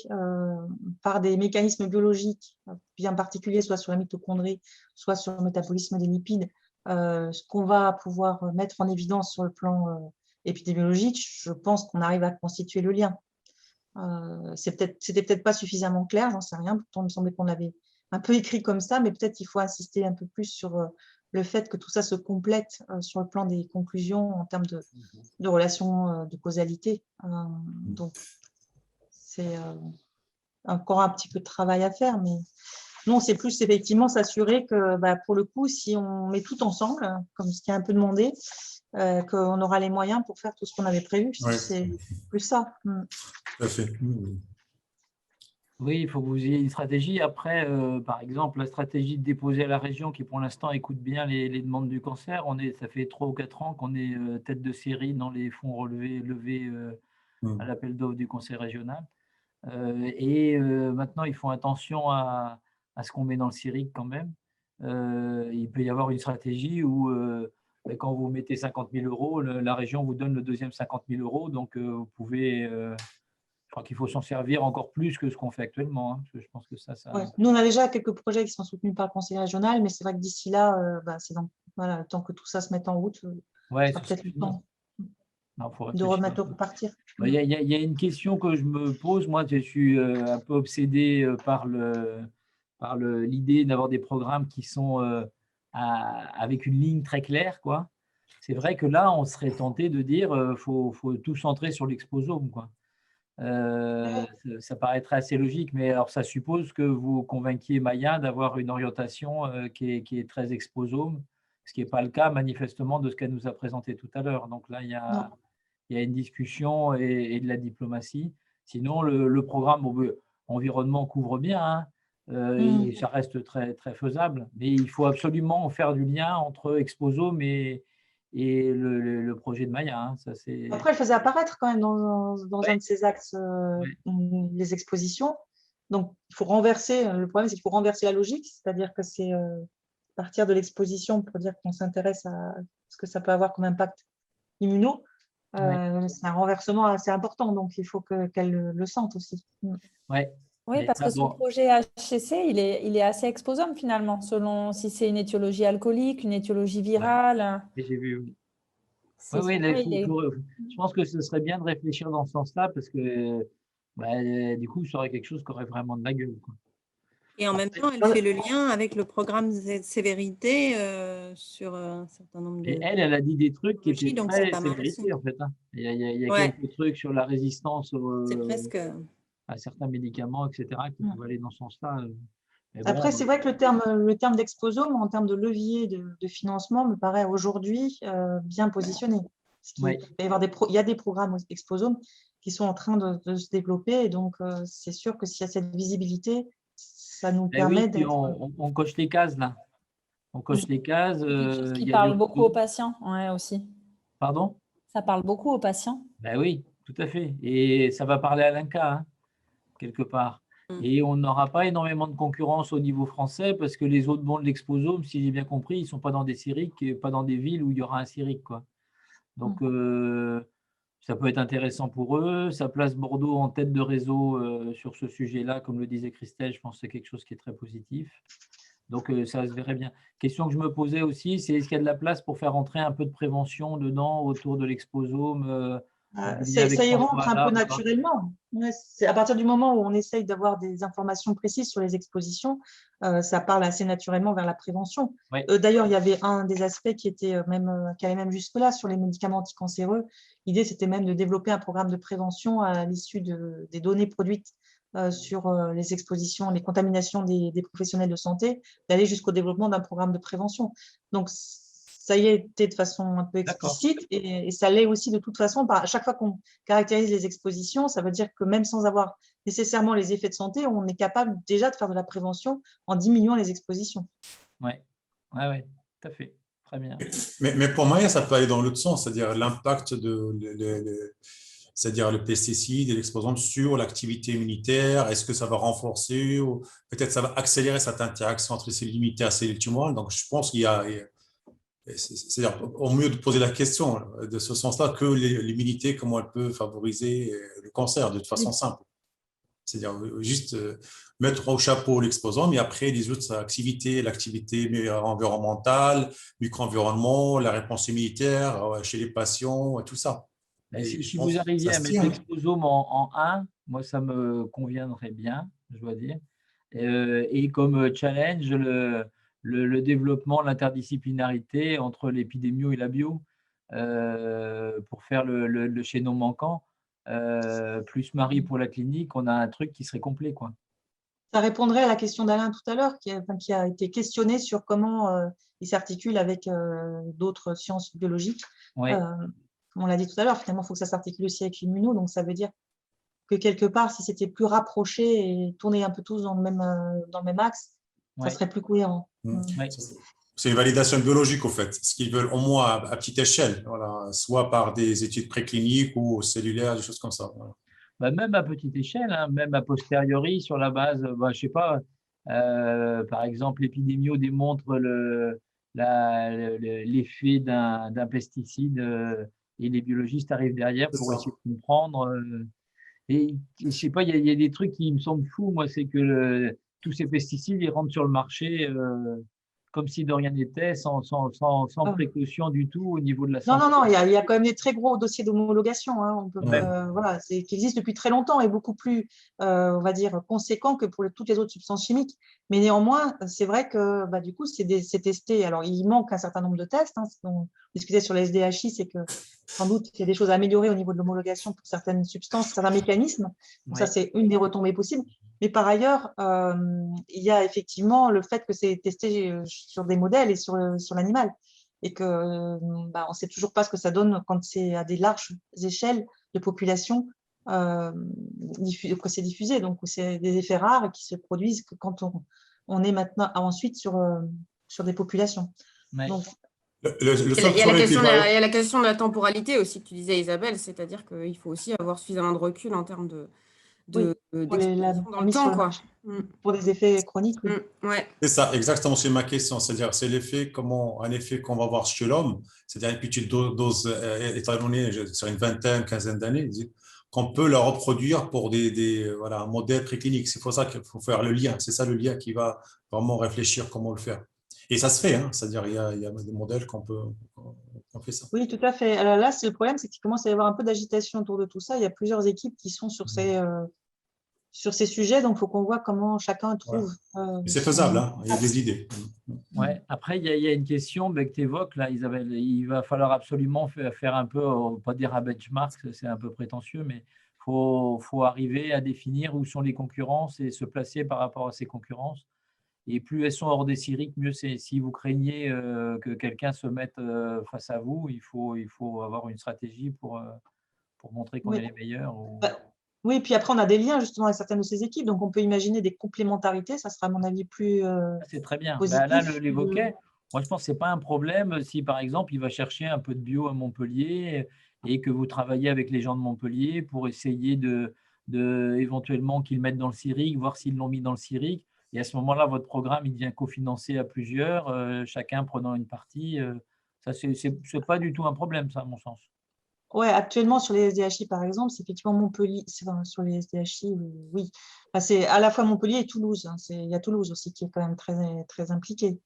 par des mécanismes biologiques bien particuliers, soit sur la mitochondrie, soit sur le métabolisme des lipides, ce qu'on va pouvoir mettre en évidence sur le plan épidémiologique, je pense qu'on arrive à constituer le lien. C'était peut-être pas suffisamment clair, j'en sais rien. Pourtant, il me semblait qu'on l'avait un peu écrit comme ça, mais peut-être qu'il faut insister un peu plus sur le fait que tout ça se complète sur le plan des conclusions en termes de relations de causalité. Donc, c'est encore un petit peu de travail à faire, mais non, c'est plus effectivement s'assurer que pour le coup, si on met tout ensemble, comme ce qui est un peu demandé, qu'on aura les moyens pour faire tout ce qu'on avait prévu. Ouais. C'est plus ça. Tout à fait. Oui, il faut que vous ayez une stratégie. Après, par exemple, la stratégie de déposer à la région qui, pour l'instant, écoute bien les demandes du cancer. Ça fait 3 ou 4 ans qu'on est tête de série dans les fonds levés à l'appel d'offres du conseil régional. Maintenant, ils font attention à ce qu'on met dans le CIRIC quand même. Il peut y avoir une stratégie où, quand vous mettez 50 000 €, la région vous donne le deuxième 50 000 €. Donc, vous pouvez… je crois qu'il faut s'en servir encore plus que ce qu'on fait actuellement. Parce que je pense que ça… Ouais. Nous, on a déjà quelques projets qui sont soutenus par le conseil régional, mais c'est vrai que d'ici là, c'est voilà, le temps que tout ça se mette en route, ça sera peut-être le temps de repartir. Il y a une question que je me pose. Moi, je suis un peu obsédé par l'idée d'avoir des programmes qui sont avec une ligne très claire, quoi. C'est vrai que là, on serait tenté de dire faut tout centrer sur l'exposome, quoi. Ça paraîtrait assez logique, mais alors ça suppose que vous convainquiez Maya d'avoir une orientation qui est très exposome, ce qui n'est pas le cas manifestement de ce qu'elle nous a présenté tout à l'heure. Donc là, il y a une discussion et de la diplomatie. Sinon, le programme environnement couvre bien, et ça reste très, très faisable, mais il faut absolument faire du lien entre exposome et le projet de Maya. Ça, après, elle faisait apparaître quand même dans un de ses axes les expositions. Donc, il faut renverser. Le problème, c'est qu'il faut renverser la logique, c'est-à-dire que c'est partir de l'exposition pour dire qu'on s'intéresse à ce que ça peut avoir comme impact immuno. C'est un renversement assez important, donc il faut qu'elle le sente aussi. Oui, parce que son projet HCC, il est assez exposome finalement, selon si c'est une étiologie alcoolique, une étiologie virale. J'ai vu. Je pense que ce serait bien de réfléchir dans ce sens-là, parce que du coup, ça aurait quelque chose qui aurait vraiment de la gueule, quoi. Et en même temps, elle fait le lien avec le programme de sévérité sur un certain nombre de… Et elle a dit des trucs qui étaient donc très c'est pas mal sévérité, aussi. en fait. Il y a quelques trucs sur la résistance C'est presque… à certains médicaments, etc., qui peuvent aller dans ce sens-là. Après, c'est vrai que le terme d'exposome, en termes de levier de financement, me paraît aujourd'hui bien positionné. Il y a des programmes exposomes qui sont en train de se développer, et donc c'est sûr que s'il y a cette visibilité, ça nous permet d'être… On coche les cases, là. On coche les cases. Ce qui parle beaucoup aux patients, aussi. Pardon? Ça parle beaucoup aux patients. Ben oui, tout à fait. Et ça va parler à l'INCa, quelque part. Et on n'aura pas énormément de concurrence au niveau français, parce que les autres bons de l'exposome, si j'ai bien compris, ils ne sont pas dans des CIRIC, pas dans des villes où il y aura un CIRIC, quoi. Donc, ça peut être intéressant pour eux. Ça place Bordeaux en tête de réseau sur ce sujet-là, comme le disait Christelle. Je pense que c'est quelque chose qui est très positif. Donc, ça se verrait bien. Question que je me posais aussi, c'est est-ce qu'il y a de la place pour faire entrer un peu de prévention dedans, autour de l'exposome ça y rentre un peu naturellement. À partir du moment où on essaye d'avoir des informations précises sur les expositions, ça parle assez naturellement vers la prévention. D'ailleurs, il y avait un des aspects qui allait même jusque-là sur les médicaments anticancéreux. L'idée, c'était même de développer un programme de prévention à l'issue des données produites sur les expositions, les contaminations des professionnels de santé, d'aller jusqu'au développement d'un programme de prévention. Donc, ça y est, de façon un peu explicite, et ça l'est aussi de toute façon. À chaque fois qu'on caractérise les expositions, ça veut dire que même sans avoir nécessairement les effets de santé, on est capable déjà de faire de la prévention en diminuant les expositions. Oui, tout à fait. Très bien. Mais pour moi, ça peut aller dans l'autre sens, c'est-à-dire l'impact c'est-à-dire le pesticide et l'exposome sur l'activité immunitaire. Est-ce que ça va renforcer ou peut-être ça va accélérer cette interaction entre les cellules immunitaires et les cellules tumorales? Donc, je pense qu'il y a C'est-à-dire, au mieux de poser la question de ce sens-là que l'immunité, comment elle peut favoriser le cancer de façon simple. C'est-à-dire juste mettre au chapeau l'exposant, mais après les autres activités, l'activité environnementale, micro-environnement, la réponse immunitaire chez les patients, tout ça. Si vous arriviez à mettre l'exposome en 1, moi, ça me conviendrait bien, je dois dire. Et comme challenge, le développement, l'interdisciplinarité entre l'épidémio et la bio pour faire le chaînon manquant. Plus Marie pour la clinique, on a un truc qui serait complet, quoi. Ça répondrait à la question d'Alain tout à l'heure, qui a été questionné sur comment il s'articule avec d'autres sciences biologiques. Ouais. On l'a dit tout à l'heure, finalement, il faut que ça s'articule aussi avec l'immuno, donc ça veut dire que quelque part, si c'était plus rapproché et tourné un peu tous dans le même axe, ça serait plus cohérent. Ouais. C'est une validation biologique, au fait, ce qu'ils veulent au moins à petite échelle, voilà, soit par des études précliniques ou cellulaires, des choses comme ça. Voilà. Bah, même à petite échelle, hein, même a posteriori, sur la base, je sais pas, par exemple, l'épidémio démontre l'effet d'un pesticide et les biologistes arrivent derrière pour essayer de comprendre. Et je sais pas, il y a des trucs qui me semblent fous, moi, c'est que tous ces pesticides, ils rentrent sur le marché comme si de rien n'était, sans précaution du tout au niveau de la santé. Non, il y a quand même des très gros dossiers d'homologation, hein, voilà, qui existent depuis très longtemps et beaucoup plus, on va dire, conséquents que pour toutes les autres substances chimiques. Mais néanmoins, c'est vrai que du coup, c'est testé. Alors, il manque un certain nombre de tests. Hein, on discutait sur les SDHI, c'est que sans doute il y a des choses à améliorer au niveau de l'homologation pour certaines substances, certains mécanismes. Donc, ça, c'est une des retombées possibles. Mais par ailleurs, il y a effectivement le fait que c'est testé sur des modèles et sur l'animal. Et qu'on ne sait toujours pas ce que ça donne quand c'est à des larges échelles de population que c'est diffusé. Donc, c'est des effets rares qui se produisent que quand on est maintenant ensuite sur des populations. Ouais. Donc, il y a la question de la temporalité aussi que tu disais, Isabelle, c'est-à-dire qu'il faut aussi avoir suffisamment de recul en termes d'exposition dans le temps, quoi. Pour des effets chroniques. Ouais. C'est ça, exactement, c'est ma question. C'est-à-dire, c'est un effet qu'on va voir chez l'homme, c'est-à-dire une petite dose étalonnée sur une vingtaine, quinzaine d'années, qu'on peut la reproduire pour un modèle préclinique. C'est pour ça qu'il faut faire le lien. C'est ça le lien qui va vraiment réfléchir comment le faire. Et ça se fait, hein, c'est-à-dire il y a des modèles qu'on fait ça. Oui, tout à fait. Alors là, le problème, c'est qu'il commence à y avoir un peu d'agitation autour de tout ça. Il y a plusieurs équipes qui sont sur ces sujets, donc il faut qu'on voit comment chacun trouve. C'est faisable, hein, il y a des idées. Ouais. Après, il y a une question que tu évoques, là, Isabelle. Il va falloir absolument faire un peu, on va pas dire un benchmark, c'est un peu prétentieux, mais il faut arriver à définir où sont les concurrences et se placer par rapport à ces concurrences. Et plus elles sont hors des syriques, mieux c'est. Si vous craignez que quelqu'un se mette face à vous, il faut avoir une stratégie pour montrer qu'on est les meilleurs. Oui, puis après, on a des liens justement avec certaines de ces équipes, donc on peut imaginer des complémentarités, ça sera à mon avis plus c'est très bien. positif. Là, l'évoquait. Moi, je pense que ce n'est pas un problème si, par exemple, il va chercher un peu de bio à Montpellier et que vous travaillez avec les gens de Montpellier pour essayer éventuellement qu'ils mettent dans le syrique, voir s'ils l'ont mis dans le syrique. Et à ce moment-là, votre programme il devient cofinancé à plusieurs, chacun prenant une partie. Ça, c'est pas du tout un problème, ça, à mon sens. Oui, actuellement, sur les SDHI, par exemple, c'est effectivement Montpellier. Sur les SDHI, oui. C'est à la fois Montpellier et Toulouse. Hein. Il y a Toulouse aussi qui est quand même très, très impliqué.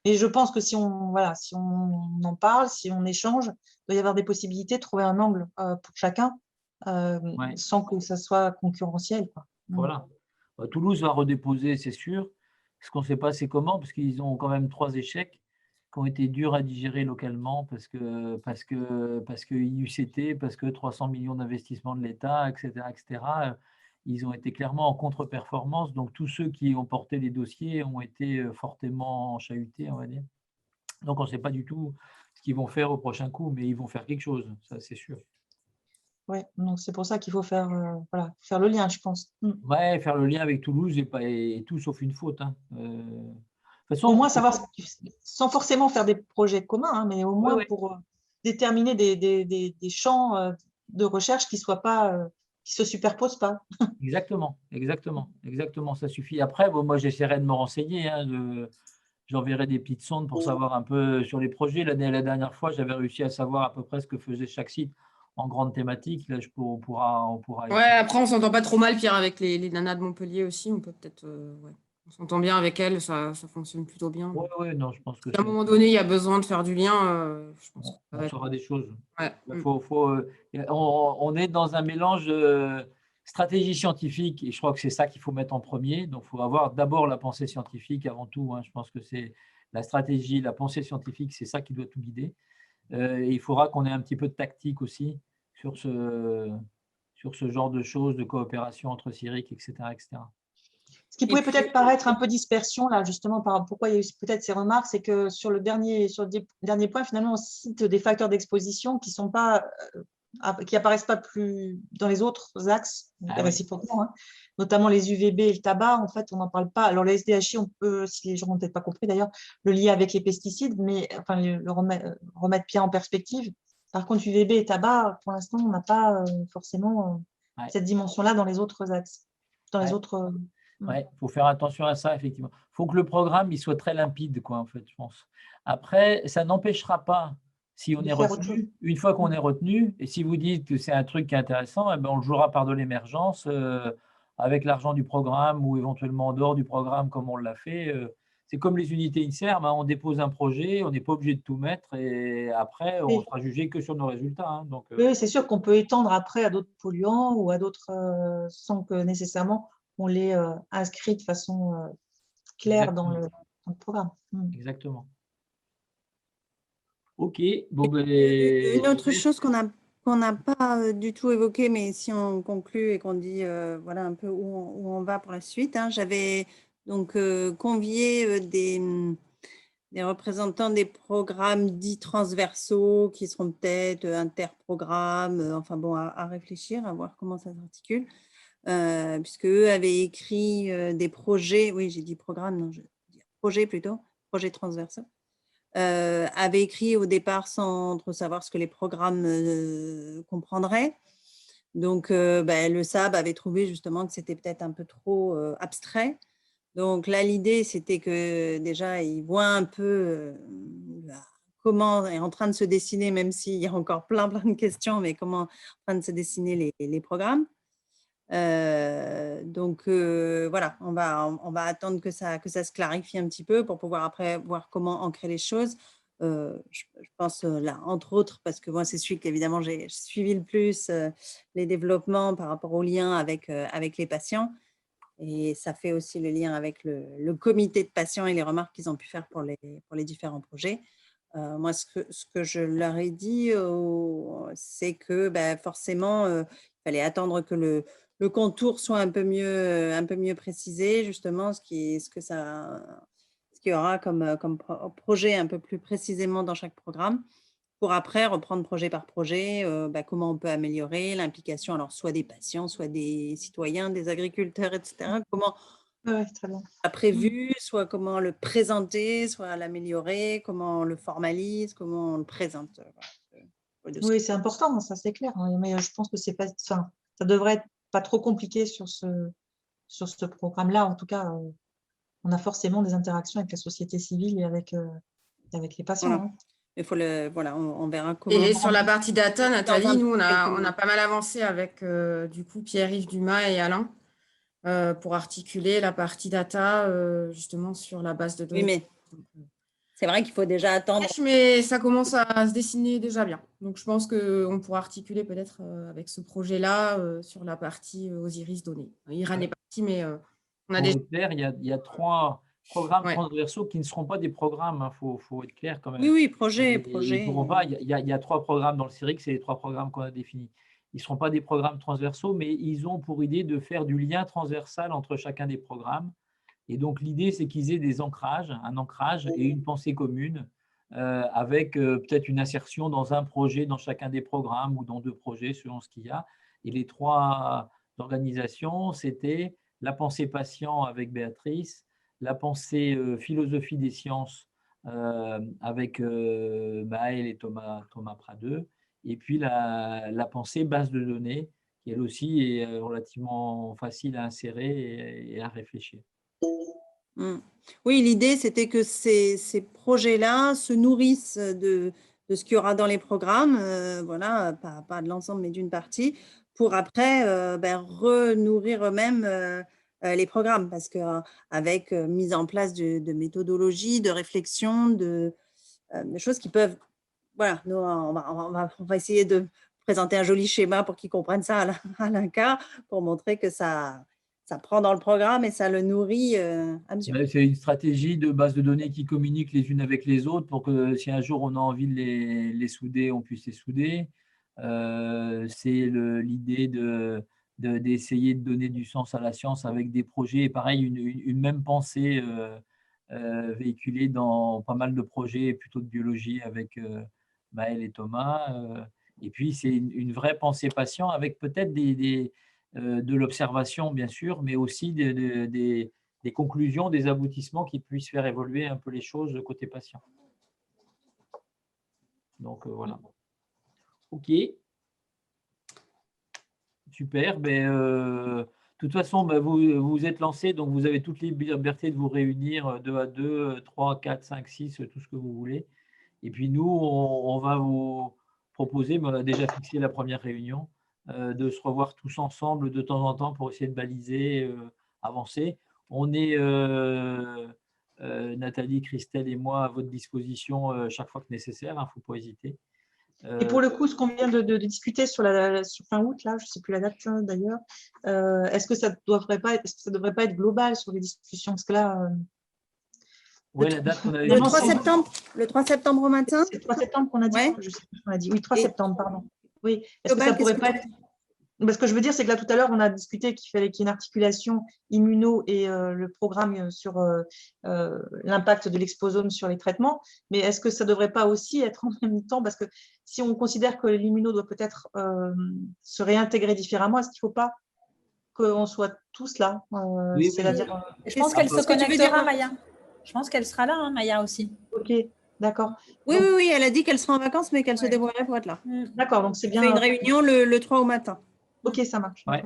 Mais je pense que si on en parle, si on échange, il doit y avoir des possibilités de trouver un angle pour chacun sans que ça soit concurrentiel, quoi. Voilà. Toulouse va redéposer, c'est sûr. Ce qu'on ne sait pas, c'est comment, parce qu'ils ont quand même 3 échecs qui ont été durs à digérer localement parce que IUCT, parce que 300 millions d'investissements de l'État, etc., etc. Ils ont été clairement en contre-performance. Donc, tous ceux qui ont porté les dossiers ont été fortement chahutés, on va dire. Donc, on ne sait pas du tout ce qu'ils vont faire au prochain coup, mais ils vont faire quelque chose, ça c'est sûr. Oui, donc c'est pour ça qu'il faut faire le lien, je pense. Ouais, faire le lien avec Toulouse et tout sauf une faute. Hein. Au moins savoir, sans forcément faire des projets communs, hein, mais au moins pour déterminer des champs de recherche qui se superposent pas. Exactement, ça suffit. Après, moi j'essaierai de me renseigner. Hein, j'enverrai des petites sondes pour savoir un peu sur les projets. La dernière fois, j'avais réussi à savoir à peu près ce que faisait chaque site en grande thématique. Là, on pourra Ouais, après, on s'entend pas trop mal, Pierre, avec les nanas de Montpellier aussi. On peut peut-être. Ouais. On s'entend bien avec elles, ça fonctionne plutôt bien. Oui, non, je pense que À un moment donné, il y a besoin de faire du lien. Je pense que ça va on être- saura des choses. Ouais. On est dans un mélange de stratégie scientifique et je crois que c'est ça qu'il faut mettre en premier. Donc, il faut avoir d'abord la pensée scientifique avant tout. Hein. Je pense que c'est la stratégie, la pensée scientifique, c'est ça qui doit tout guider. Et il faudra qu'on ait un petit peu de tactique aussi sur ce genre de choses, de coopération entre CIRIC, etc., etc. Ce qui pouvait peut-être paraître un peu dispersion, là, justement, pourquoi il y a eu peut-être ces remarques, c'est que sur le dernier point, finalement, on cite des facteurs d'exposition qui sont pas, qui apparaissent pas plus dans les autres axes, réciproquement, hein, notamment les UVB et le tabac. En fait, on n'en parle pas. Alors, le SDHI, on peut, si les gens n'ont peut-être pas compris d'ailleurs, le lier avec les pesticides, mais enfin, le remettre bien en perspective. Par contre, UVB et tabac, pour l'instant, on n'a pas forcément cette dimension-là dans les autres axes, dans les autres. Ouais, il faut faire attention à ça, effectivement. Il faut que le programme il soit très limpide, quoi, en fait, je pense. Après, ça n'empêchera pas, si on est retenu, une fois qu'on est retenu, et si vous dites que c'est un truc qui est intéressant, eh ben, on le jouera par de l'émergence avec l'argent du programme ou éventuellement en dehors du programme, comme on l'a fait. C'est comme les unités INSERM, hein, on dépose un projet, on n'est pas obligé de tout mettre, et après, on sera jugé que sur nos résultats. Hein, donc, oui, c'est sûr qu'on peut étendre après à d'autres polluants ou à d'autres, sans que nécessairement on les inscrit de façon claire dans le programme. Exactement. Ok. Bon, Une autre chose qu'on n'a pas du tout évoqué, mais si on conclut et qu'on dit voilà un peu où on va pour la suite, hein, j'avais donc convié des représentants des programmes dits transversaux qui seront peut-être interprogrammes, enfin bon, à réfléchir, à voir comment ça s'articule. Puisque eux avaient écrit des projets, oui, j'ai dit programme, non, je veux dire projet plutôt, projets transversaux, avaient écrit au départ sans trop savoir ce que les programmes comprendraient. Donc, le SAB avait trouvé justement que c'était peut-être un peu trop abstrait. Donc là, l'idée, c'était que déjà, ils voient un peu comment est en train de se dessiner, même s'il y a encore plein de questions, mais comment en train de se dessiner les programmes. Voilà, on va attendre que ça se clarifie un petit peu pour pouvoir après voir comment ancrer les choses. Je pense là, entre autres, parce que moi, c'est celui qu'évidemment j'ai suivi le plus les développements par rapport aux liens avec les patients. Et ça fait aussi le lien avec le comité de patients et les remarques qu'ils ont pu faire pour les différents projets. Moi, ce que je leur ai dit, c'est que forcément, il fallait attendre que le contour soit un peu mieux précisé, justement, ce qu'il y aura comme projet un peu plus précisément dans chaque programme, pour après reprendre projet par projet, comment on peut améliorer l'implication, alors soit des patients, soit des citoyens, des agriculteurs, etc. Comment très bien. a prévu, soit comment le présenter, soit l'améliorer, comment on le formalise, comment on le présente. Oui, c'est important, ça c'est clair. Hein, mais je pense que c'est pas, ça devrait être pas trop compliqué sur ce programme-là. En tout cas, on a forcément des interactions avec la société civile et avec les patients. Voilà. Hein. Il faut on verra comment. Et sur la partie data, Nathalie, nous, on a pas mal avancé avec du coup Pierre-Yves Dumas et Alain pour articuler la partie data justement sur la base de données. Oui, mais c'est vrai qu'il faut déjà attendre. Mais ça commence à se dessiner déjà bien. Donc, je pense qu'on pourra articuler peut-être avec ce projet-là sur la partie Osiris données. Iran est parti, mais on a déjà… clair, il y a 3 programmes transversaux qui ne seront pas des programmes. Il faut être clair quand même. Oui, projet. Il y a 3 programmes dans le CIRIC, c'est les 3 programmes qu'on a définis. Ils ne seront pas des programmes transversaux, mais ils ont pour idée de faire du lien transversal entre chacun des programmes. Et donc, l'idée, c'est qu'ils aient un ancrage et une pensée commune avec peut-être une insertion dans un projet, dans chacun des programmes ou dans 2 projets, selon ce qu'il y a. Et les 3 organisations, c'était la pensée patient avec Béatrice, la pensée philosophie des sciences avec Maël et Thomas Pradeux, et puis la pensée base de données, qui elle aussi est relativement facile à insérer et à réfléchir. Oui, l'idée, c'était que ces projets-là se nourrissent de ce qu'il y aura dans les programmes, voilà, pas de l'ensemble, mais d'une partie, pour après renourrir eux-mêmes les programmes, parce qu'avec mise en place de méthodologies, de réflexion, de choses qui peuvent… Voilà, nous, on va essayer de présenter un joli schéma pour qu'ils comprennent ça à l'INCa, pour montrer que ça prend dans le programme et ça le nourrit à mesure. C'est une stratégie de base de données qui communiquent les unes avec les autres pour que si un jour on a envie de les souder, on puisse les souder. C'est l'idée d'essayer de donner du sens à la science avec des projets. Et pareil, une même pensée véhiculée dans pas mal de projets plutôt de biologie avec Maël et Thomas. Et puis, c'est une vraie pensée patient avec peut-être de l'observation, bien sûr, mais aussi des conclusions, des aboutissements qui puissent faire évoluer un peu les choses côté patient. Donc, voilà. OK. Super. De toute façon, vous vous êtes lancé, donc vous avez toute liberté de vous réunir 2 à 2, 3, 4, 5, 6, tout ce que vous voulez. Et puis nous, on va vous proposer, mais on a déjà fixé la première réunion, de se revoir tous ensemble de temps en temps pour essayer de baliser, avancer. On est, Nathalie, Christelle et moi, à votre disposition chaque fois que nécessaire, il ne faut pas hésiter. Et pour le coup, ce qu'on vient de discuter sur fin août, là, je ne sais plus la date d'ailleurs, est-ce que ça ne devrait pas être global sur les discussions? Parce que là… Oui, la date qu'on avait… Le 3 septembre, le 3 septembre au matin. C'est le 3 septembre qu'on a dit. Ouais. Je sais plus ce qu'on a dit. Oui, 3 septembre, pardon. Oui. Est-ce que Global, ça pourrait pas être… Ce que je veux dire, c'est que là, tout à l'heure, on a discuté qu'il fallait qu'il y ait une articulation immuno et le programme sur l'impact de l'exposome sur les traitements. Mais est-ce que ça ne devrait pas aussi être en même temps? Parce que si on considère que l'immuno doit peut-être se réintégrer différemment, est-ce qu'il ne faut pas qu'on soit tous là? Oui, c'est-à-dire, je pense qu'elle se connectera, Maya. Je pense qu'elle sera là, hein, Maya aussi. OK, d'accord. Oui, oui, elle a dit qu'elle sera en vacances, mais qu'elle se débrouillerait pour être là. D'accord, donc c'est bien. On fait une réunion le 3 au matin. OK, ça marche. Ouais.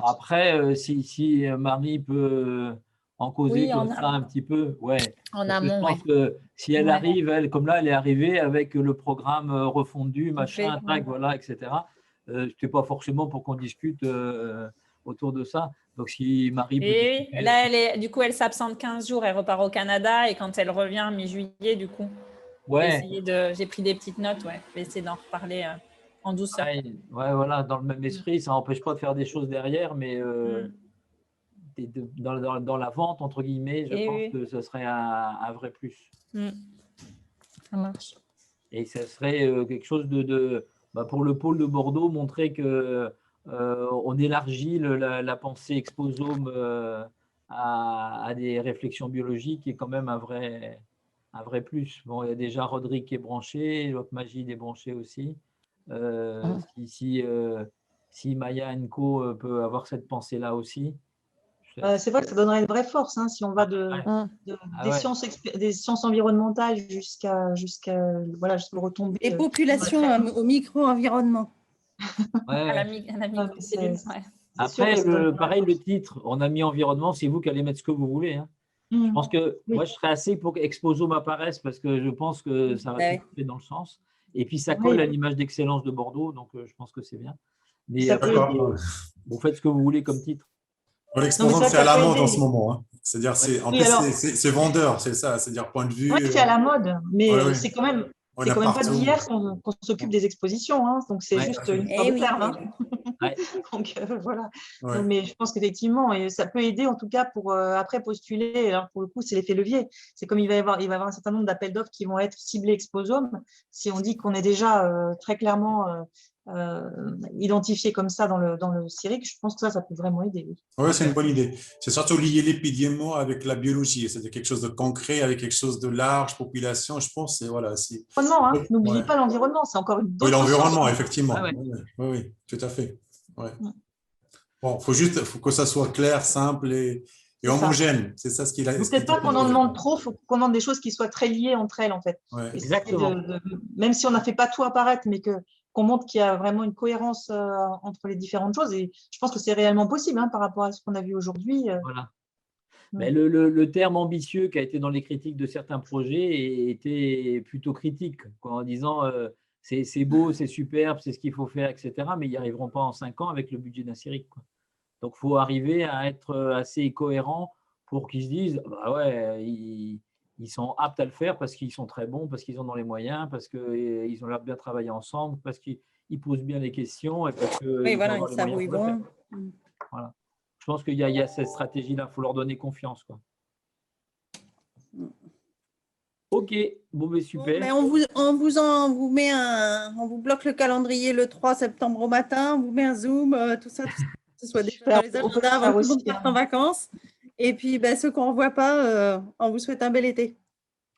Après, si Marie peut en causer comme ça un petit peu, ouais. En amont, je pense que si elle arrive, comme là, elle est arrivée avec le programme refondu, machin, tac, voilà, etc. Ce n'était pas forcément pour qu'on discute autour de ça. Donc, si Marie peut… Et là, du coup, elle s'absente 15 jours, elle repart au Canada et quand elle revient mi-juillet, du coup, j'ai pris des petites notes, je vais essayer d'en reparler en douceur. Ouais, voilà, dans le même esprit, ça n'empêche pas de faire des choses derrière, mais dans la vente, entre guillemets, je pense que ce serait un vrai plus. Ça marche. Et ça serait quelque chose pour le pôle de Bordeaux, montrer que on élargit la pensée exposome à des réflexions biologiques qui est quand même un vrai plus. Bon, il y a déjà Rodrigue qui est branché, l'autre Magid est branché aussi. Si Maya Co peut avoir cette pensée-là aussi. C'est vrai que ça donnerait une vraie force si on va des sciences environnementales jusqu'à le retombé. Les populations au micro-environnement. À la microcellule. Après, pareil, le titre, on a mis environnement, c'est vous qui allez mettre ce que vous voulez. Hein. Je pense que moi, je serais assez pour qu'Exposome apparaisse parce que je pense que ça va être fait dans le sens. Et puis, ça colle à l'image d'excellence de Bordeaux, donc je pense que c'est bien. Mais vous faites ce que vous voulez comme titre. L'exposome, c'est à la mode en ce moment. Hein. C'est-à-dire, c'est vendeur, c'est ça. C'est-à-dire, point de vue. Oui, c'est à la mode, mais c'est quand même pas d'hier qu'on s'occupe des expositions. Hein. Donc, c'est juste une histoire de terme. Donc, voilà. Donc, mais je pense qu'effectivement, ça peut aider en tout cas pour après postuler. Alors, pour le coup, c'est l'effet levier. C'est comme il va y avoir un certain nombre d'appels d'offres qui vont être ciblés exposome. Si on dit qu'on est déjà très clairement identifié comme ça dans le CIRIC, je pense que ça peut vraiment aider. Oui, c'est une bonne idée. C'est surtout lier l'épidémie avec la biologie. C'est quelque chose de concret, avec quelque chose de large, population, je pense. L'environnement, n'oubliez pas l'environnement, c'est encore une Oui, l'environnement, effectivement. Oui, tout à fait. Ouais. Bon, faut que ça soit clair, simple et homogène. C'est ça ce qu'il a. Peut-être pas qu'on en demande trop, il faut qu'on demande des choses qui soient très liées entre elles, en fait. Ouais. Exactement. Même si on n'a fait pas tout apparaître, mais qu'on montre qu'il y a vraiment une cohérence entre les différentes choses. Et je pense que c'est réellement possible par rapport à ce qu'on a vu aujourd'hui. Voilà. Mais le terme ambitieux qui a été dans les critiques de certains projets était plutôt critique, quoi, en disant c'est beau, c'est superbe, c'est ce qu'il faut faire, etc. Mais ils n'y arriveront pas en 5 ans avec le budget d'un CIRIC, quoi. Donc, il faut arriver à être assez cohérent pour qu'ils se disent bah ouais, ils sont aptes à le faire parce qu'ils sont très bons, parce qu'ils en ont les moyens, parce qu'ils ont l'air de bien travailler ensemble, parce qu'ils posent bien les questions et parce qu'ils Oui, voilà, vont avoir ils les savent où moyens ils pour le vont. faire. Voilà. Je pense qu'il y a cette stratégie-là, il faut leur donner confiance, quoi. Ok, bon, mais super. Mais on vous met on vous bloque le calendrier le 3 septembre au matin, on vous met un Zoom, tout ça, que ce soit déjà Super, dans les on peut agendas le avant faire que tout le monde aussi, parte hein. en vacances. Et puis, ceux qu'on ne voit pas, on vous souhaite un bel été.